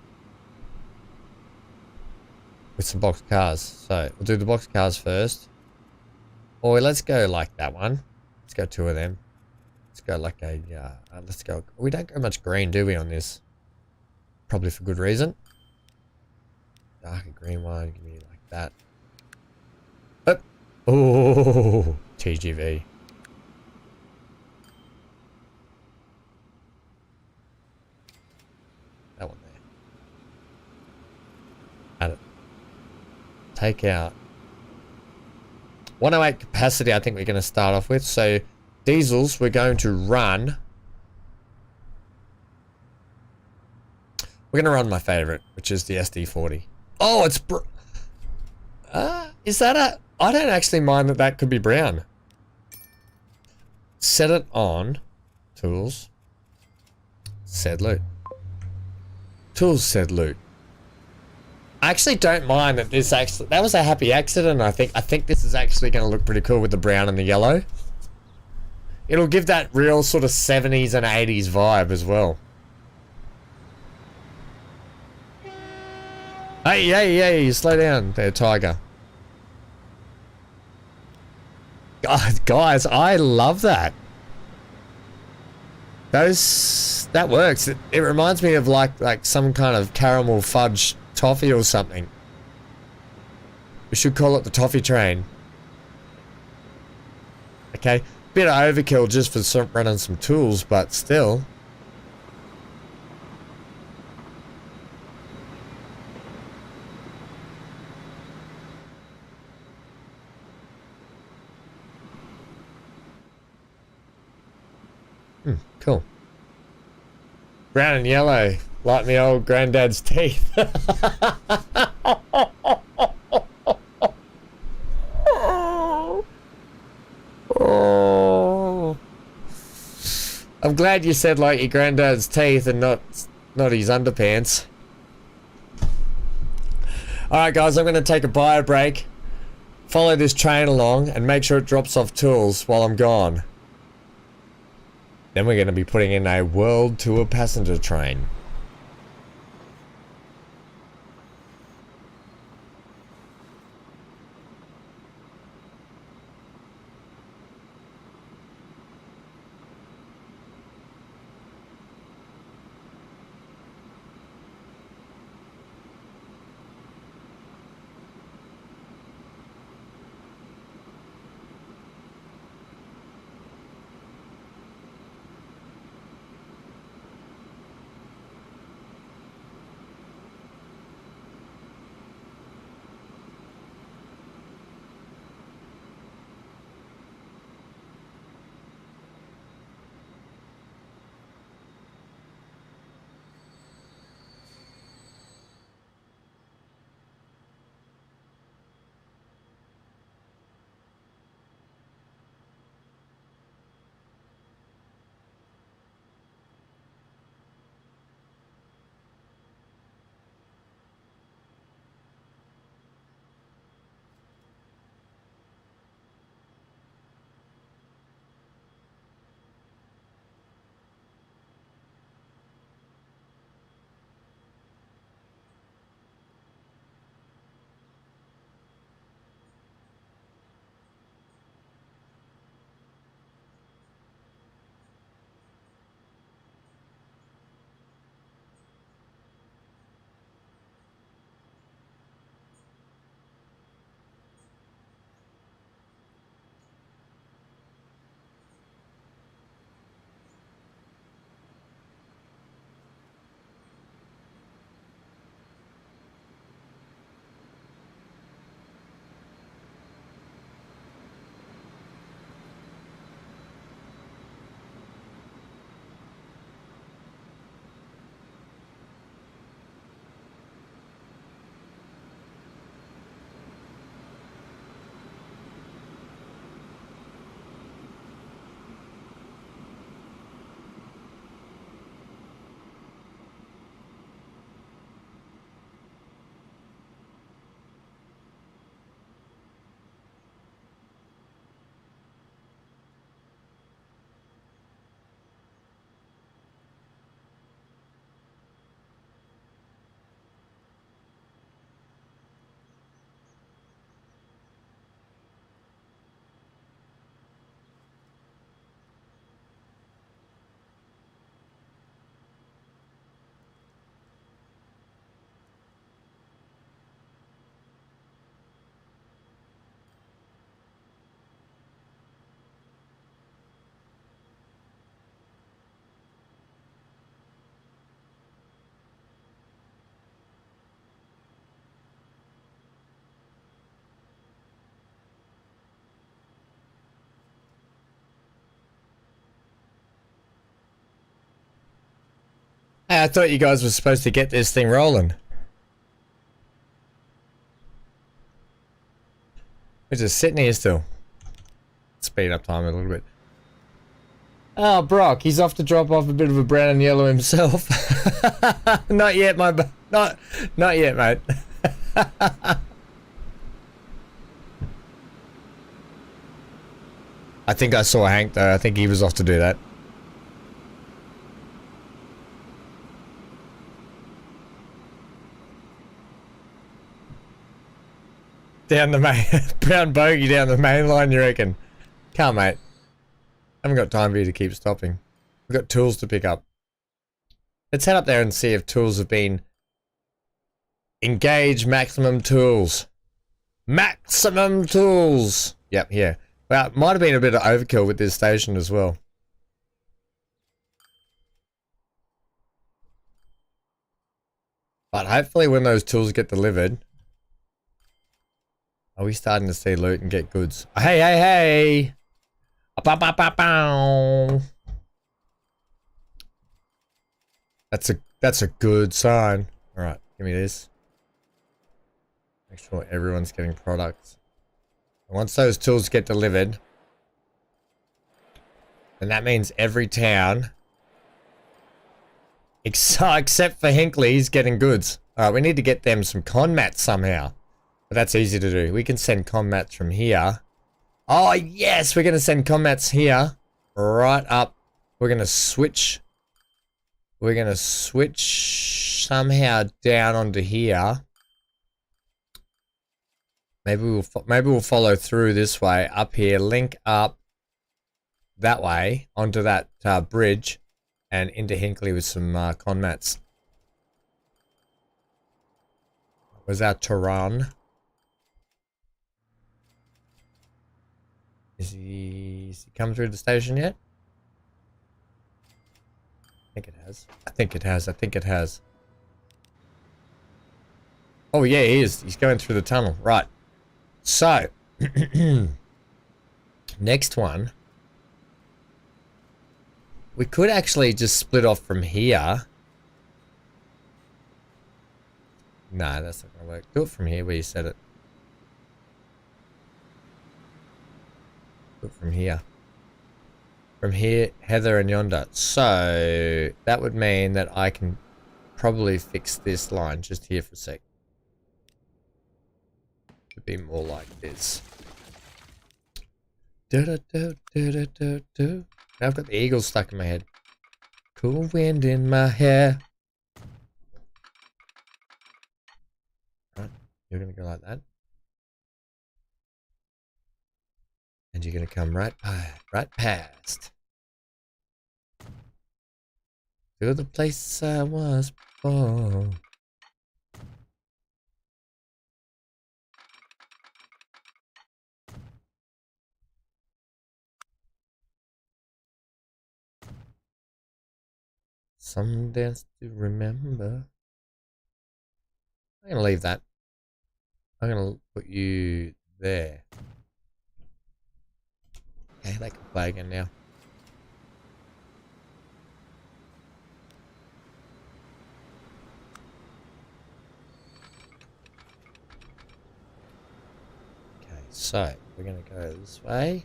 box cars. So we'll do the box cars first. Or let's go like that one. Let's go 2 of them. Let's go like a, let's go. We don't go much green, do we, on this? Probably for good reason. Darker green one, give me like that. Oh, TGV. That one there. Add it. Take out 108 capacity. I think we're going to start off with. So diesels, we're going to run. We're going to run my favorite, which is the SD40. Oh, it's is that a? I don't actually mind that could be brown. Set it on. Tools. Set loot. Tools said loot. I actually don't mind that this actually, that was a happy accident. I think this is actually going to look pretty cool with the brown and the yellow. It'll give that real sort of 70s and 80s vibe as well. Hey, slow down there, Tiger. Guys, I love that. That works. It reminds me of like some kind of caramel fudge toffee or something. We should call it the toffee train. Okay, bit of overkill just for running some tools, but still. Cool. Brown and yellow, like me old granddad's teeth. Oh. I'm glad you said like your granddad's teeth and not his underpants. Alright guys, I'm going to take a bio break. Follow this train along and make sure it drops off tools while I'm gone. Then we're going to be putting in a world tour passenger train. Hey, I thought you guys were supposed to get this thing rolling. We're just sitting here still. Speed up time a little bit. Oh, Brock, he's off to drop off a bit of a brown and yellow himself. Not yet, not yet, mate. I think I saw Hank though. I think he was off to do that. Down the main, brown bogey down the main line, you reckon? Can't, mate. Haven't got time for you to keep stopping. We've got tools to pick up. Let's head up there and see if tools have been... Engage maximum tools. Maximum tools! Yep, here. Well, it might have been a bit of overkill with this station as well. But hopefully when those tools get delivered... Are we starting to see loot and get goods? Hey, hey, hey! Bow. That's a good sign. Alright, give me this. Make sure everyone's getting products. And once those tools get delivered, And that means every town, except for Hinckley's, getting goods. Alright, we need to get them some con mats somehow. But that's easy to do. We can send con mats from here. Oh, yes! We're going to send con mats here. Right up. We're going to switch. We're going to switch somehow down onto here. Maybe we'll follow through this way. Up here. Link up that way onto that bridge. And into Hinckley with some con mats. Where's our Tehran? Is he come through the station yet? I think it has. I think it has. I think it has. Oh yeah, he is. He's going through the tunnel. Right. So, next one. We could actually just split off from here. No, that's not going to work. Do it from here where you said it. Do it from here. From here, Heather and yonder. So, that would mean that I can probably fix this line just here for a sec. Could be more like this. Do-do-do-do-do-do-do. Now I've got the eagle stuck in my head. Cool wind in my hair. Right, you're going to go like that. And you're going to come right past. To the place I was born. Some dance to remember. I'm going to leave that. I'm going to put you there. Okay, they can play again now. Okay, so we're going to go this way.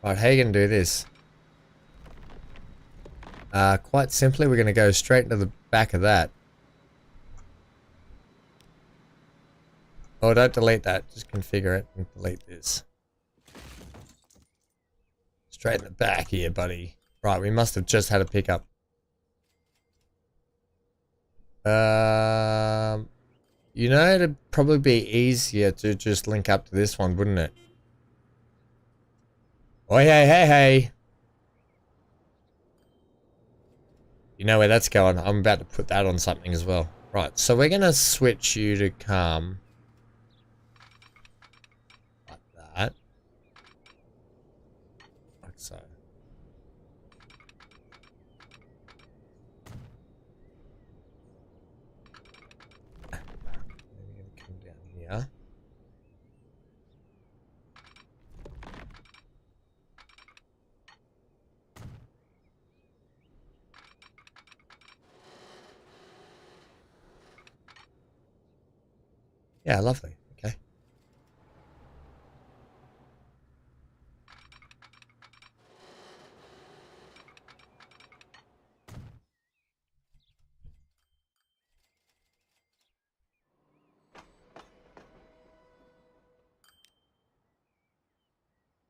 Right, how are you going to do this? Quite simply, we're going to go straight into the back of that. Oh, don't delete that. Just configure it and delete this. Straight in the back here, buddy. Right, we must have just had a pickup. You know, it'd probably be easier to just link up to this one, wouldn't it? Oh, hey. You know where that's going. I'm about to put that on something as well. Right, so we're going to switch you to come like that. Like so. We're going to come down here. Yeah, lovely. Okay.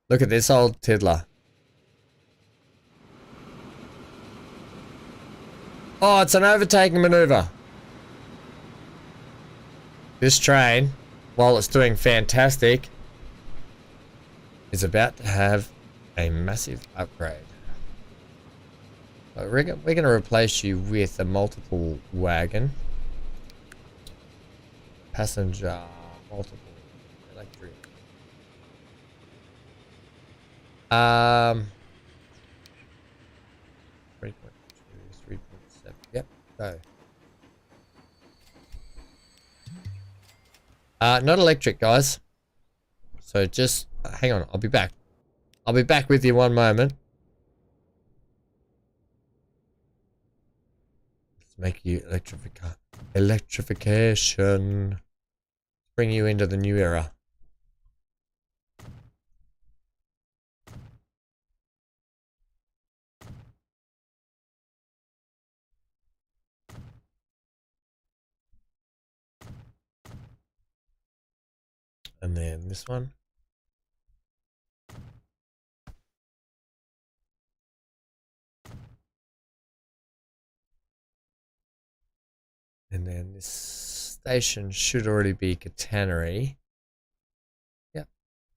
Look at this old tiddler. Oh, it's an overtaking maneuver. This train, while it's doing fantastic, is about to have a massive upgrade. So we're going to replace you with a multiple wagon. Passenger, multiple electric. 3.2, 3.7. Yep, go. Not electric, guys. So just hang on. I'll be back. I'll be back with you one moment. Let's make you electrification. Bring you into the new era. And then this one. And then this station should already be catenary. Yep,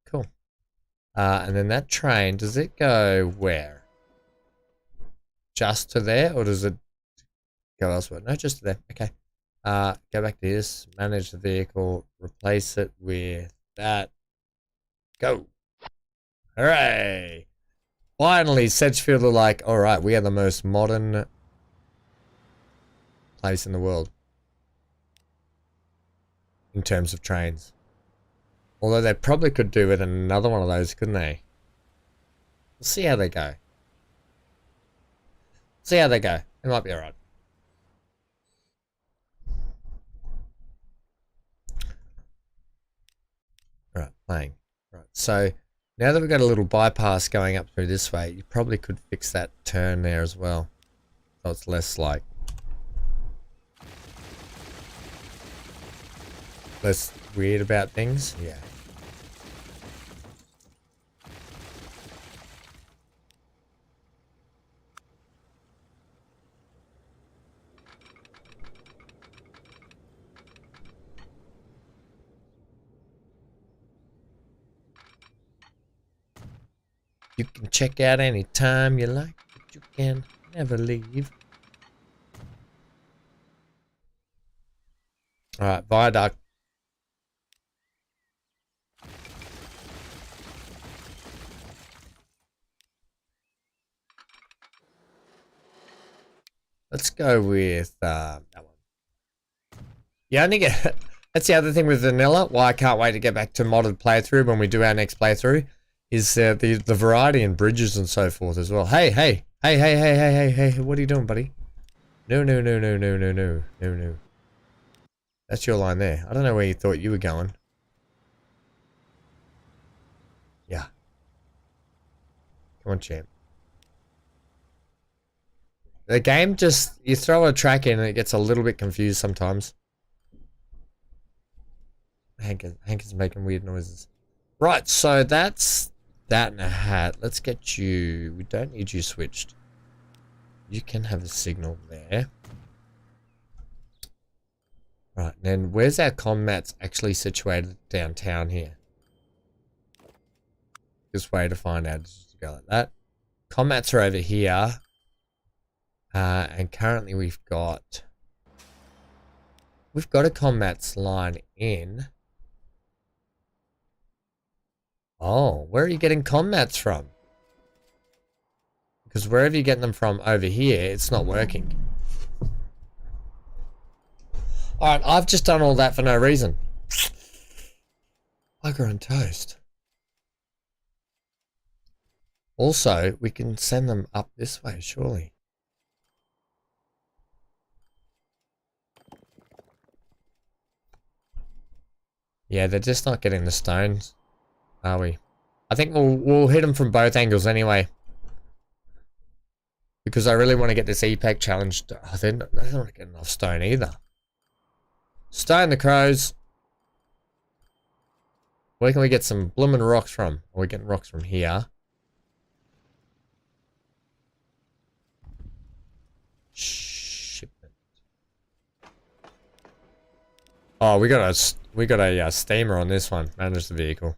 cool. And then that train, does it go where? Just to there, or does it go elsewhere? No, just to there. Okay. Go back to this, manage the vehicle, replace it with that. Go. Hooray! Finally, Sedgefield are like, alright, we are the most modern place in the world. In terms of trains. Although they probably could do with another one of those, couldn't they? We'll see how they go. See how they go. It might be alright. Alright, playing. Right, so now that we've got a little bypass going up through this way, you probably could fix that turn there as well. So it's less like... less weird about things. Yeah. You can check out any time you like, but you can never leave. Alright, viaduct. Let's go with that one. You only get... That's the other thing with vanilla. Why I can't wait to get back to modded playthrough when we do our next playthrough. Is the variety in bridges and so forth as well. Hey, hey. Hey, hey, hey, hey, hey, hey. What are you doing, buddy? No, no, no, no, no, no, no. No, no. That's your line there. I don't know where you thought you were going. Yeah. Come on, champ. The game just... You throw a track in and it gets a little bit confused sometimes. Hank is making weird noises. Right, so that's that in a hat. Let's get you... We don't need you switched. You can have a signal there. Right, and then where's our comm mats actually situated downtown here? Just way to find out is to go like that. Comm mats are over here. And currently we've got a comm mats line in. Oh, where are you getting comm mats from? Because wherever you're getting them from over here, it's not working. Alright, I've just done all that for no reason. Bugger and toast. Also, we can send them up this way, surely. Yeah, they're just not getting the stones, are we? I think we'll hit them from both angles anyway. Because I really want to get this EPEC challenge. Oh, they're not getting enough stone either. Stone the crows. Where can we get some bloomin' rocks from? Are we getting rocks from here? Shipment. Oh, we got a steamer on this one. Manage the vehicle.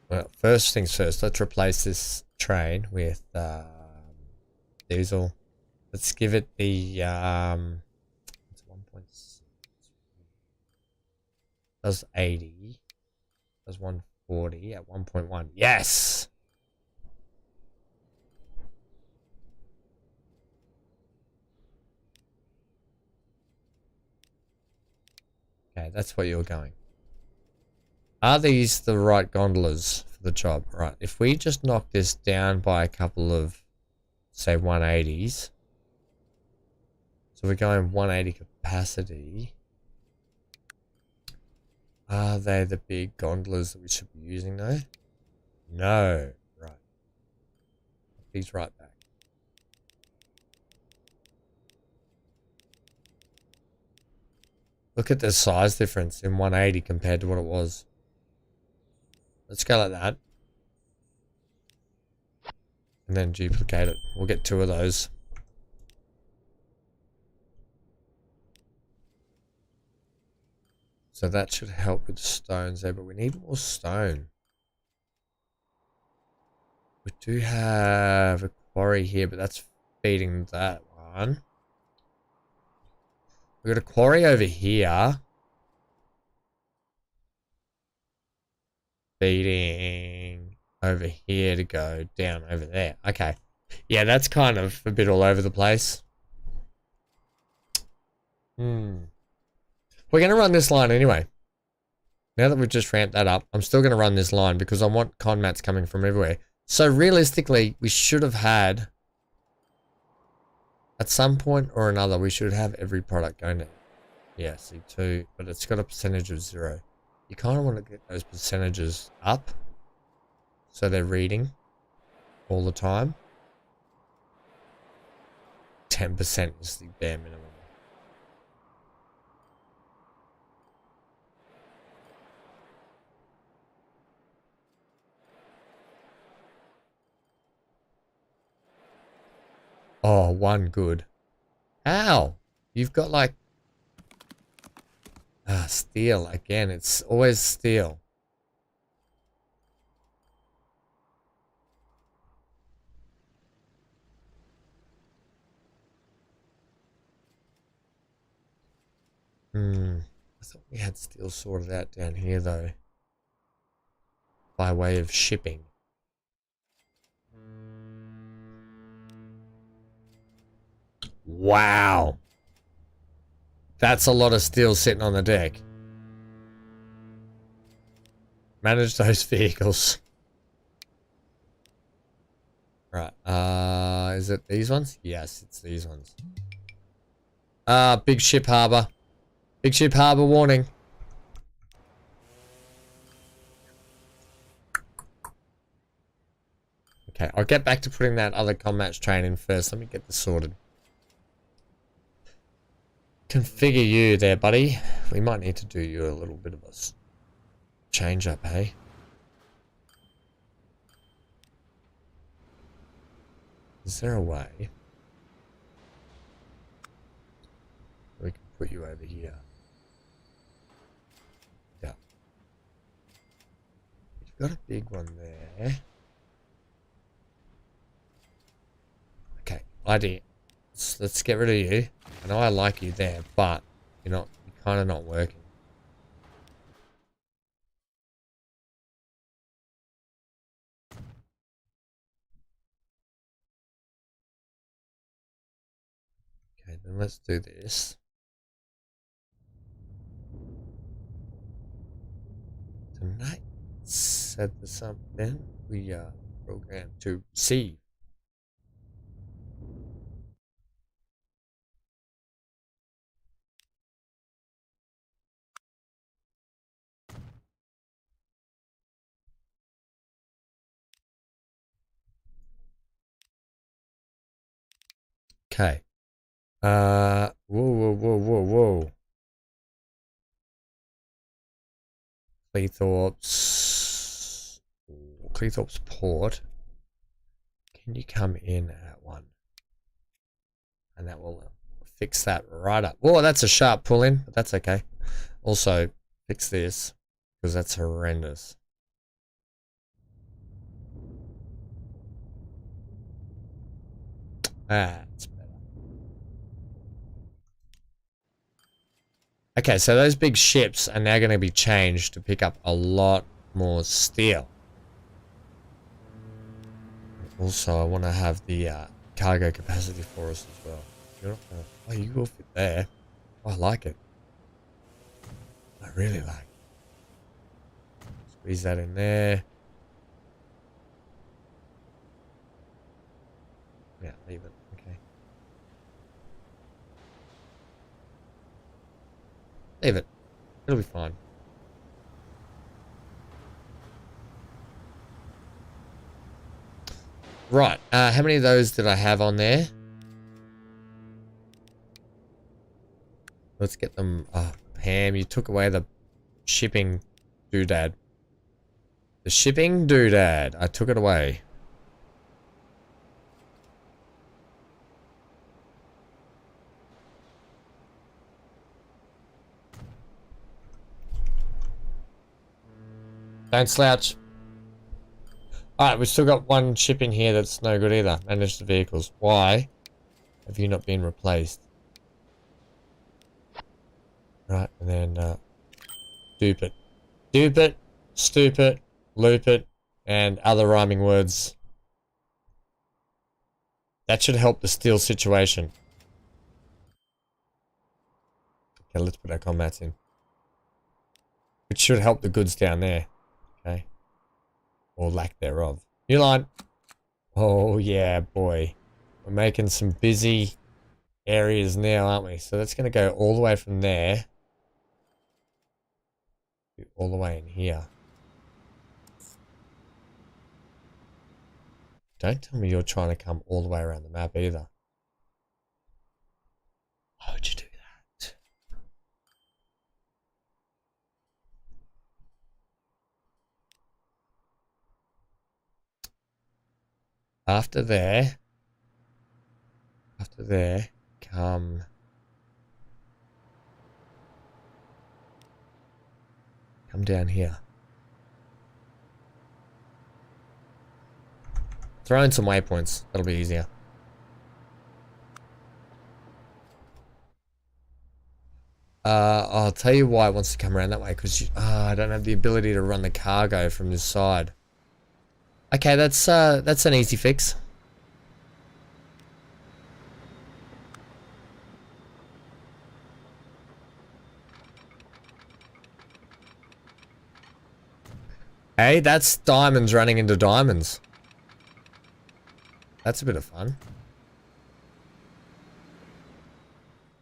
Well, first things first. Let's replace this train with diesel. Let's give it the it's 1.6. Does 80. Does 140 at 1.1. Yes. Okay, that's what you're going. Are these the right gondolas for the job? Right. If we just knock this down by a couple of, say, 180s. So we're going 180 capacity. Are they the big gondolas that we should be using though? No. Right. These right back. Look at the size difference in 180 compared to what it was. Let's go like that. And then duplicate it. We'll get 2 of those. So that should help with the stones there, but we need more stone. We do have a quarry here, but that's feeding that one. We've got a quarry over here. Feeding over here to go down over there. Okay. Yeah, that's kind of a bit all over the place. We're going to run this line anyway. Now that we've just ramped that up, I'm still going to run this line because I want con mats coming from everywhere. So realistically, we should have had, at some point or another, we should have every product going to, yeah, C2, but it's got a percentage of 0. You kind of want to get those percentages up so they're reading all the time. 10% is the bare minimum. Oh, 1 good. Ow! You've got like... steel. Again, it's always steel. I thought we had steel sorted out down here though. By way of shipping. Wow. That's a lot of steel sitting on the deck. Manage those vehicles. Right. Is it these ones? Yes, it's these ones. Big ship harbor. Big ship harbor warning. Okay, I'll get back to putting that other combat train in first. Let me get this sorted. Configure you there, buddy. We might need to do you a little bit of a change up, hey? Is there a way we can put you over here? Yeah. You've got a big one there. Okay, idea. Let's get rid of you. I know I like you there, but you're kind of not working. Okay, then let's do this. Tonight, set this up. Then we program to see. Okay. Whoa. Cleethorpes Port. Can you come in at 1? And that will fix that right up. Whoa, that's a sharp pull in, but that's okay. Also, fix this, because that's horrendous. That's better. Okay, so those big ships are now going to be changed to pick up a lot more steel. Also, I want to have the cargo capacity for us as well. You're not gonna, oh, you will fit there. Oh, I like it. I really like it. Squeeze that in there. Yeah, leave it. Okay. Leave it. It'll be fine. Right. How many of those did I have on there? Let's get them. Oh, Pam, you took away the shipping doodad. The shipping doodad. I took it away. Don't slouch. Alright, we've still got one ship in here that's no good either. Manage the vehicles. Why have you not been replaced? Right, and then dupe it. Dupe it, stoop it, loop it, and other rhyming words. That should help the steal situation. Okay, let's put our combats in. Which should help the goods down there. Okay. Or lack thereof. New line. Oh yeah, boy. We're making some busy areas now, aren't we? So that's going to go all the way from there. All the way in here. Don't tell me you're trying to come all the way around the map either. Why would you do that? After there, come down here. Throw in some waypoints. That'll be easier. I'll tell you why it wants to come around that way, because I don't have the ability to run the cargo from this side. Okay, that's an easy fix. Hey, that's diamonds running into diamonds. That's a bit of fun.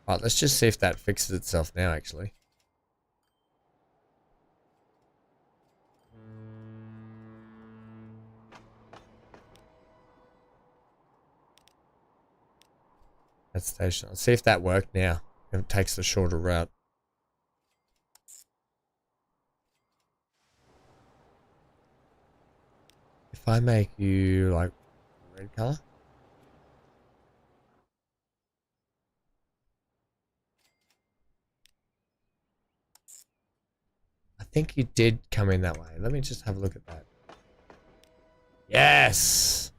Alright, let's just see if that fixes itself now, actually. That station. Let's see if that worked now. If it takes the shorter route. If I make you like red color. I think you did come in that way. Let me just have a look at that. Yes!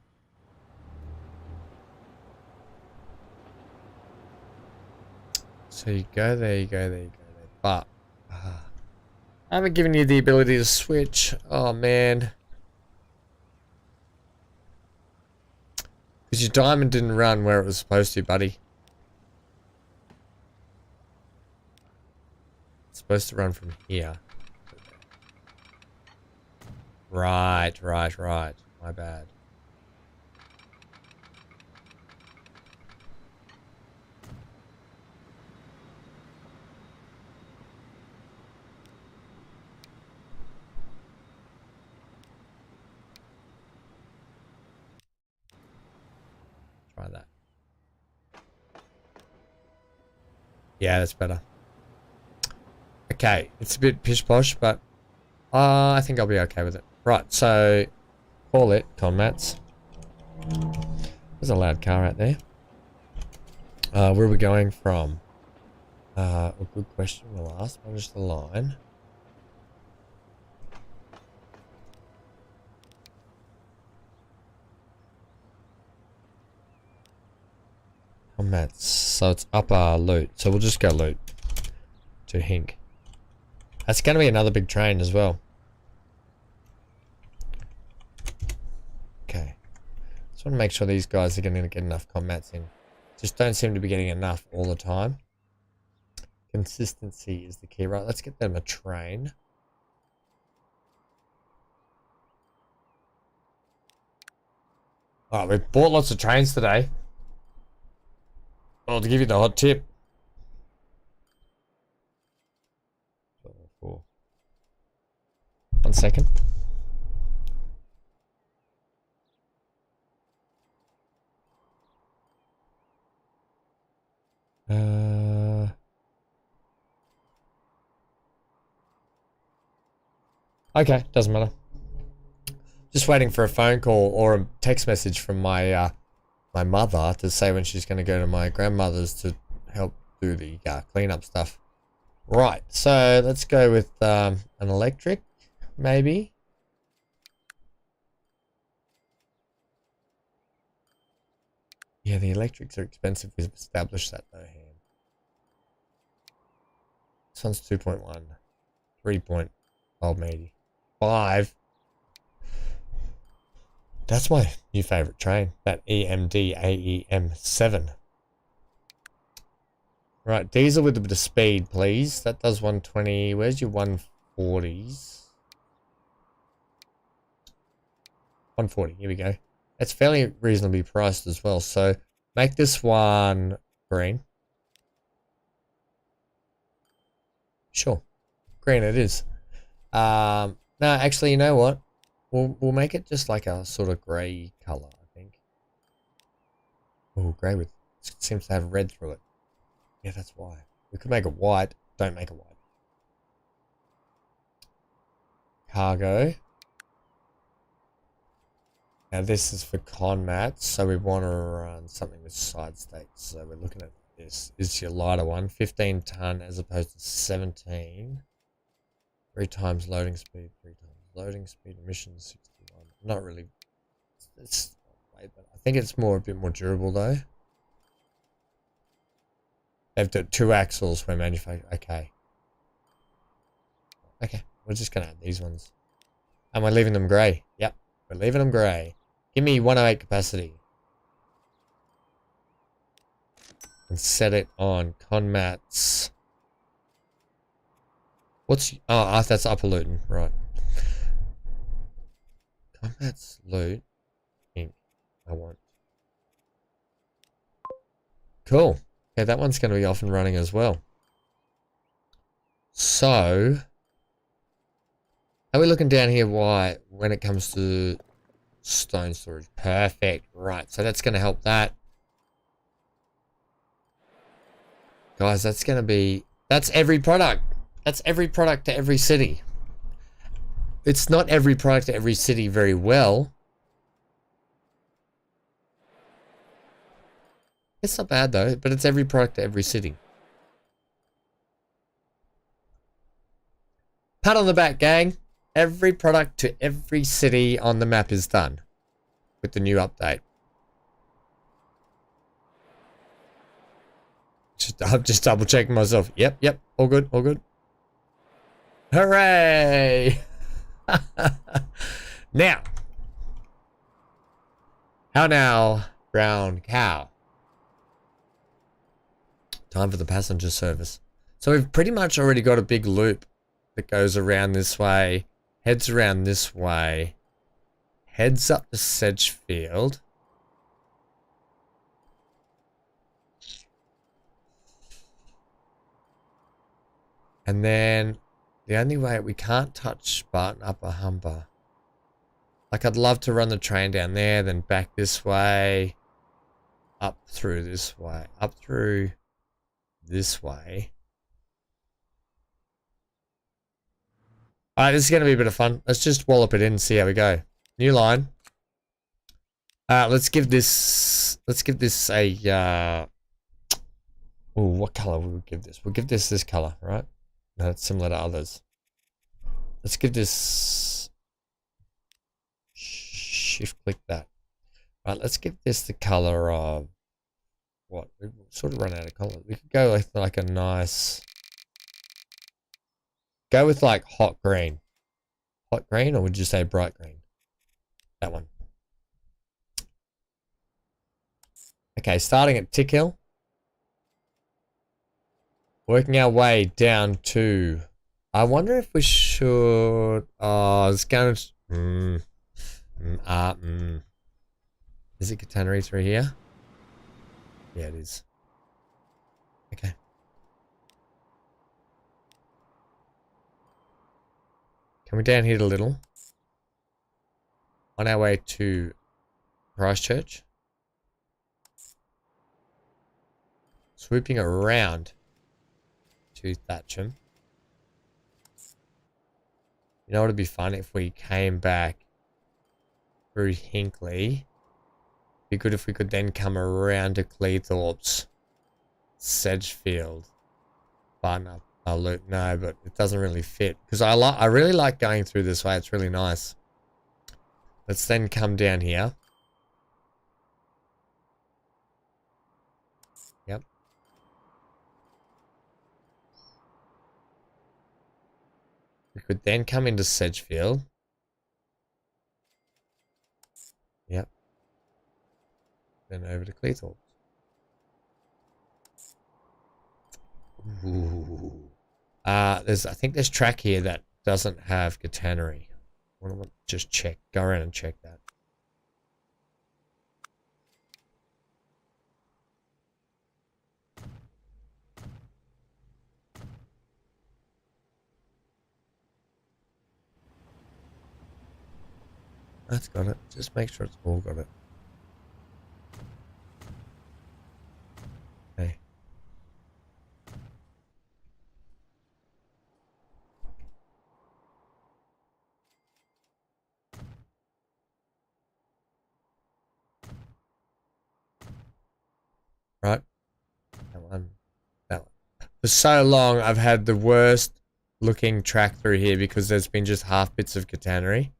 So you go there, you go there, you go there. But I haven't given you the ability to switch. Oh man. Because your diamond didn't run where it was supposed to, buddy. It's supposed to run from here. Right. My bad. Try that. Yeah, that's better. Okay, it's a bit pish posh, but I think I'll be okay with it. Right, so call it combats. There's a loud car out there. Where are we going from? A good question. We'll ask. Manage the line. Combats. So it's upper loot. So we'll just go loot to Hink. That's going to be another big train as well. Okay. Just want to make sure these guys are going to get enough combats in. Just don't seem to be getting enough all the time. Consistency is the key, right? Let's get them a train. Alright, we've bought lots of trains today. Well, to give you the hot tip. 1 second. Okay, doesn't matter. Just waiting for a phone call or a text message from my my mother to say when she's going to go to my grandmother's to help do the cleanup stuff. Right, so let's go with an electric, maybe. Yeah, the electrics are expensive. We've established that though. This one's 2.1, 3 point, oh maybe 5. That's my new favorite train, that EMD AEM7. Right, diesel with a bit of speed, please. That does 120. Where's your 140s? 140, here we go. It's fairly reasonably priced as well, so make this one green. Sure, green it is. No, actually, you know what? We'll make it just like a sort of grey color, I think. Oh, grey with seems to have red through it. Yeah, that's why. We could make it white. Don't make it white. Cargo. Now this is for con mats, so we want to run something with side stakes. So we're looking at this. This is your lighter one, 15 ton as opposed to 17. 3 times loading speed, 3 times loading speed, emissions 61. Not really. It's but I think it's a bit more durable though. They've got 2 axles for manufacturing. Okay. Okay, we're just gonna add these ones. And we're leaving them grey. Yep, we're leaving them grey. Give me 108 capacity. And set it on con mats. What's that's Upper Luton, right? Con mats loot ink. I want. Cool. Okay, that one's going to be off and running as well. So, are we looking down here? Why, when it comes to stone storage, perfect. Right, so that's going to help that. Guys, that's going to be, that's every product. That's every product to every city. It's not every product to every city very well. It's not bad though, but it's every product to every city. Pat on the back, gang. Every product to every city on the map is done with the new update. I'm just double checking myself. Yep, all good, all good. Hooray! Now, how now, brown cow? Time for the passenger service. So we've pretty much already got a big loop that goes around this way, heads around this way, heads up to Sedgefield. And then the only way we can't touch Spartan Upper Humber. Like I'd love to run the train down there, then back this way, up through this way, up through this way. Alright, this is going to be a bit of fun. Let's just wallop it in and see how we go. New line. Let's give this a oh, what color would we give this? We'll give this color, right? No, it's similar to others. Let's give this shift click that. Right, let's give this the color of what? We've sort of run out of color. We could go with like a nice, go with like hot green. Hot green, or would you say bright green? That one. Okay, starting at Tick Hill. Working our way down to, I wonder if we should, oh, it's going to, Is it catenary through here? Yeah, it is. Okay. Coming down here a little. On our way to Christchurch. Swooping around to Thatcham. You know what would be fun if we came back through Hinkley. It'd be good if we could then come around to Cleethorpes, Sedgefield, Barton Loop. No, but it doesn't really fit because I really like going through this way. It's really nice. Let's then come down here. Yep. We could then come into Sedgefield. Yep. Then over to Cleethorpes. Ooh. I think there's track here that doesn't have catenary. I want to just check. Go around and check that. That's got it. Just make sure it's all got it. Okay. Right. That one. That one. For so long, I've had the worst looking track through here because there's been just half bits of catenary.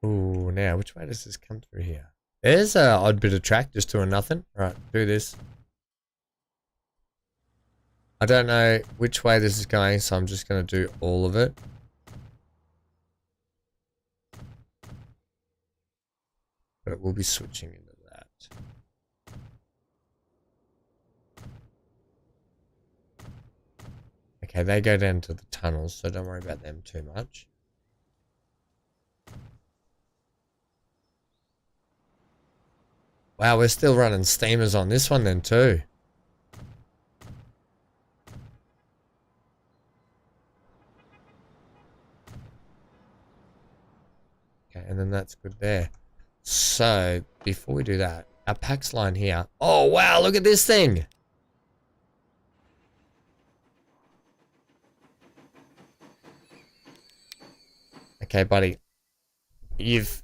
Ooh, now, which way does this come through here? There's an odd bit of track just doing nothing. Right, do this. I don't know which way this is going, so I'm just going to do all of it. But it will be switching into that. Okay, they go down to the tunnels, so don't worry about them too much. Wow, we're still running steamers on this one then too. Okay, and then that's good there. So, before we do that, our PAX line here. Oh, wow, look at this thing. Okay, buddy. You've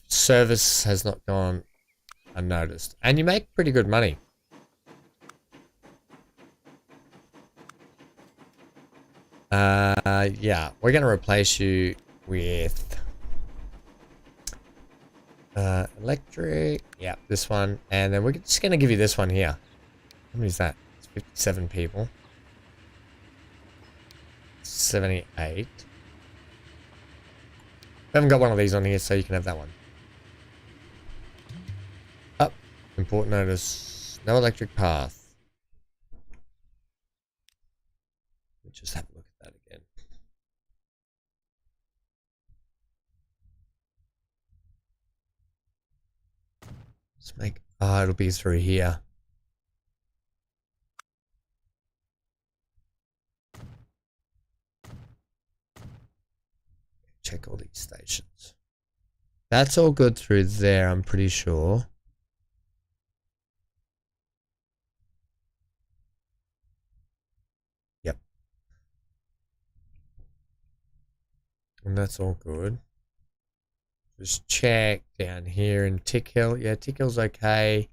service has not gone unnoticed. And you make pretty good money. Yeah, we're going to replace you with electric. Yeah, this one. And then we're just going to give you this one here. How many is that? It's 57 people. 78. We haven't got one of these on here, so you can have that one. Oh, important notice. No electric path. Let me just have a look at that again. Let's make... Oh, it'll be through here. Check all these stations. That's all good through there, I'm pretty sure. Yep. And that's all good. Just check down here in Tick Hill. Yeah, Tick Hill's okay.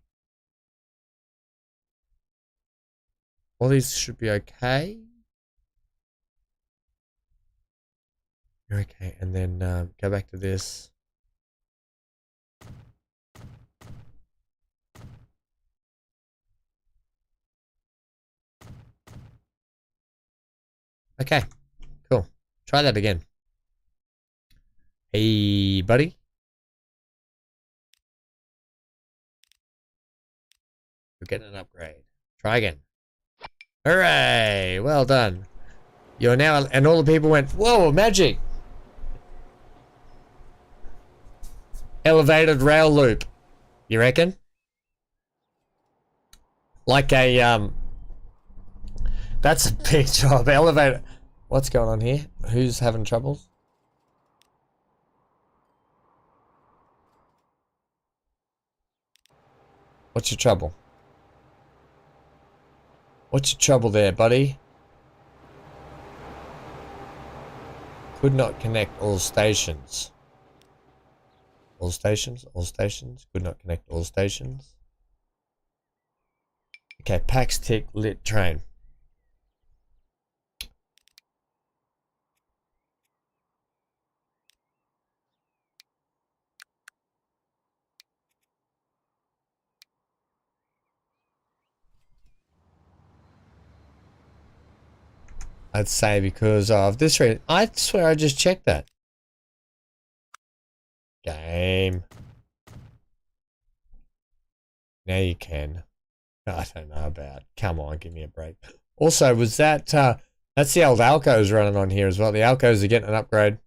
All these should be okay. Okay, and then go back to this. Okay, cool. Try that again. Hey, buddy. We're getting an upgrade. Try again. Hooray! Well done. You're now, and all the people went, whoa, magic! Elevated rail loop. You reckon? Like a, that's a big job. Elevator. What's going on here? Who's having troubles? What's your trouble? What's your trouble there, buddy? Could not connect all stations. All stations? All stations? Could not connect all stations. Okay, packs tick, lit train. I'd say because of this reason. I swear I just checked that. Game. Now you can. I don't know about. Come on, give me a break. Also, was that, that's the old Alcos running on here as well. The Alcos are getting an upgrade.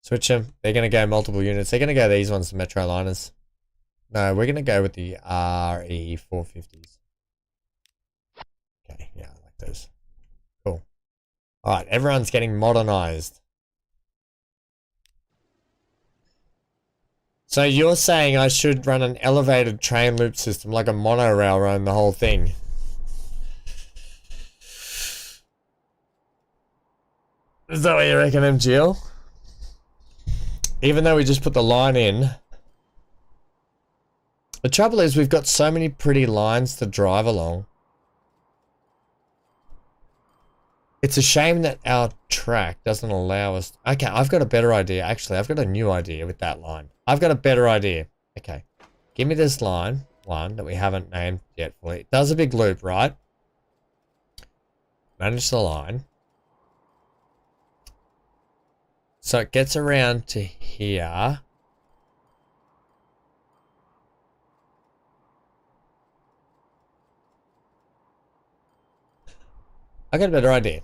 Switch them. They're going to go multiple units. They're going to go these ones, the Metro Liners. No, we're going to go with the RE450s. Okay, yeah, I like those. Cool. Alright, everyone's getting modernized. So you're saying I should run an elevated train loop system, like a monorail run the whole thing? Is that what you reckon, MGL? Even though we just put the line in. The trouble is we've got so many pretty lines to drive along. It's a shame that our track doesn't allow us... Okay, I've got a better idea. Actually, I've got a new idea with that line. I've got a better idea. Okay. Give me this line. One that we haven't named yet for it. It does a big loop, right? Manage the line. So it gets around to here. I got a better idea.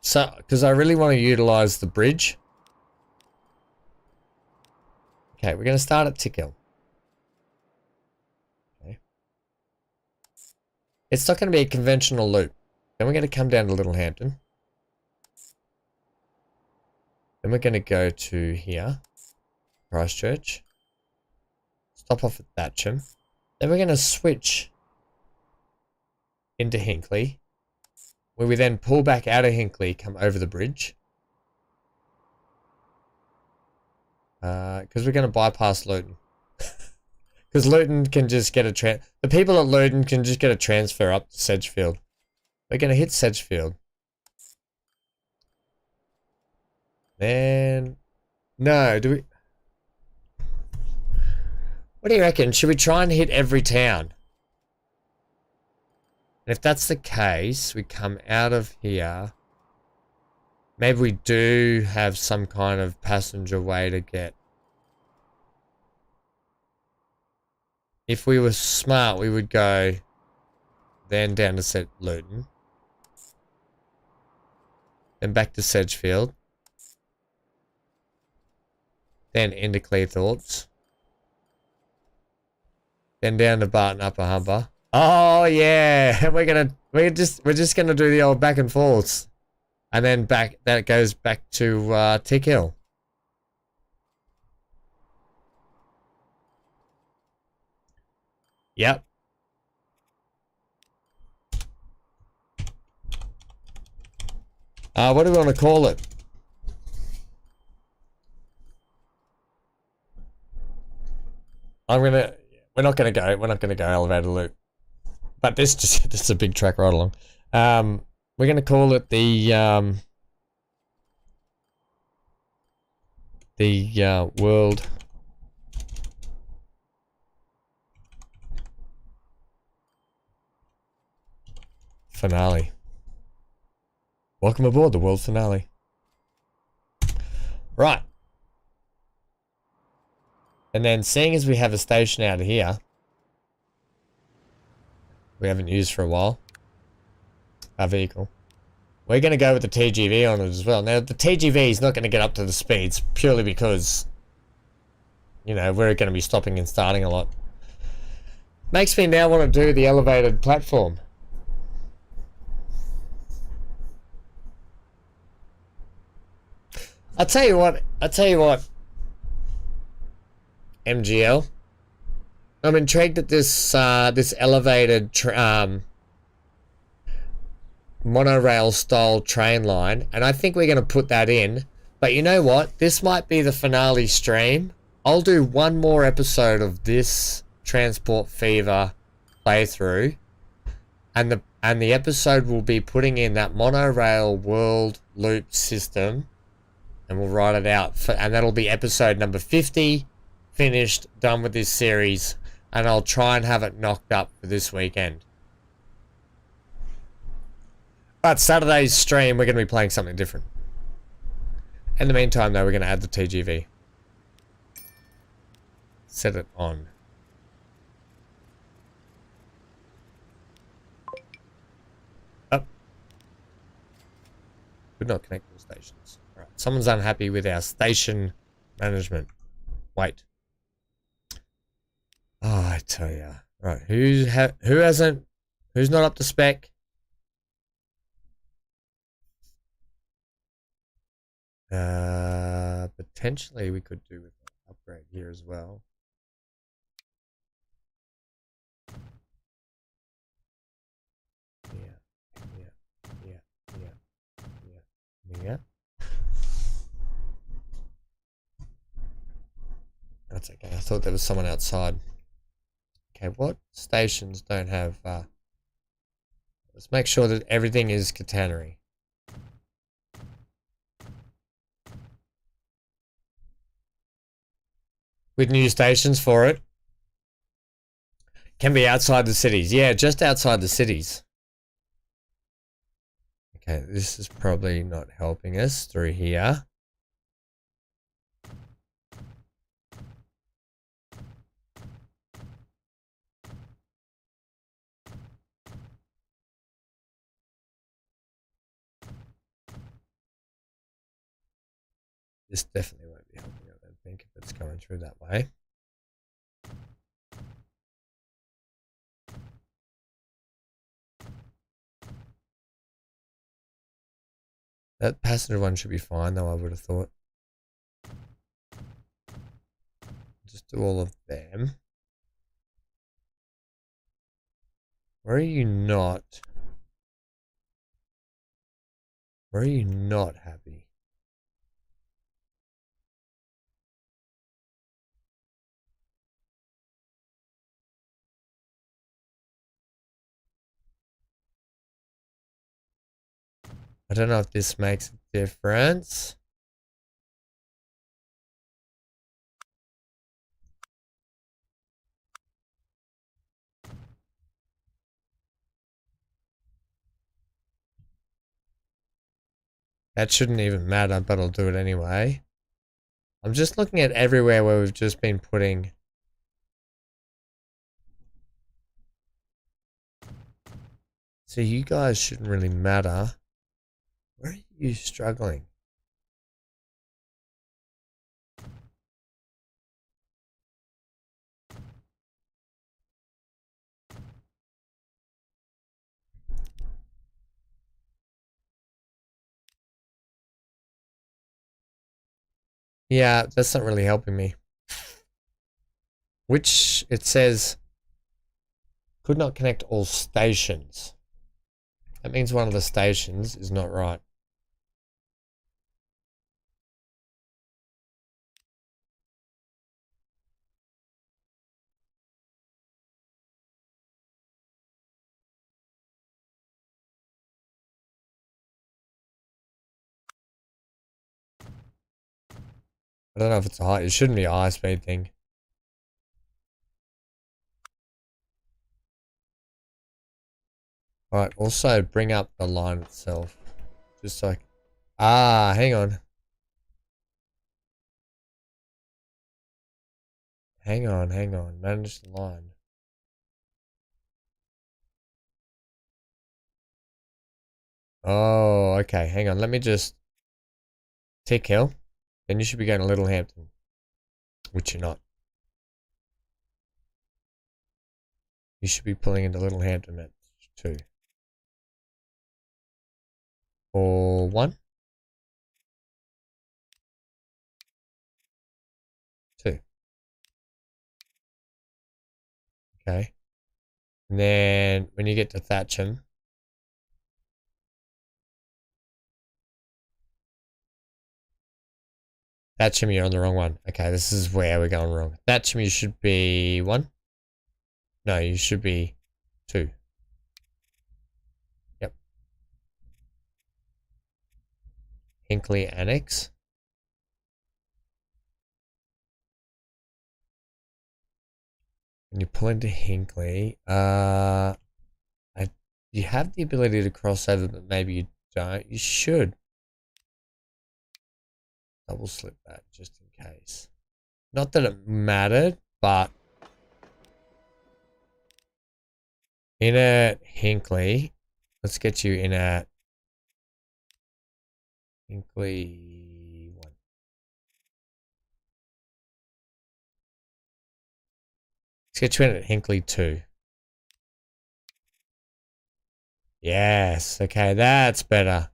So, because I really want to utilize the bridge. Okay, we're going to start at Tickhill. Okay. It's not going to be a conventional loop. Then we're going to come down to Littlehampton. Then we're going to go to here. Christchurch. Stop off at Thatcham. Then we're going to switch into Hinckley, where we then pull back out of Hinckley, come over the bridge. Because we're going to bypass Luton. Because Luton can just get a the people at Luton can just get a transfer up to Sedgefield. We're going to hit Sedgefield. Then, no, do we? What do you reckon? Should we try and hit every town? And if that's the case, we come out of here. Maybe we do have some kind of passenger way to get. If we were smart, we would go then down to Luton. Then back to Sedgefield. Then into Cleethorpes. Then down to Barton Upper Humber. Oh yeah, we're just gonna do the old back and forths, and then back that goes back to Tickhill. Yep. What do we want to call it? We're not gonna go elevator loop. But this is a big track right along. We're gonna call it the world finale. Welcome aboard the world finale. Right. And then seeing as we have a station out here, we haven't used for a while, our vehicle, we're going to go with the TGV on it as well. Now, the TGV is not going to get up to the speeds purely because, you know, we're going to be stopping and starting a lot. Makes me now want to do the elevated platform. I'll tell you what, MGL. I'm intrigued at this this elevated monorail style train line, and I think we're going to put that in. But you know what? This might be the finale stream. I'll do one more episode of this Transport Fever playthrough, and the episode will be putting in that monorail world loop system, and we'll write it out and that'll be episode number 50, finished, done with this series, and I'll try and have it knocked up for this weekend. But Saturday's stream, we're going to be playing something different. In the meantime, though, we're going to add the TGV. Set it on. Up. Could not connect all stations. All right. Someone's unhappy with our station management. Wait. Oh, I tell ya. Right. Who hasn't? Who's not up to spec? Potentially we could do with an upgrade here as well. Yeah. That's okay. I thought there was someone outside. Okay, what stations don't have, let's make sure that everything is catenary. With new stations for it. Can be outside the cities. Yeah, just outside the cities. Okay, this is probably not helping us through here. This definitely won't be helping, I don't think, if it's going through that way. That passenger one should be fine, though, I would have thought. Just do all of them. Where are you not? Where are you not happy? I don't know if this makes a difference. That shouldn't even matter, but I'll do it anyway. I'm just looking at everywhere where we've just been putting. So you guys shouldn't really matter. Where are you struggling? Yeah, that's not really helping me. Which, it says, could not connect all stations. That means one of the stations is not right. I don't know if it's a high, it shouldn't be a high speed thing. Alright, also bring up the line itself. Just like, hang on. Hang on, hang on. Manage the line. Oh, okay. Hang on. Let me just tick hill. Then you should be going to Littlehampton, which you're not. You should be pulling into Littlehampton at 2. Or 1. 2. Okay. And then when you get to Thatcham, Thatcham, you're on the wrong one. Okay, this is where we're going wrong. Thatcham, you should be 1. No, you should be 2. Yep. Hinkley Annex. When you pull into Hinkley, you have the ability to cross over, but maybe you don't. You should. Double slip that just in case. Not that it mattered, but in at Hinkley, let's get you in at Hinkley 1. Let's get you in at Hinkley 2. Yes, okay, that's better.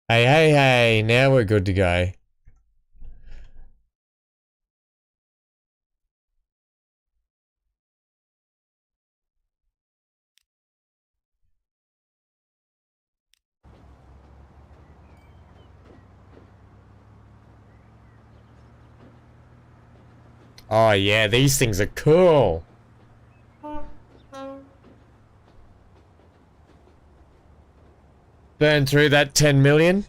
Hey, now we're good to go. Oh yeah, these things are cool. Burn through that 10 million.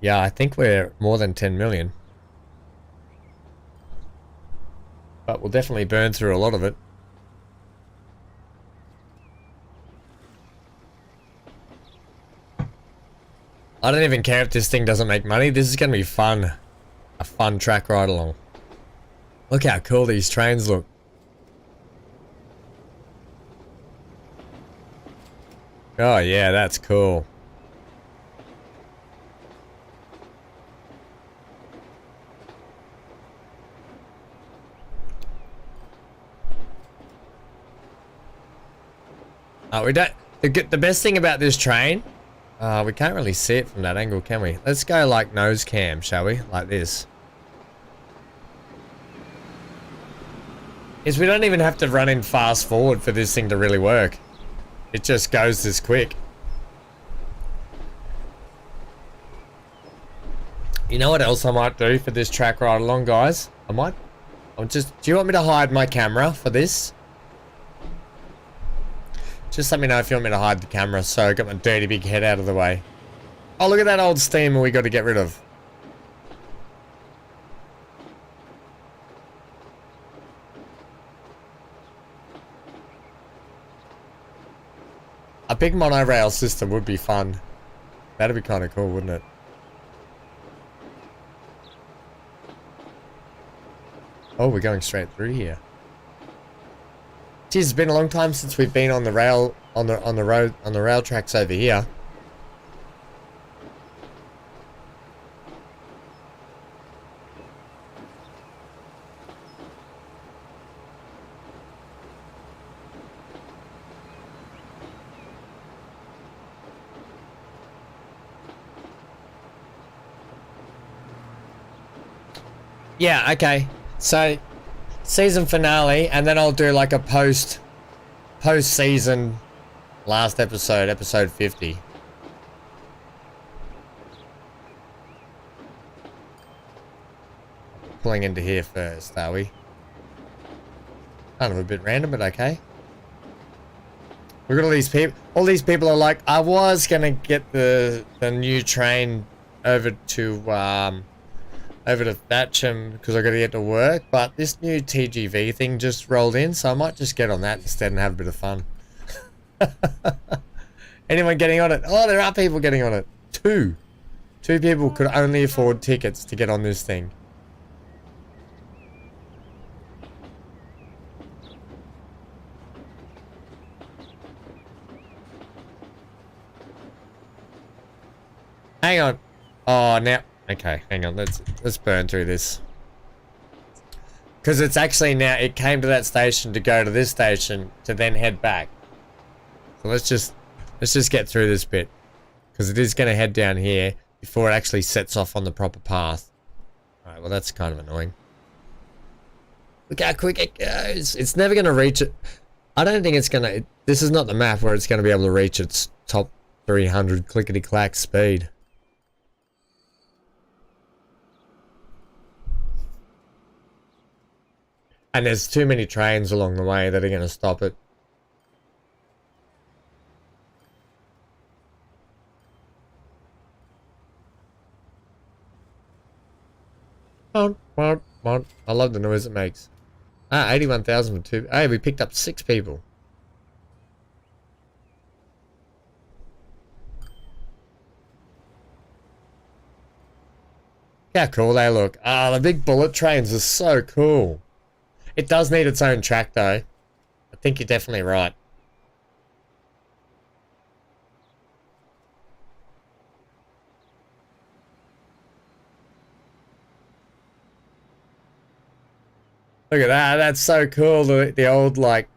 Yeah, I think we're more than 10 million. But we'll definitely burn through a lot of it. I don't even care if this thing doesn't make money. This is going to be fun. A fun track ride along. Look how cool these trains look. Oh yeah, that's cool. We don't. The best thing about this train, we can't really see it from that angle, can we? Let's go like nose cam, shall we? Like this. Is we don't even have to run in fast forward for this thing to really work. It just goes this quick. You know what else I might do for this track ride along, guys? Do you want me to hide my camera for this? Just let me know if you want me to hide the camera so I got my dirty big head out of the way. Oh, look at that old steamer we got to get rid of. A big monorail system would be fun. That'd be kind of cool, wouldn't it? Oh, we're going straight through here. Geez, it's been a long time since we've been on the rail, on the rail tracks over here. Yeah, okay. So, season finale, and then I'll do like a post-season last episode, episode 50. Pulling into here first, are we? Kind of a bit random, but okay. We've got all these people. All these people are like, I was gonna get the new train over to Thatcham because I got to get to work, but this new TGV thing just rolled in, so I might just get on that instead and have a bit of fun. Anyone getting on it? Oh, there are people getting on it. 2. 2 people could only afford tickets to get on this thing. Hang on. Oh, now. Okay, hang on. Let's burn through this. Because it's actually now, it came to that station to go to this station to then head back. So let's just get through this bit. Because it is going to head down here before it actually sets off on the proper path. Alright, well that's kind of annoying. Look how quick it goes. It's never going to reach it. I don't think it's going to, this is not the map where it's going to be able to reach its top 300 clickety-clack speed. And there's too many trains along the way that are going to stop it. I love the noise it makes. 81,000 for 2. Hey, we picked up 6 people. How cool they look. The big bullet trains are so cool. It does need its own track though. I think you're definitely right. Look at that, that's so cool. The old like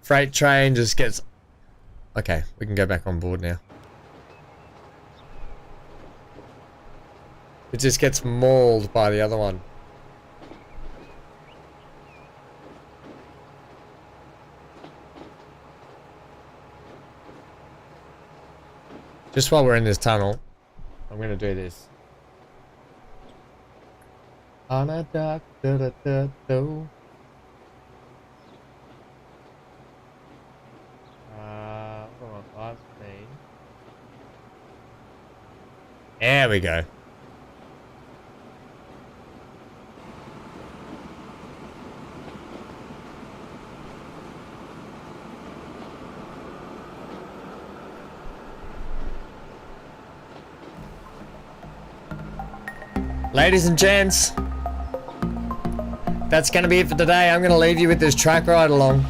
freight train just gets... Okay, we can go back on board now. It just gets mauled by the other one. Just while we're in this tunnel, I'm gonna do this. On a duck, da da da do. Hold on, 5 speed. There we go. Ladies and gents, that's going to be it for today. I'm going to leave you with this track ride along.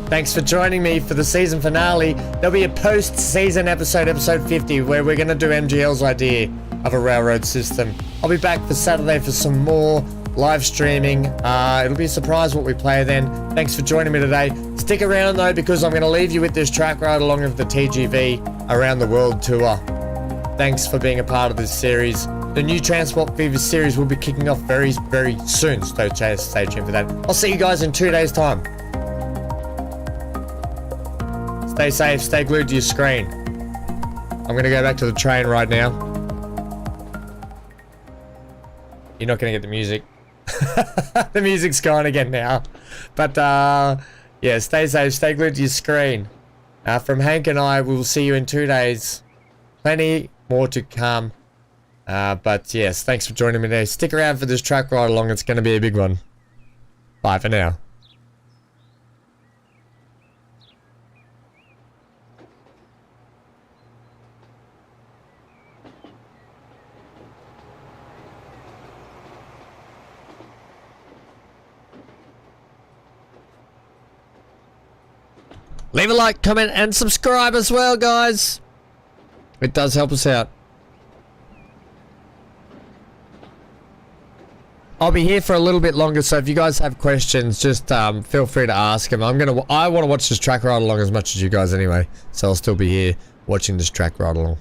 Thanks for joining me for the season finale. There'll be a post-season episode, episode 50, where we're going to do MGL's idea of a railroad system. I'll be back for Saturday for some more live streaming. It'll be a surprise what we play then. Thanks for joining me today. Stick around though, because I'm going to leave you with this track ride along of the TGV Around the World tour. Thanks for being a part of this series. The new Transport Fever series will be kicking off very, very soon, so stay tuned for that. I'll see you guys in 2 days' time. Stay safe, stay glued to your screen. I'm going to go back to the train right now. You're not going to get the music. The music's gone again now. But, yeah, stay safe, stay glued to your screen. From Hank and I, we will see you in 2 days. Plenty more to come. But yes, thanks for joining me today. Stick around for this track ride along. It's going to be a big one. Bye for now. Leave a like, comment, and subscribe as well, guys. It does help us out. I'll be here for a little bit longer, so if you guys have questions, just feel free to ask them. I want to watch this track ride along as much as you guys anyway, so I'll still be here watching this track ride along.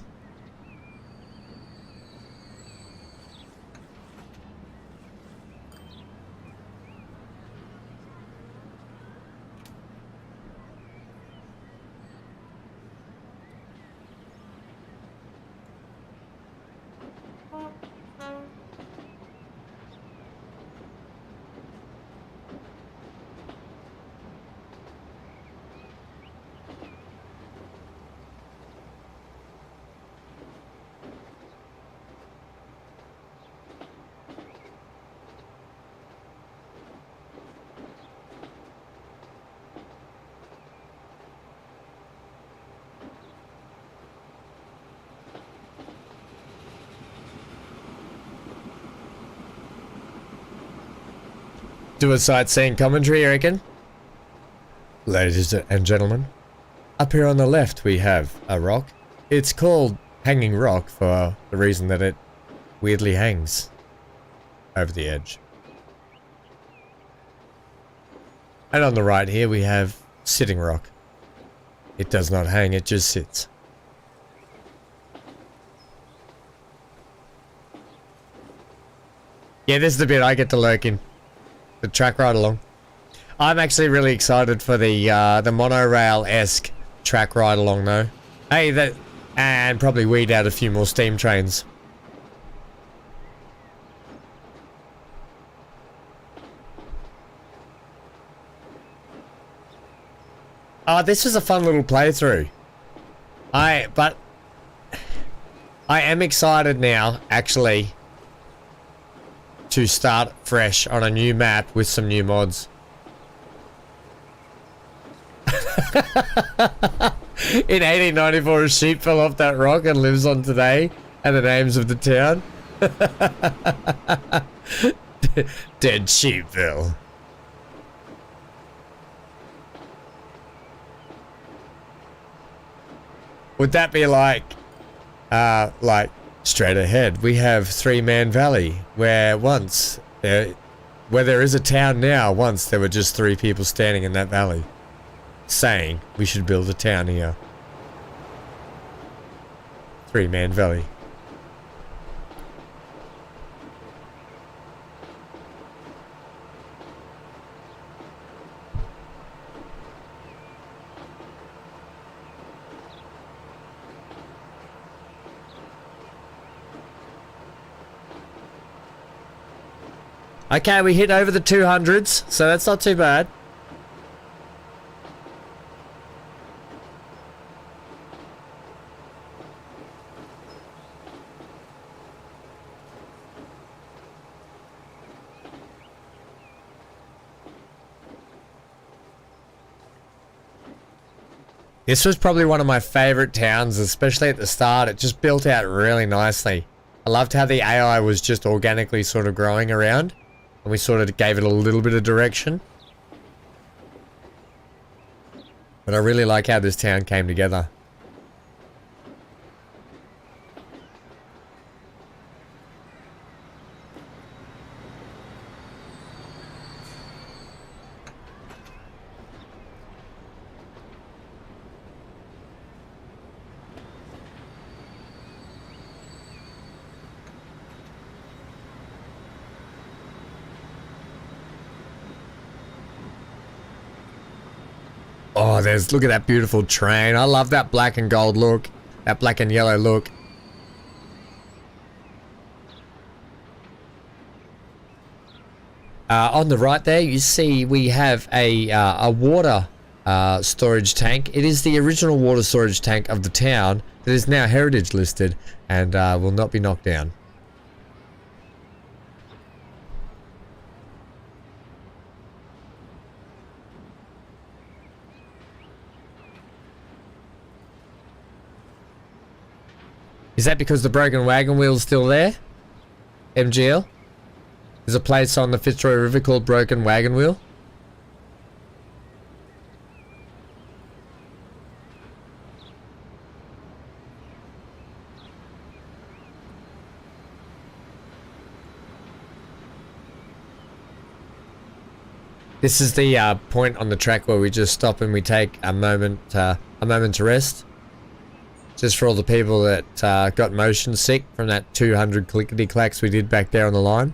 do a sightseeing commentary, I reckon. Ladies and gentlemen, up here on the left we have a rock. It's called Hanging Rock for the reason that it weirdly hangs over the edge. And on the right here we have Sitting Rock. It does not hang, it just sits. Yeah, this is the bit I get to lurk in. The track ride along. I'm actually really excited for the monorail-esque track ride along though. Hey, that, and probably weed out a few more steam trains. This was a fun little playthrough. But I am excited now, actually, to start fresh on a new map with some new mods. In 1894, a sheep fell off that rock and lives on today, and the names of the town. Dead Sheepville. Would that be like straight ahead? We have Three Man Valley, where there is a town now. Once there were just 3 people standing in that valley, saying we should build a town here. Three Man Valley. Okay, we hit over the 200s, so that's not too bad. This was probably one of my favorite towns, especially at the start. It just built out really nicely. I loved how the AI was just organically sort of growing around, and we sort of gave it a little bit of direction. But I really like how this town came together. Oh, look at that beautiful train. I love that black and gold look. That black and yellow look. On the right there, you see we have a water storage tank. It is the original water storage tank of the town that is now heritage listed and will not be knocked down. Is that because the broken wagon wheel's still there? MGL? There's a place on the Fitzroy River called Broken Wagon Wheel. This is the point on the track where we just stop and we take a moment to rest. Just for all the people that got motion sick from that 200 clickety-clacks we did back there on the line.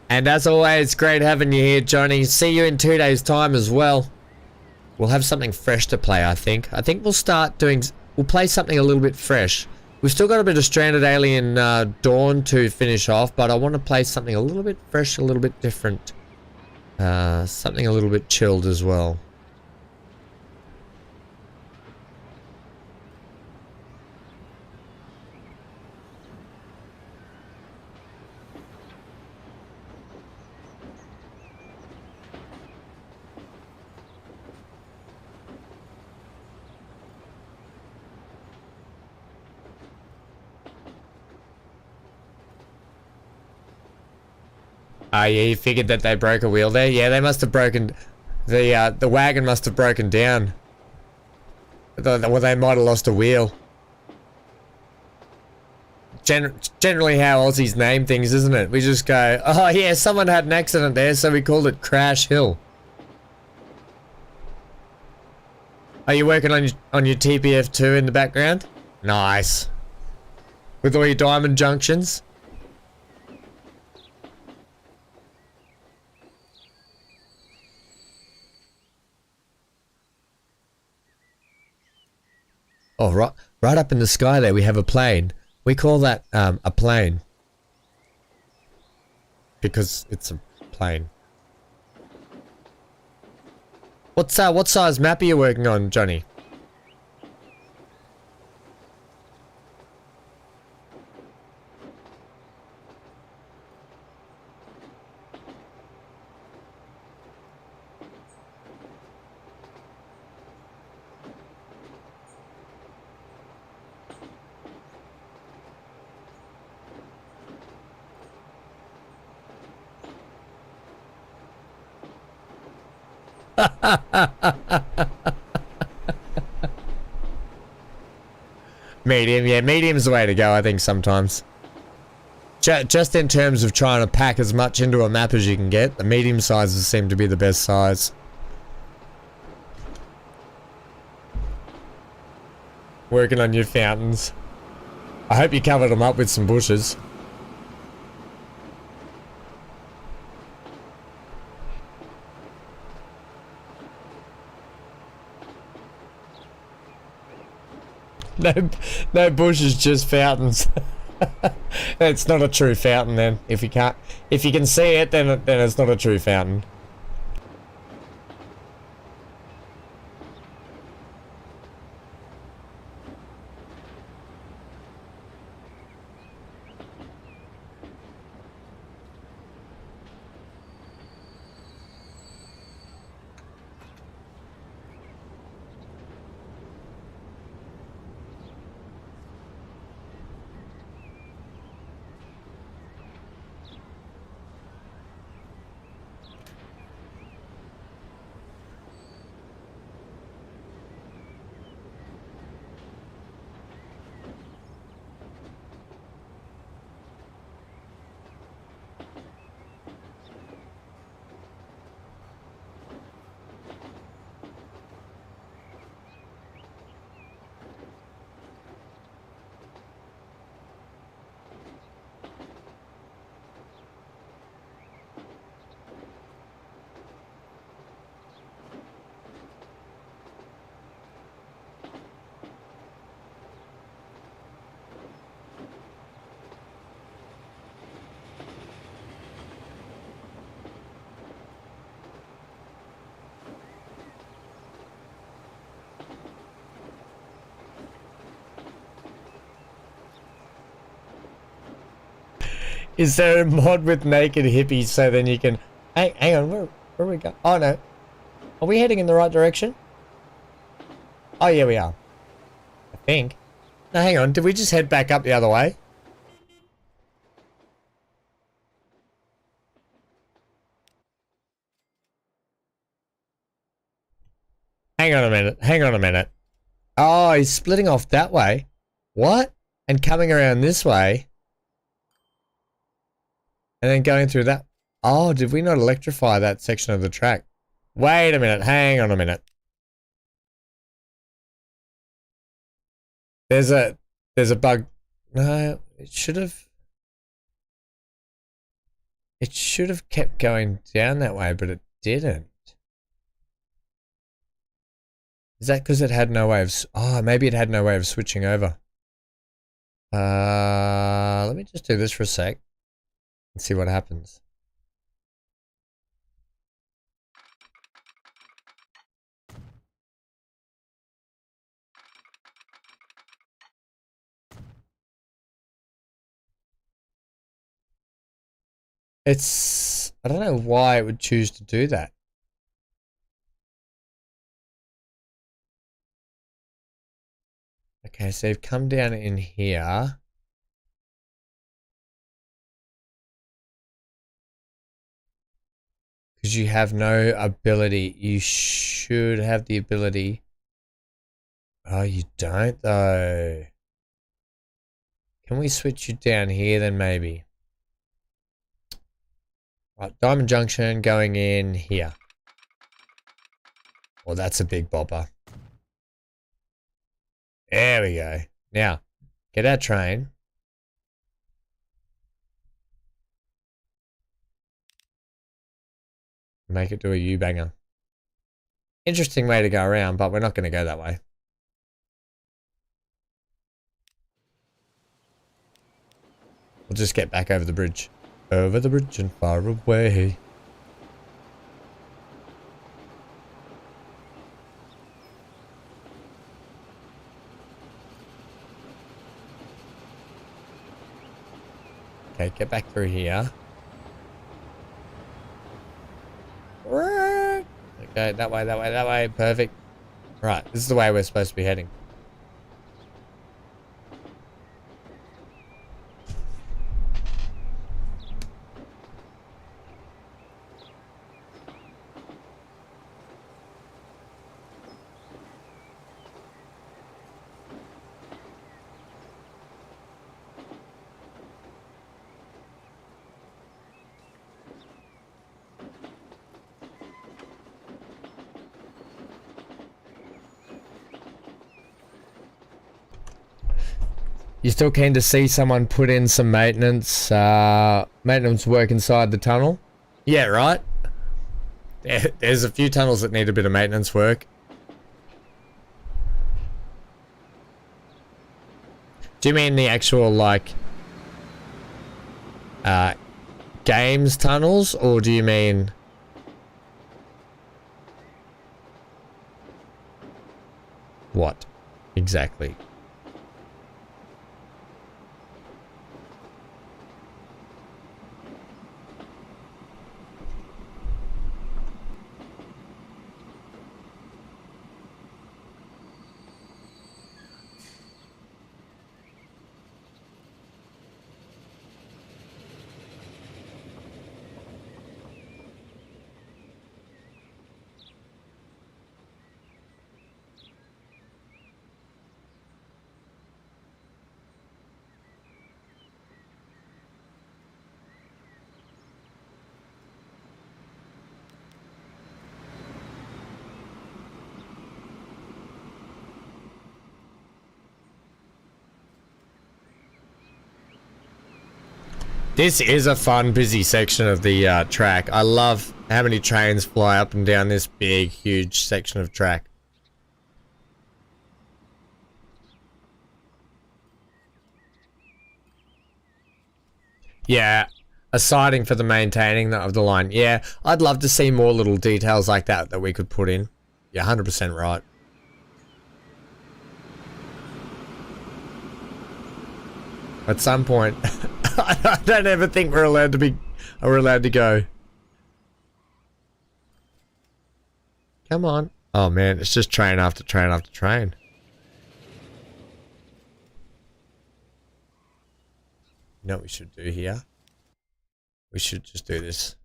And as always, great having you here, Johnny. See you in 2 days' time as well. We'll have something fresh to play, I think. I think we'll play something a little bit fresh. We've still got a bit of Stranded Alien Dawn to finish off, but I want to play something a little bit fresh, a little bit different. Something a little bit chilled as well. Oh, yeah, you figured that they broke a wheel there? Yeah, they must have broken... The wagon must have broken down. Well, they might have lost a wheel. Generally how Aussies name things, isn't it? We just go, oh yeah, someone had an accident there, so we called it Crash Hill. Are you working on your TPF2 in the background? Nice. With all your diamond junctions? Oh, right up in the sky there we have a plane. We call that a plane. Because it's a plane. What size map are you working on, Johnny? Medium, yeah, medium's the way to go, I think, sometimes. Just in terms of trying to pack as much into a map as you can get, the medium sizes seem to be the best size. Working on your fountains. I hope you covered them up with some bushes. No bushes, just fountains. It's not a true fountain then. If you can see it, then it's not a true fountain. Is there a mod with naked hippies so then you can... Hey, hang on, where are we going? Oh no. Are we heading in the right direction? Oh yeah, we are. I think. No, hang on, did we just head back up the other way? Hang on a minute, hang on a minute. Oh, he's splitting off that way. What? And coming around this way. And then going through that. Oh, did we not electrify that section of the track? Wait a minute, hang on a minute. There's a bug. No, it should have kept going down that way, but it didn't. Is that because it had no way of... Oh, maybe it had no way of switching over. Let me just do this for a sec and see what happens. I don't know why it would choose to do that. Okay, so you've come down in here. Because you have no ability. You should have the ability. Oh, you don't though. Can we switch you down here then maybe? Right, Diamond Junction going in here. Well, that's a big bopper. There we go. Now, get our train. Make it do a U-banger. Interesting way to go around, but we're not going to go that way. We'll just get back over the bridge. Over the bridge and far away. Okay, get back through here. Okay, that way, that way, that way. Perfect. Right, this is the way we're supposed to be heading. You still keen to see someone put in some maintenance work inside the tunnel? Yeah, right? There's a few tunnels that need a bit of maintenance work. Do you mean the actual, like, games tunnels, or do you mean... what exactly? This is a fun, busy section of the track. I love how many trains fly up and down this big, huge section of track. Yeah, a siding for the maintaining of the line. Yeah, I'd love to see more little details like that that we could put in. Yeah, 100% right. At some point, I don't ever think we're allowed to go. Come on. Oh man, it's just train after train after train. You know what we should do here? We should just do this.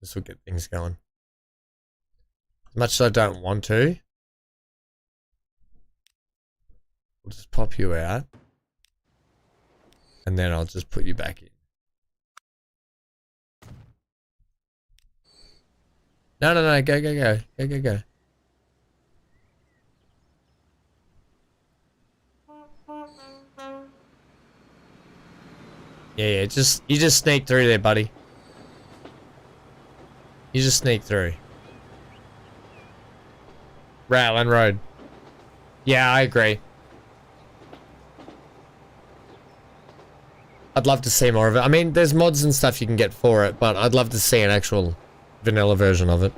This will get things going. As much as I don't want to, we'll just pop you out. And then I'll just put you back in. No, no, no, go, go, go. Go, go, go. Yeah, yeah, you just sneak through there, buddy. You just sneak through. Rattling Road. Yeah, I agree. I'd love to see more of it. I mean, there's mods and stuff you can get for it, but I'd love to see an actual vanilla version of it.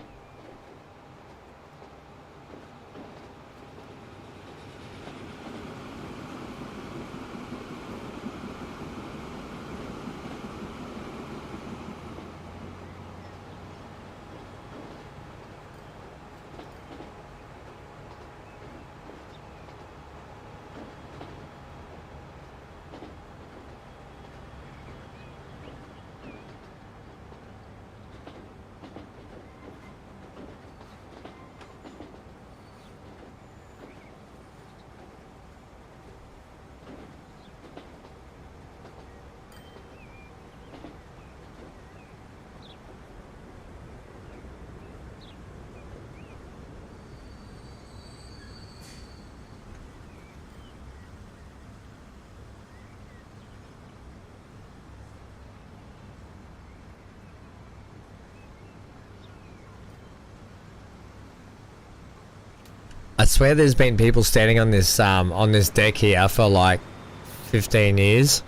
I swear there's been people standing on this deck here for like 15 years.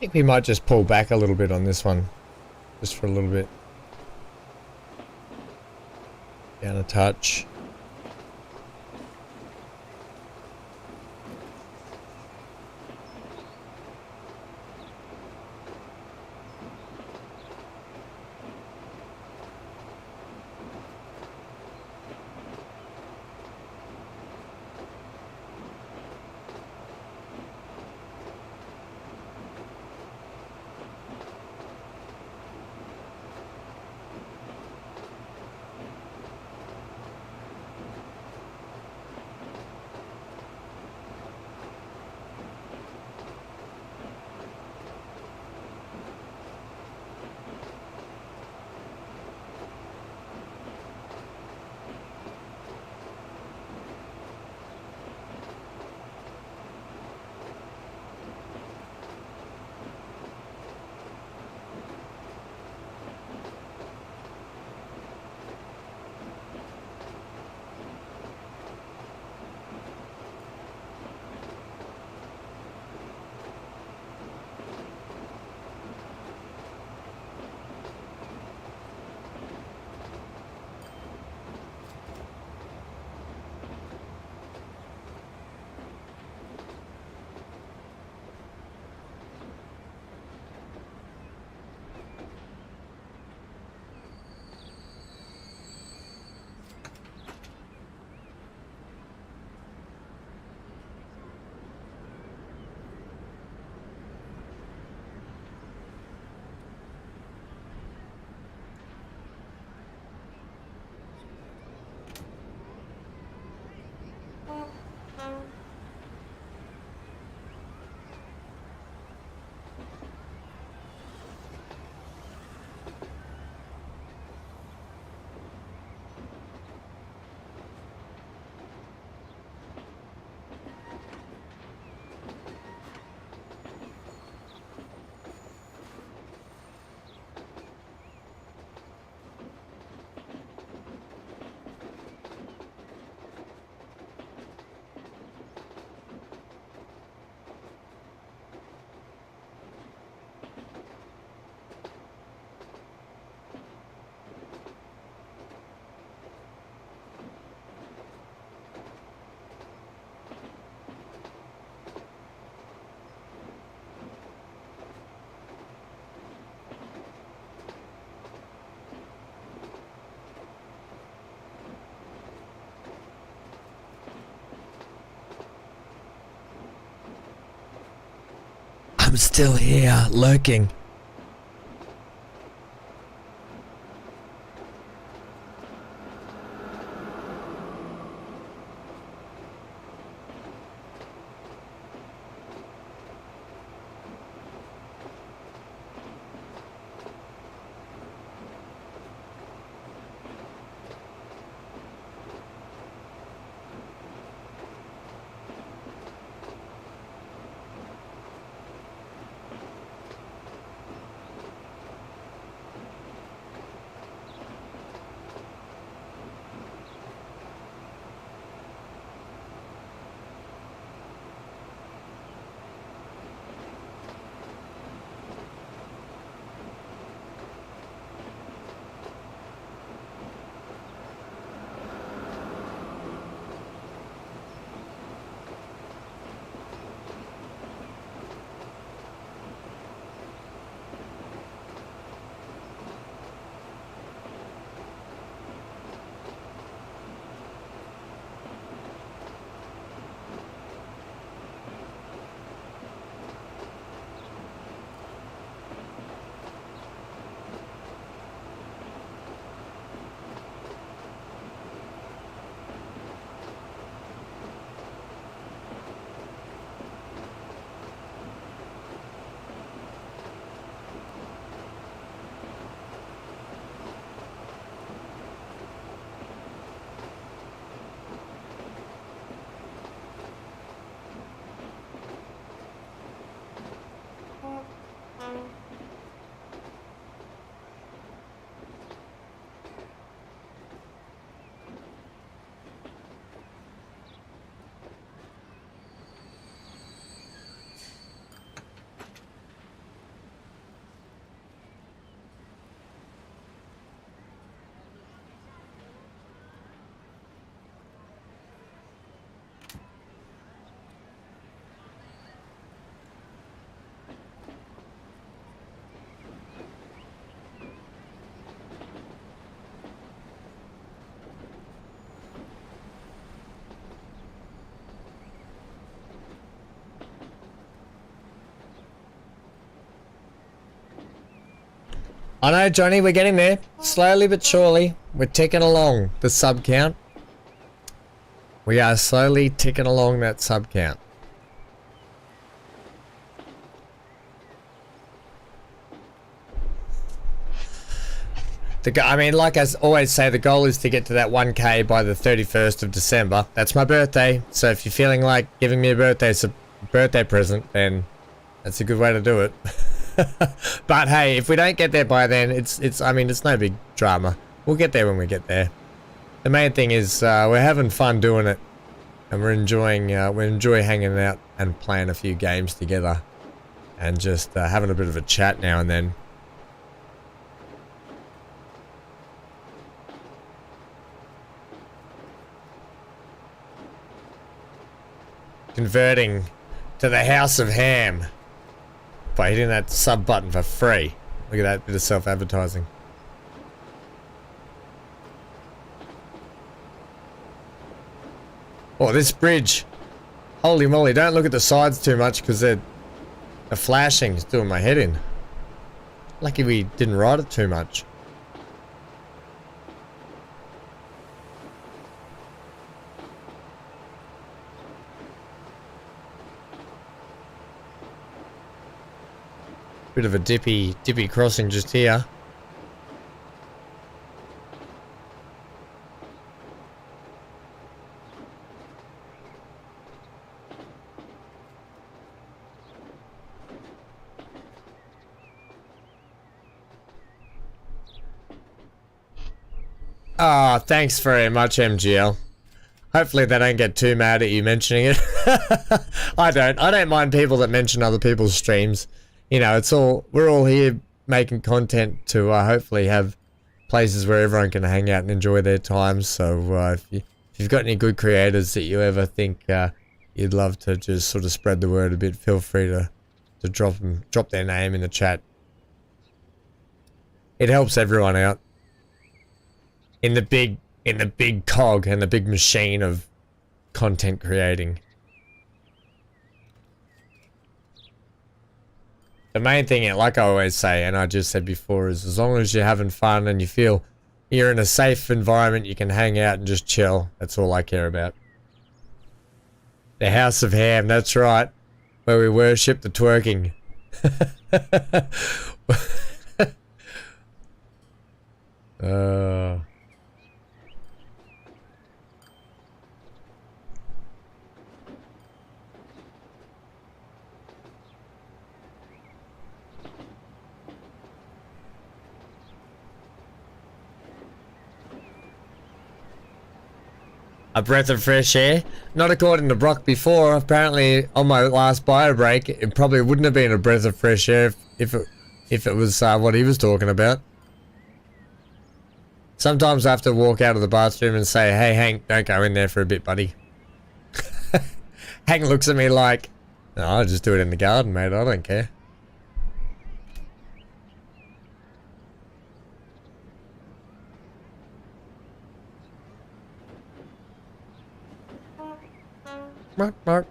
think we might just pull back a little bit on this one. Just for a little bit. Down a touch. I'm still here, lurking. I know, Johnny, we're getting there. Slowly but surely. We're ticking along the sub count. We are slowly ticking along that sub count. I mean, like I always say, the goal is to get to that 1K by the 31st of December. That's my birthday. So if you're feeling like giving me a birthday present, then that's a good way to do it. But hey, if we don't get there by then, I mean, it's no big drama. We'll get there when we get there. The main thing is we're having fun doing it, and we enjoy hanging out and playing a few games together, and just having a bit of a chat now and then. Converting to the House of Ham by hitting that sub button for free. Look at that bit of self-advertising. Oh, this bridge. Holy moly, don't look at the sides too much because the flashing is doing my head in. Lucky we didn't ride it too much. Bit of a dippy crossing just here. Ah, thanks very much, MGL. Hopefully they don't get too mad at you mentioning it. I don't mind people that mention other people's streams. You know, we're all here making content to hopefully have places where everyone can hang out and enjoy their time. So if you've got any good creators that you ever think you'd love to just sort of spread the word a bit, feel free to drop their name in the chat. It helps everyone out in the big cog and the big machine of content creating. The main thing, like I always say, and I just said before, is as long as you're having fun and you feel you're in a safe environment, you can hang out and just chill. That's all I care about. The House of Ham, that's right. Where we worship the twerking. A breath of fresh air? Not according to Brock before. Apparently, on my last bio break, it probably wouldn't have been a breath of fresh air if it was what he was talking about. Sometimes I have to walk out of the bathroom and say, "Hey, Hank, don't go in there for a bit, buddy." Hank looks at me like, "No, I'll just do it in the garden, mate. I don't care." Mark, Mark.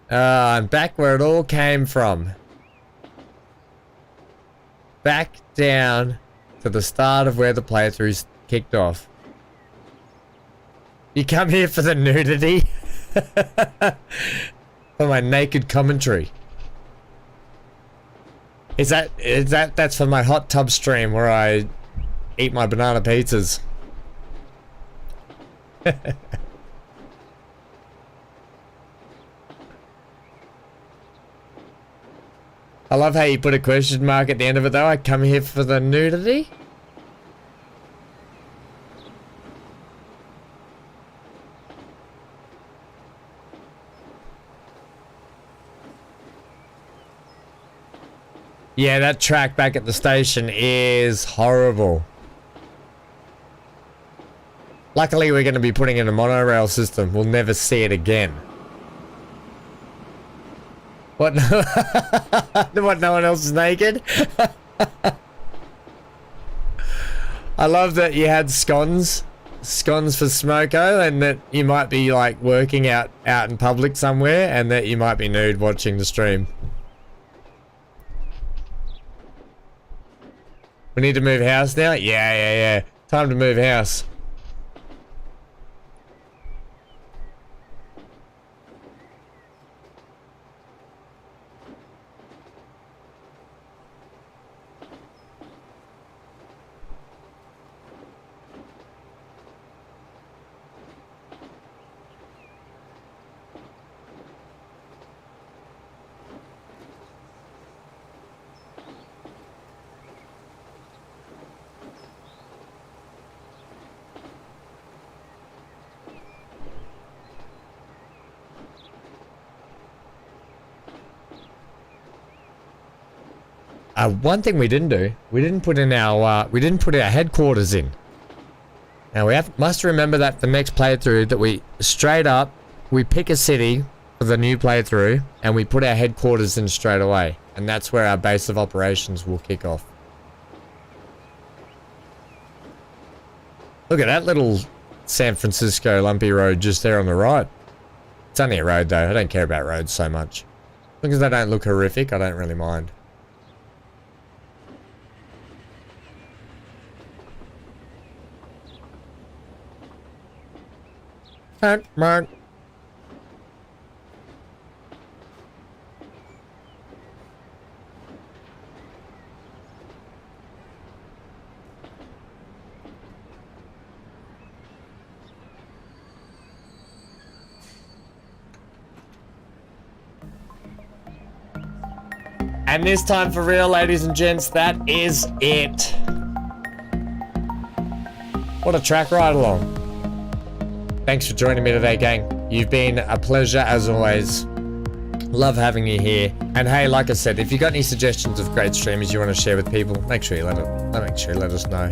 I'm back where it all came from. Back down to the start of where the playthrough's kicked off. You come here for the nudity? For my naked commentary. That's for my hot tub stream where I eat my banana pizzas. I love how you put a question mark at the end of it though. I come here for the nudity. Yeah, that track back at the station is horrible. Luckily, we're going to be putting in a monorail system. We'll never see it again. What? What? No one else is naked? I love that you had scones scones for smoko, and that you might be like working out in public somewhere, and that you might be nude watching the stream. We need to move house now? Yeah. Time to move house. One thing we didn't do, we didn't put our headquarters in. Now we must remember that the next playthrough that we pick a city for the new playthrough and we put our headquarters in straight away. And that's where our base of operations will kick off. Look at that little San Francisco lumpy road just there on the right. It's only a road though, I don't care about roads so much. As long as they don't look horrific, I don't really mind. Mark. And this time for real, ladies and gents, that is it. What a track ride along. Thanks for joining me today, gang. You've been a pleasure as always. Love having you here. And hey, like I said, if you got any suggestions of great streamers you want to share with people, make sure you let us know.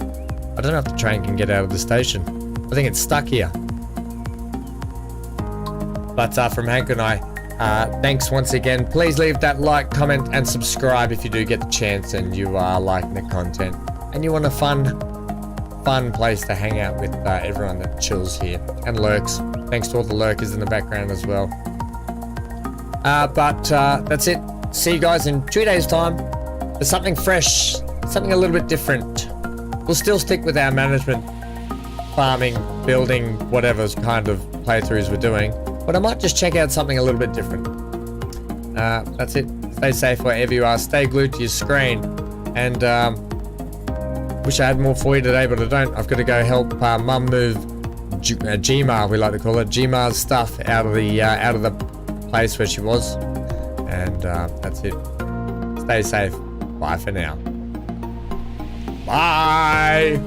I don't know if the train can get out of the station. I think it's stuck here. But from Hank and I, thanks once again. Please leave that like, comment, and subscribe if you do get the chance and you are liking the content and you want a fun place to hang out with everyone that chills here and lurks. Thanks to all the lurkers in the background as well. But that's it. See you guys in 2 days' time for something fresh, something a little bit different. We'll still stick with our management, farming, building, whatever kind of playthroughs we're doing, but I might just check out something a little bit different. That's it. Stay safe wherever you are. Stay glued to your screen, and wish I had more for you today, but I don't. I've got to go help Mum move Gmar, we like to call it, Gmar's stuff out of the place where she was. And that's it. Stay safe. Bye for now. Bye.